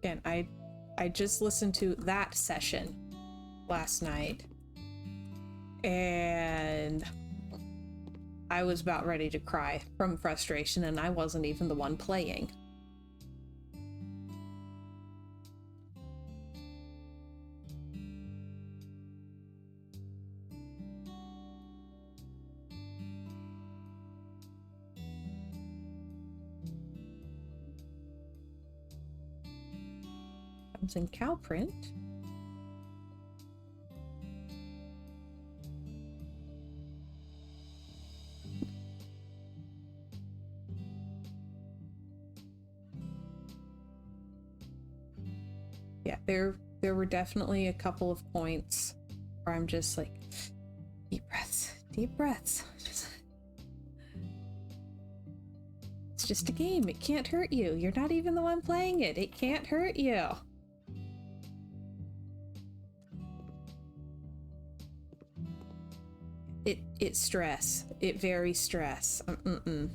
Again, I just listened to that session last night, and I was about ready to cry from frustration, and I wasn't even the one playing. Comes in cow print. there were definitely a couple of points where I'm just like, deep breaths, deep breaths. It's just a game. It can't hurt you. You're not even the one playing it. It can't hurt you. It's stress. It very stress. Okay.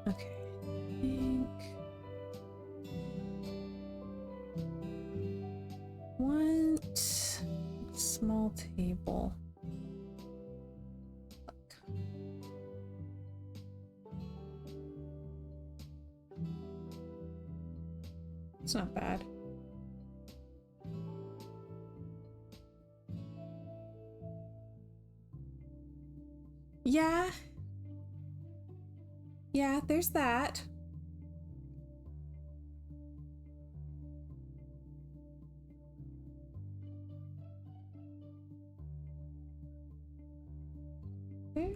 I think want small table. It's not bad. Yeah. Yeah, there's that. There. I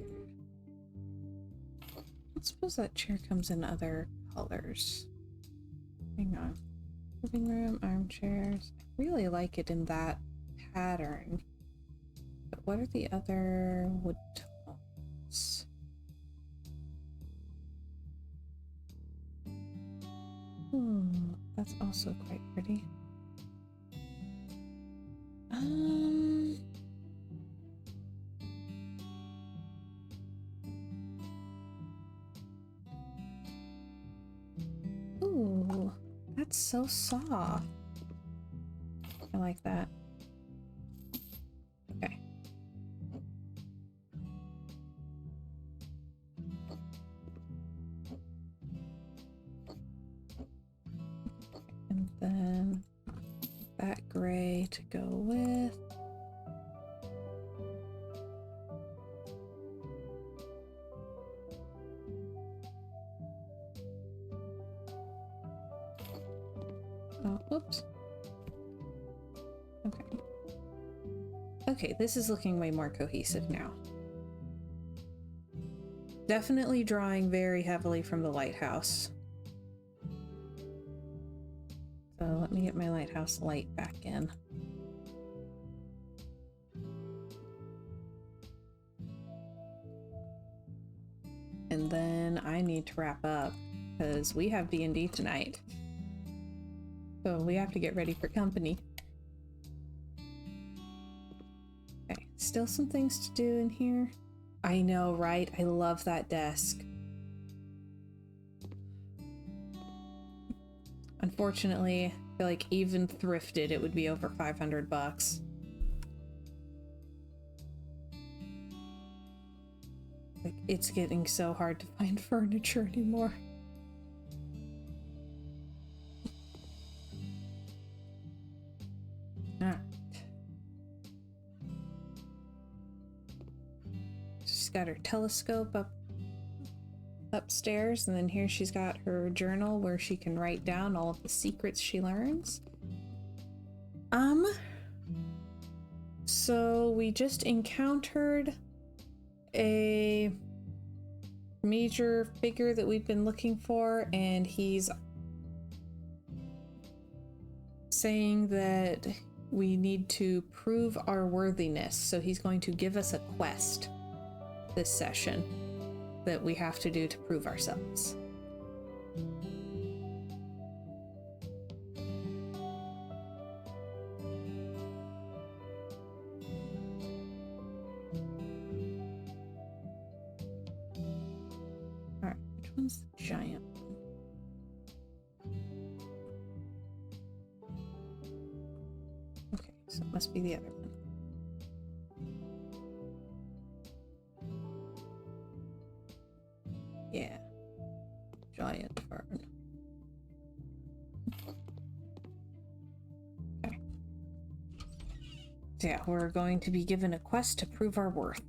suppose that chair comes in other colors. Hang on. Living room, armchairs. I really like it in that pattern. But what are the other wood tones? That's also quite pretty. Ooh, that's so soft. I like that. Okay. And then that gray to go with. Oh, whoops. Okay. Okay, this is looking way more cohesive now. Definitely drawing very heavily from the lighthouse. So let me get my lighthouse light back in. And then I need to wrap up because we have D&D tonight. So we have to get ready for company. Okay, still some things to do in here. I know, right? I love that desk. Unfortunately, I feel like even thrifted, it would be over 500 bucks. Like, it's getting so hard to find furniture anymore. Alright. She's got her telescope upstairs, and then here she's got her journal where she can write down all of the secrets she learns. So we just encountered a major figure that we've been looking for, and he's saying that we need to prove our worthiness. So he's going to give us a quest this session that we have to do to prove ourselves. Alright, which one's the giant one? Okay, so it must be the other one. Yeah. Giant fern. Okay. So yeah, we're going to be given a quest to prove our worth.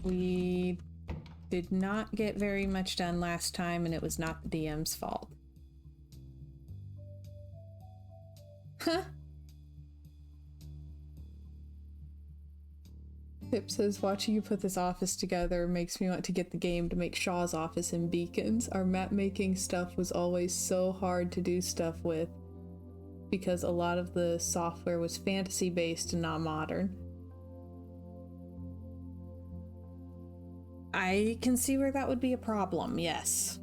We did not get very much done last time, and it was not the DM's fault. Huh? Pip says, watching you put this office together makes me want to get the game to make Shaw's office in Beacons. Our map making stuff was always so hard to do stuff with because a lot of the software was fantasy based and not modern. I can see where that would be a problem, yes.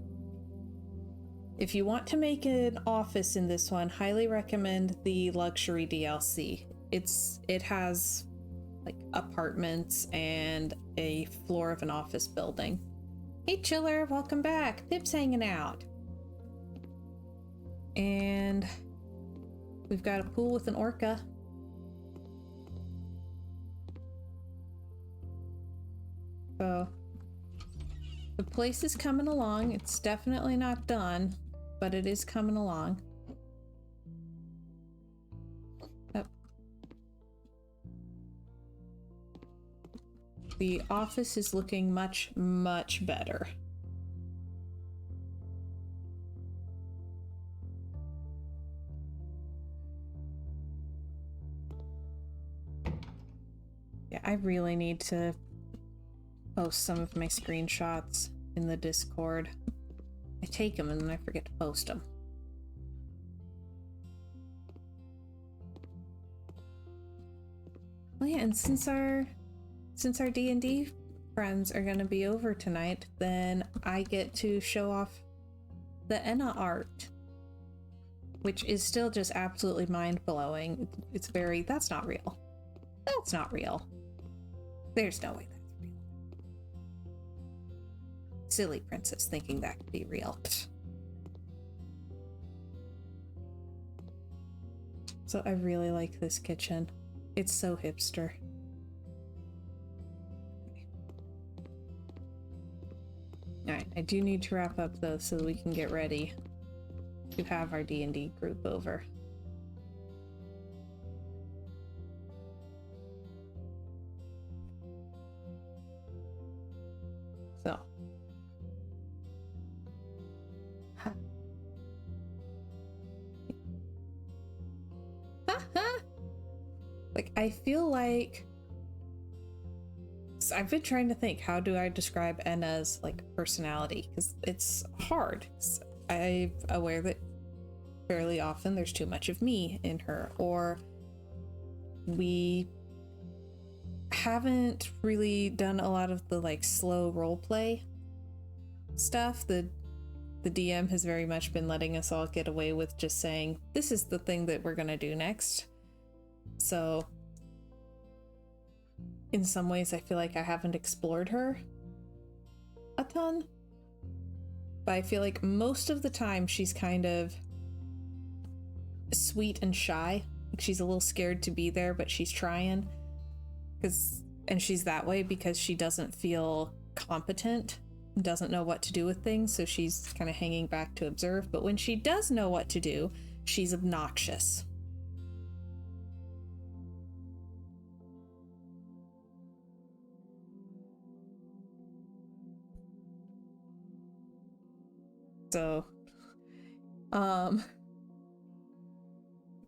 If you want to make an office in this one, highly recommend the luxury DLC. It has like apartments and a floor of an office building. Hey Chiller, welcome back. Pip's hanging out. And we've got a pool with an orca. So the place is coming along. It's definitely not done, but it is coming along. The office is looking much, much better. Yeah, I really need to post some of my screenshots in the Discord. I take them and then I forget to post them. Well, yeah, and since our D&D friends are going to be over tonight, then I get to show off the Enna art, which is still just absolutely mind-blowing. It's very, that's not real. That's not real. There's no way that's real. Silly princess thinking that could be real. So I really like this kitchen. It's so hipster. Alright, I do need to wrap up though so that we can get ready to have our D&D group over. So. Like, I feel like I've been trying to think, how do I describe Enna's like personality? Because it's hard. I'm aware that fairly often there's too much of me in her, or we haven't really done a lot of the like slow roleplay stuff. The DM has very much been letting us all get away with just saying, this is the thing that we're gonna do next. So in some ways, I feel like I haven't explored her a ton. But I feel like most of the time she's kind of sweet and shy. Like she's a little scared to be there, but she's trying. And she's that way because she doesn't feel competent, doesn't know what to do with things, so she's kind of hanging back to observe. But when she does know what to do, she's obnoxious. So, a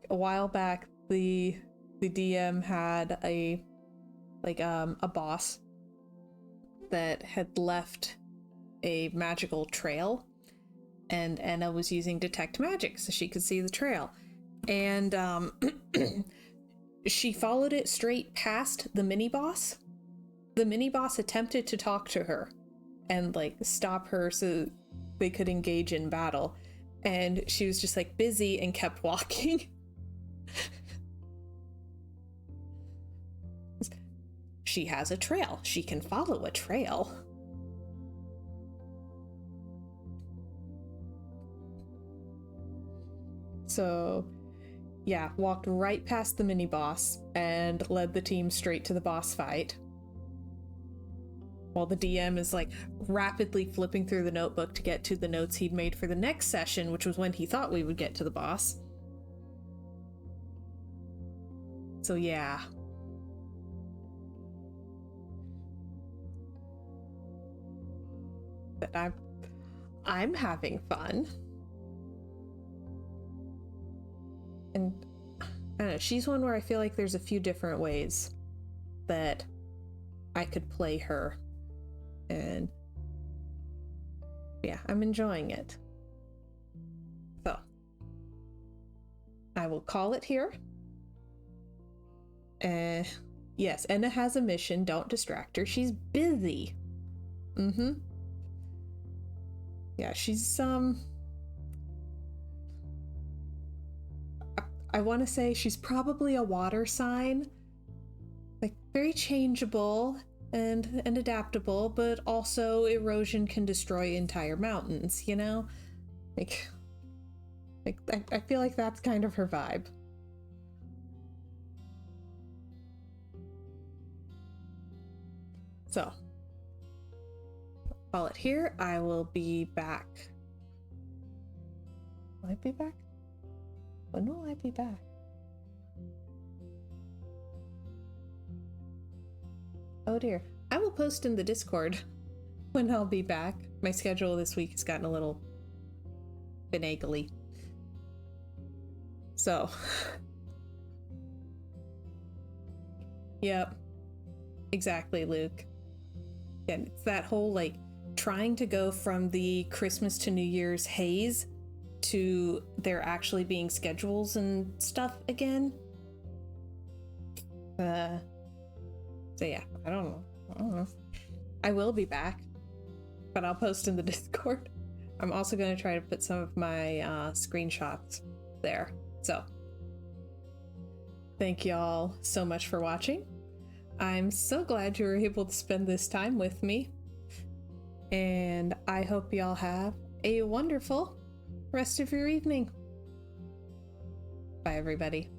while back, the DM had a boss that had left a magical trail, and Enna was using detect magic so she could see the trail, and she followed it straight past the mini boss. The mini boss attempted to talk to her and like stop her so they could engage in battle, and she was just like busy and kept walking. She has a trail. She can follow a trail. So, yeah, walked right past the mini boss and led the team straight to the boss fight. While the DM is like rapidly flipping through the notebook to get to the notes he'd made for the next session, which was when he thought we would get to the boss. So yeah. that I'm having fun. And I don't know, she's one where I feel like there's a few different ways that I could play her. And yeah, I'm enjoying it. So I will call it here. Yes, Enna has a mission. Don't distract her. She's busy. Yeah, she's I want to say she's probably a water sign, like very changeable and adaptable, but also erosion can destroy entire mountains, you know? Like I feel like that's kind of her vibe. So, call it here. I will be back. Will I be back? When will I be back? Oh dear. I will post in the Discord when I'll be back. My schedule this week has gotten a little finagly. So. Yep. Exactly, Luke. And it's that whole like trying to go from the Christmas to New Year's haze to there actually being schedules and stuff again. So yeah, I don't know. I will be back, but I'll post in the Discord. I'm also going to try to put some of my screenshots there. So thank y'all so much for watching. I'm so glad you were able to spend this time with me. And I hope y'all have a wonderful rest of your evening. Bye, everybody.